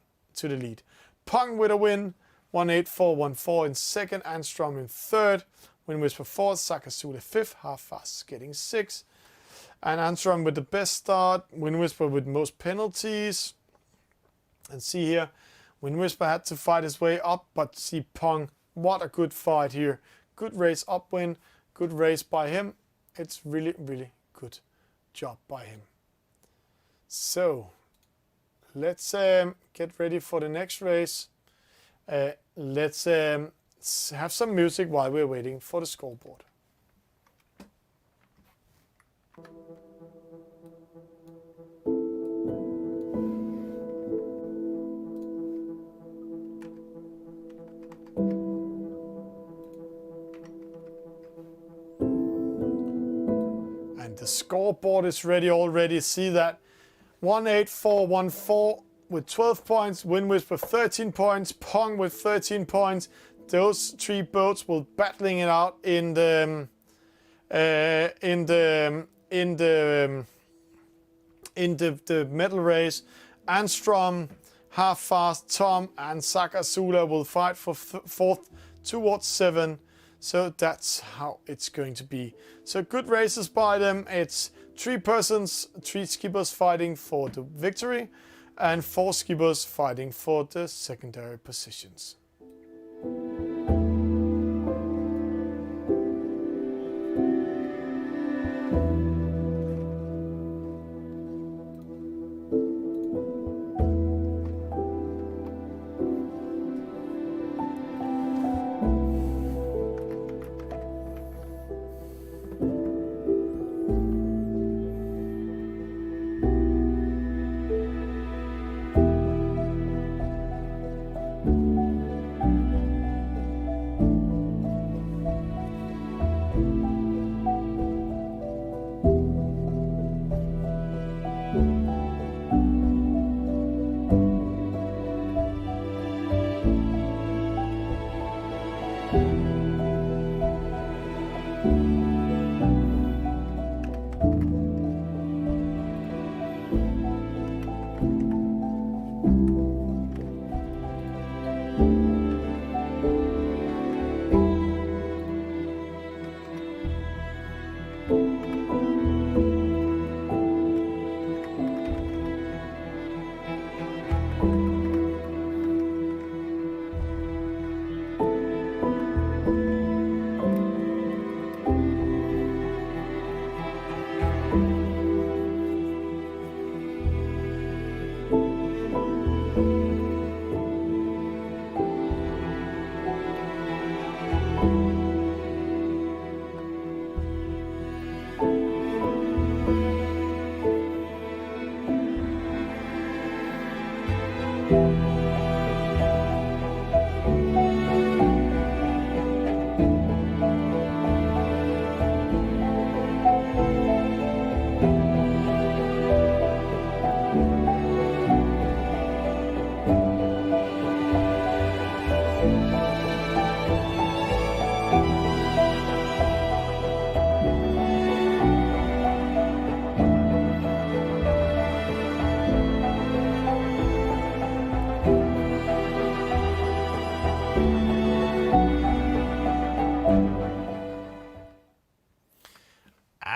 lead. Pong with a win. 18414 in 2nd. Anstrom in 3rd. Wind Whisper 4th. Sakazula 5th. Half Fast getting 6th. And Anstrom with the best start. Wind Whisper with most penalties. And see here, Wind Whisper had to fight his way up, but see Pong, what a good fight here. Good race upwind. Good race by him. It's really, really good job by him. So let's get ready for the next race. Let's have some music while we're waiting for the scoreboard. And the scoreboard is ready already. See that 18414 with 12 points, Wind Whisper 13 points, Pong with 13 points. Those 3 boats will battling it out in the medal race. Anstrom, Half Fast, Tom, and Sakazula will fight for 4th towards 7. So that's how it's going to be. So good races by them. It's 3 persons, 3 skippers fighting for the victory, and 4 skippers fighting for the secondary positions.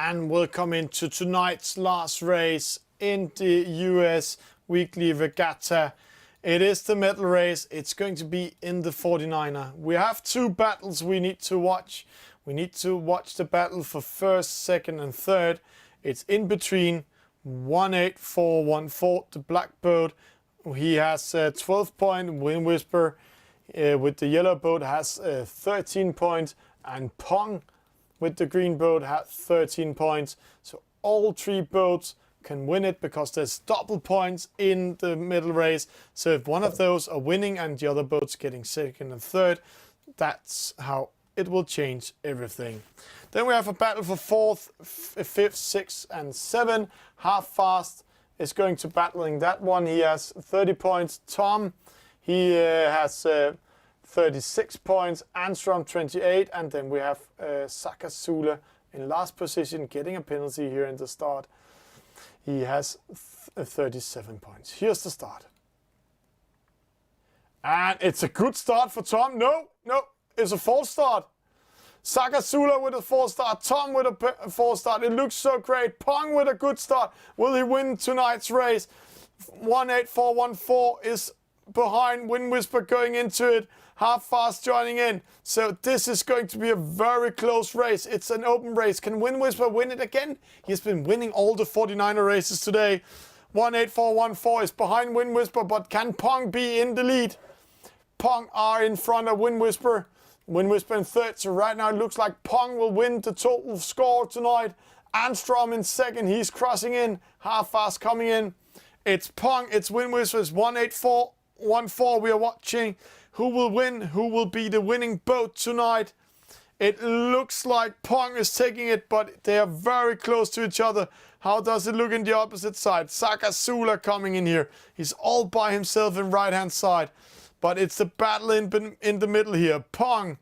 And we'll come into tonight's last race in the US Weekly Regatta. It is the medal race. It's going to be in the 49er. We have 2 battles we need to watch. We need to watch the battle for 1st, 2nd and 3rd. It's in between 18414, the black boat. He has 12 points. Wind Whisper with the yellow boat has 13 points. And Pong with the green boat had 13 points. So all 3 boats can win it because there's double points in the middle race. So if one of those are winning and the other boat's getting 2nd and 3rd, that's how it will change everything. Then we have a battle for 4th, 5th, 6th, and 7. Half Fast is going to battling that one. He has 30 points. Tom, he has 36 points. Anstrom 28, and then we have Sakazula in last position, getting a penalty here in the start. He has 37 points. Here's the start. And it's a good start for Tom. No, it's a false start. Sakazula with a false start. Tom with a false start. It looks so great. Pong with a good start. Will he win tonight's race? 18414 is behind. Wind Whisper going into it. Half Fast joining in. So this is going to be a very close race. It's an open race. Can Wind Whisper win it again? He's been winning all the 49er races today. 18414 is behind Wind Whisper, but can Pong be in the lead? Pong are in front of Wind Whisper. Wind Whisper in 3rd, so right now it looks like Pong will win the total score tonight. Anstrom in 2nd, he's crossing in. Half Fast coming in. It's Pong, it's Wind Whisper's 18414 we are watching. Who will win? Who will be the winning boat tonight? It looks like Pong is taking it, but they are very close to each other. How does it look in the opposite side? Sakazula coming in here. He's all by himself in right-hand side. But it's the battle in the middle here. Pong,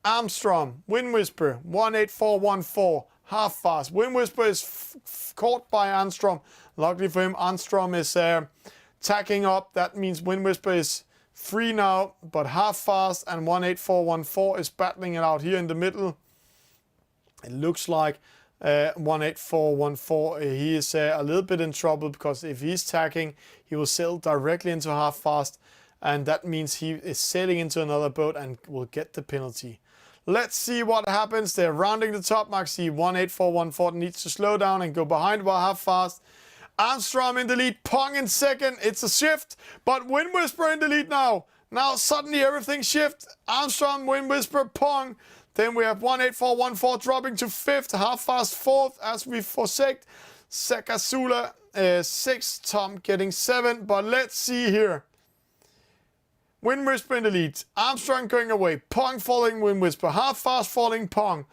Armstrong, Wind Whisper, 18414, Half Fast. Wind Whisper is caught by Armstrong. Luckily for him, Armstrong is tacking up. That means Wind Whisper is free now. But Half Fast and 18414 is battling it out here in the middle. It looks like 18414, he is a little bit in trouble, because if he's tacking, he will sail directly into Half Fast. And that means he is sailing into another boat and will get the penalty. Let's see what happens. They're rounding the top mark. See, 18414 needs to slow down and go behind while Half Fast. Armstrong in the lead. Pong in 2nd. It's a shift, but Wind Whisper in the lead now. Now suddenly everything shifts. Armstrong, Wind Whisper, Pong. Then we have 18414 dropping to 5th. Half Fast 4th as we forsaked. Sakazula 6th. Tom getting 7. But let's see here. Wind Whisper in the lead. Armstrong going away. Pong following Wind Whisper. Half Fast following Pong.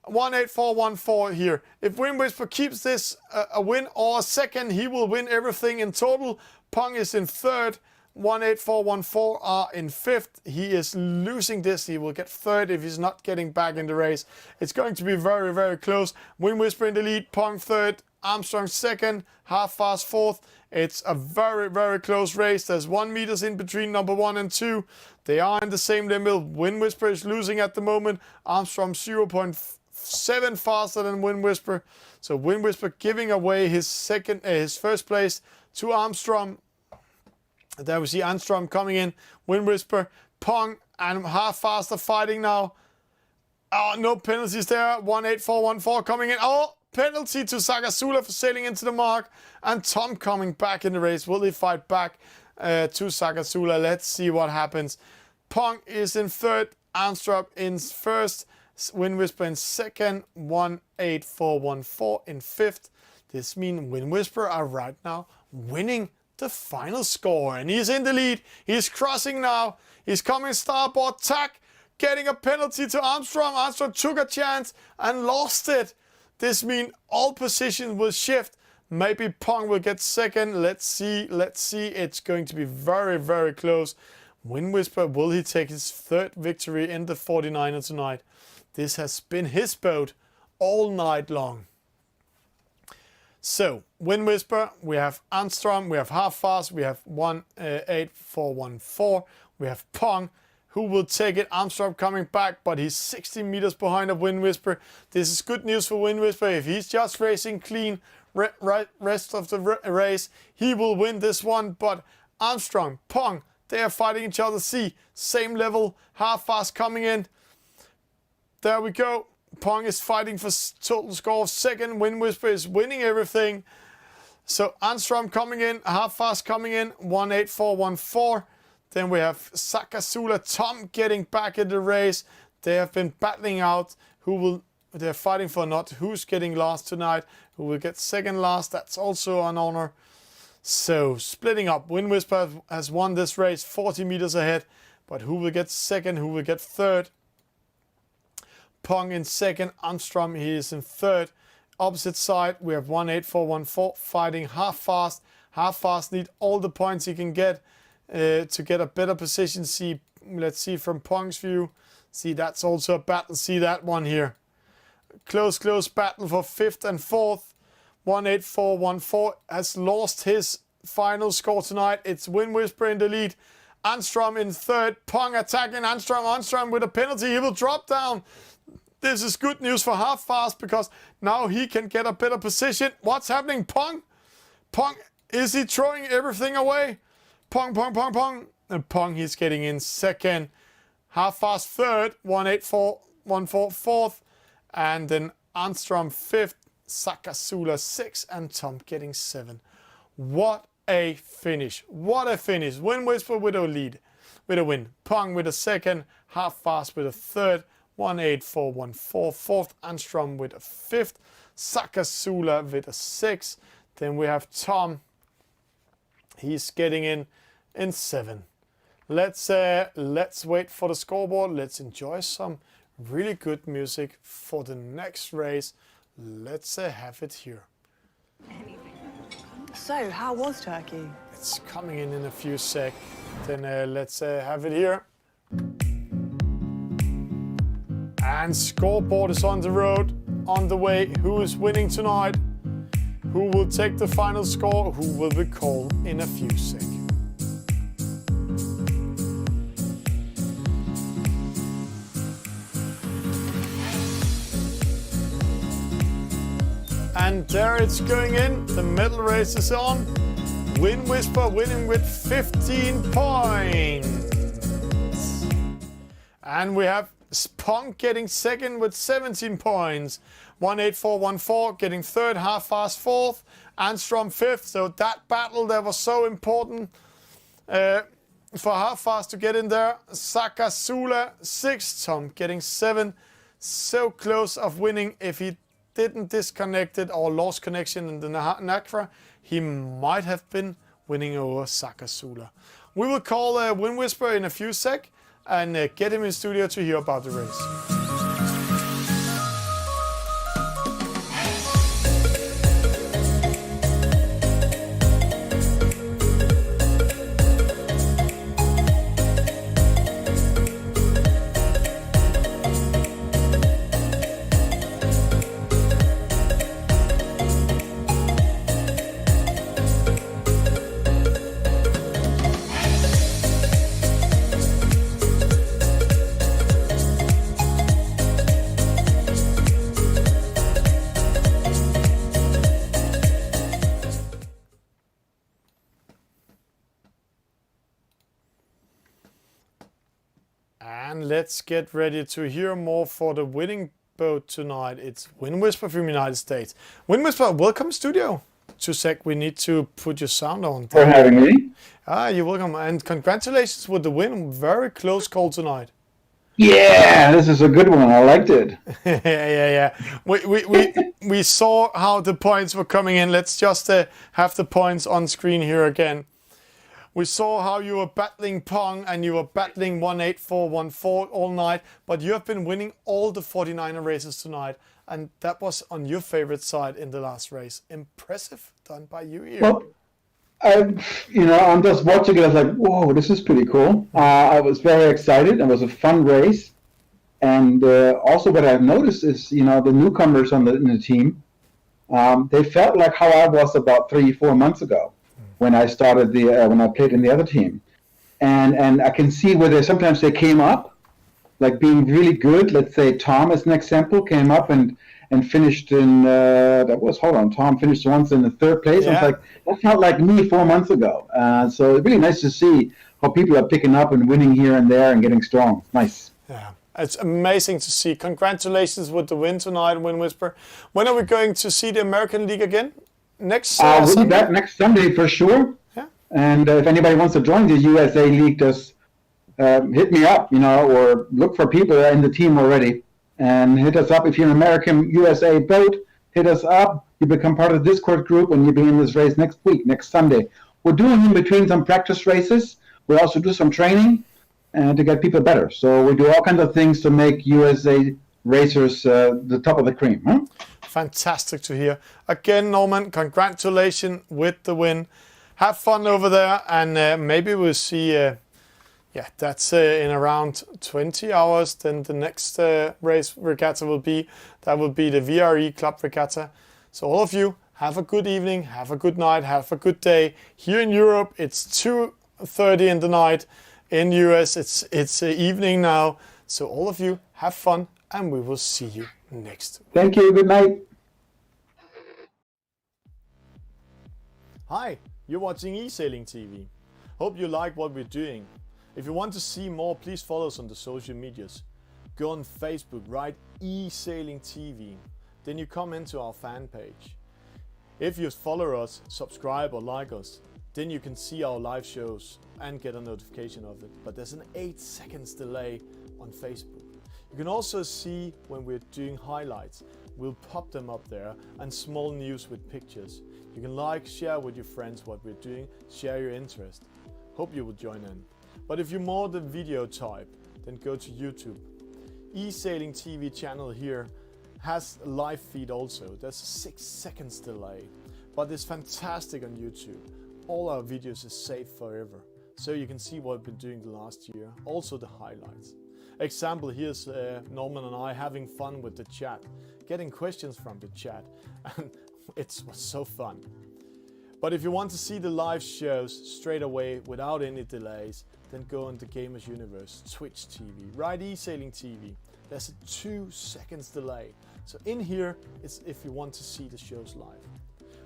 18414 here. If Wind Whisper keeps this a win or a 2nd, he will win everything in total. Pong is in 3rd. 18414 are in 5th. He is losing this. He will get 3rd if he's not getting back in the race. It's going to be very, very close. Wind Whisper in the lead. Pong 3rd. Armstrong 2nd, Half Fast 4th. It's a very, very close race. There's 1 meter in between number 1 and 2. They are in the same level. Wind Whisper is losing at the moment. Armstrong 0.7 faster than Wind Whisper. So Wind Whisper giving away his first place to Armstrong. There we see Armstrong coming in. Wind Whisper, Pong, and Half Fast are fighting now. Oh, no penalties there. 18414 coming in. Oh! Penalty to Sakazula for sailing into the mark, and Tom coming back in the race. Will he fight back to Sakazula? Let's see what happens. Pong is in 3rd, Armstrong in 1st, Wind Whisper in 2nd, 18414 in 5th. This means Wind Whisper are right now winning the final score, and he's in the lead. He's crossing now. He's coming starboard tack, getting a penalty to Armstrong. Armstrong took a chance and lost it. This means all positions will shift. Maybe Pong will get 2nd. Let's see. It's going to be very, very close. Wind Whisper, will he take his 3rd victory in the 49er tonight? This has been his boat all night long. So, Wind Whisper, we have Armstrong, we have Half Fast, we have 18414, we have Pong. Who will take it? Armstrong coming back, but he's 60 meters behind of Wind Whisper. This is good news for Wind Whisper. If he's just racing clean rest of the race, he will win this one. But Armstrong, Pong, they are fighting each other. See, same level. Half Fast coming in. There we go. Pong is fighting for total score of 2nd. Wind Whisper is winning everything. So Armstrong coming in, Half Fast coming in, 18414. Then we have Sakazula, Tom getting back in the race. They have been battling out they're fighting for not who's getting last tonight, who will get 2nd last. That's also an honor. So splitting up. Wind Whisper has won this race 40 meters ahead. But who will get 2nd, who will get 3rd? Pong in second. Armstrong, he is in third. Opposite side, we have 18414 fighting half fast. Half fast need all the points he can get to get a better position. See, let's see from Pong's view. See, that's also a battle. See that one here. Close battle for fifth and fourth. 18414 has lost his final score tonight. It's Wind Whisper in the lead. Armstrong in third. Pong attacking Armstrong. Armstrong with a penalty. He will drop down. This is good news for half fast because now he can get a better position. What's happening? Pong, is he throwing everything away? Pong. And Pong, he's getting in second. Half fast third. 18414 fourth. And then Armstrong fifth. Sakasula sixth. And Tom getting seven. What a finish. What a finish. Wind Whisper with a lead. With a win. Pong with a second. Half fast with a third. 18414 fourth. Armstrong with a fifth. Sakasula with a sixth. Then we have Tom. He's getting in seven. Let's wait for the scoreboard. Let's enjoy some really good music for the next race. Let's have it here. So, how was Turkey? It's coming in a few sec. Then let's have it here. And scoreboard is on the road, on the way. Who is winning tonight? Who will take the final score? Who will be called in a few sec? And there it's going in. The medal race is on. Wind Whisper winning with 15 points. And we have Pong getting second with 17 points. 18414 getting third, half fast fourth. Armstrong fifth. So that battle that was so important for half fast to get in there. Sakasula sixth. Tom getting seven. So close of winning. If he didn't disconnect it or lost connection in the Nakra, he might have been winning over Sakasula. We will call Wind Whisper in a few sec and get him in studio to hear about the race. And let's get ready to hear more for the winning boat tonight. It's Wind Whisper from the United States. Wind Whisper, welcome studio. 2 sec, we need to put your sound on. For having me. You're welcome. And congratulations with the win. Very close call tonight. Yeah, this is a good one. I liked it. Yeah. We saw how the points were coming in. Let's just have the points on screen here again. We saw how you were battling Pong and you were battling 18414 all night, but you have been winning all the 49er races tonight, and that was on your favorite side in the last race. Impressive done by you here. Well, I'm just watching it. I was like, whoa, this is pretty cool. I was very excited. It was a fun race. And also what I've noticed is, the newcomers in the team, they felt like how I was about 3-4 months ago when I started when I played in the other team. And I can see where sometimes they came up, like being really good. Let's say Tom, as an example, came up and finished in, Tom finished once in the third place. Yeah. I was like, that's not like me 4 months ago. So it's really nice to see how people are picking up and winning here and there and getting strong. Nice. Yeah, it's amazing to see. Congratulations with the win tonight, Wind Whisper. When are we going to see the American League again? Next we'll Sunday? be back next Sunday for sure. Yeah. And if anybody wants to join the USA League, just hit me up, or look for people in the team already. And hit us up if you're an American USA boat. Hit us up. You become part of the Discord group, and you'll be in this race next week, next Sunday. We're doing in between some practice races. We also do some training to get people better. So we do all kinds of things to make USA racers the top of the cream. Huh? Fantastic to hear. Again, Norman, congratulations with the win. Have fun over there, and maybe we'll see. Yeah, that's in around 20 hours. Then the next race regatta will be. That will be the VRE Club Regatta. So all of you, have a good evening, have a good night, have a good day. Here in Europe, it's 2:30 in the night. In US, it's evening now. So all of you, have fun, and we will see you next week. Thank you. Good night. Hi, you're watching Esailing TV. Hope you like what we're doing. If you want to see more, please follow us on the social medias. Go on Facebook, write Esailing TV. Then you come into our fan page. If you follow us, subscribe or like us, then you can see our live shows and get a notification of it. But there's an 8 seconds delay on Facebook. You can also see when we're doing highlights. We'll pop them up there, and small news with pictures. You can like, share with your friends what we're doing, share your interest. Hope you will join in. But if you're more the video type, then go to YouTube. Esailing TV channel here has a live feed also. There's a 6 seconds delay, but it's fantastic on YouTube. All our videos are saved forever, so you can see what we've been doing the last year, also the highlights. Example, here's Norman and I having fun with the chat, getting questions from the chat, and it was so fun. But if you want to see the live shows straight away without any delays, then go on the Gamers Universe, Twitch TV, write Esailing TV. There's a 2 seconds delay. So in here, it's if you want to see the shows live.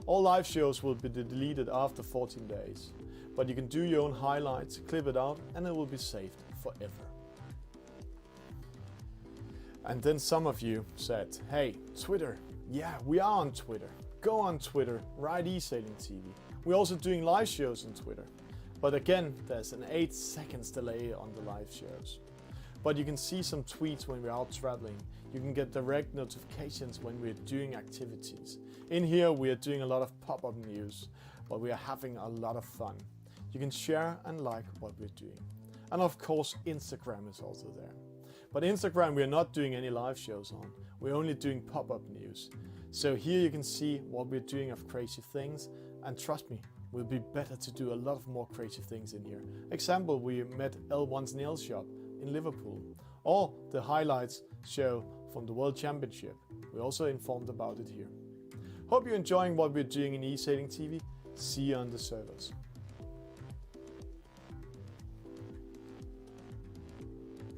All live shows will be deleted after 14 days. But you can do your own highlights, clip it out, and it will be saved forever. And then some of you said, hey, Twitter. Yeah, we are on Twitter. Go on Twitter, write Esailing TV. We're also doing live shows on Twitter. But again, there's an 8 seconds delay on the live shows. But you can see some tweets when we're out traveling. You can get direct notifications when we're doing activities. In here, we are doing a lot of pop-up news, but we are having a lot of fun. You can share and like what we're doing. And of course, Instagram is also there. But Instagram, we're not doing any live shows on. We're only doing pop-up news. So here you can see what we're doing of crazy things. And trust me, we'll be better to do a lot of more crazy things in here. Example, we met L1's nail shop in Liverpool. Or the highlights show from the World Championship. We also informed about it here. Hope you're enjoying what we're doing in Esailing TV. See you on the servers.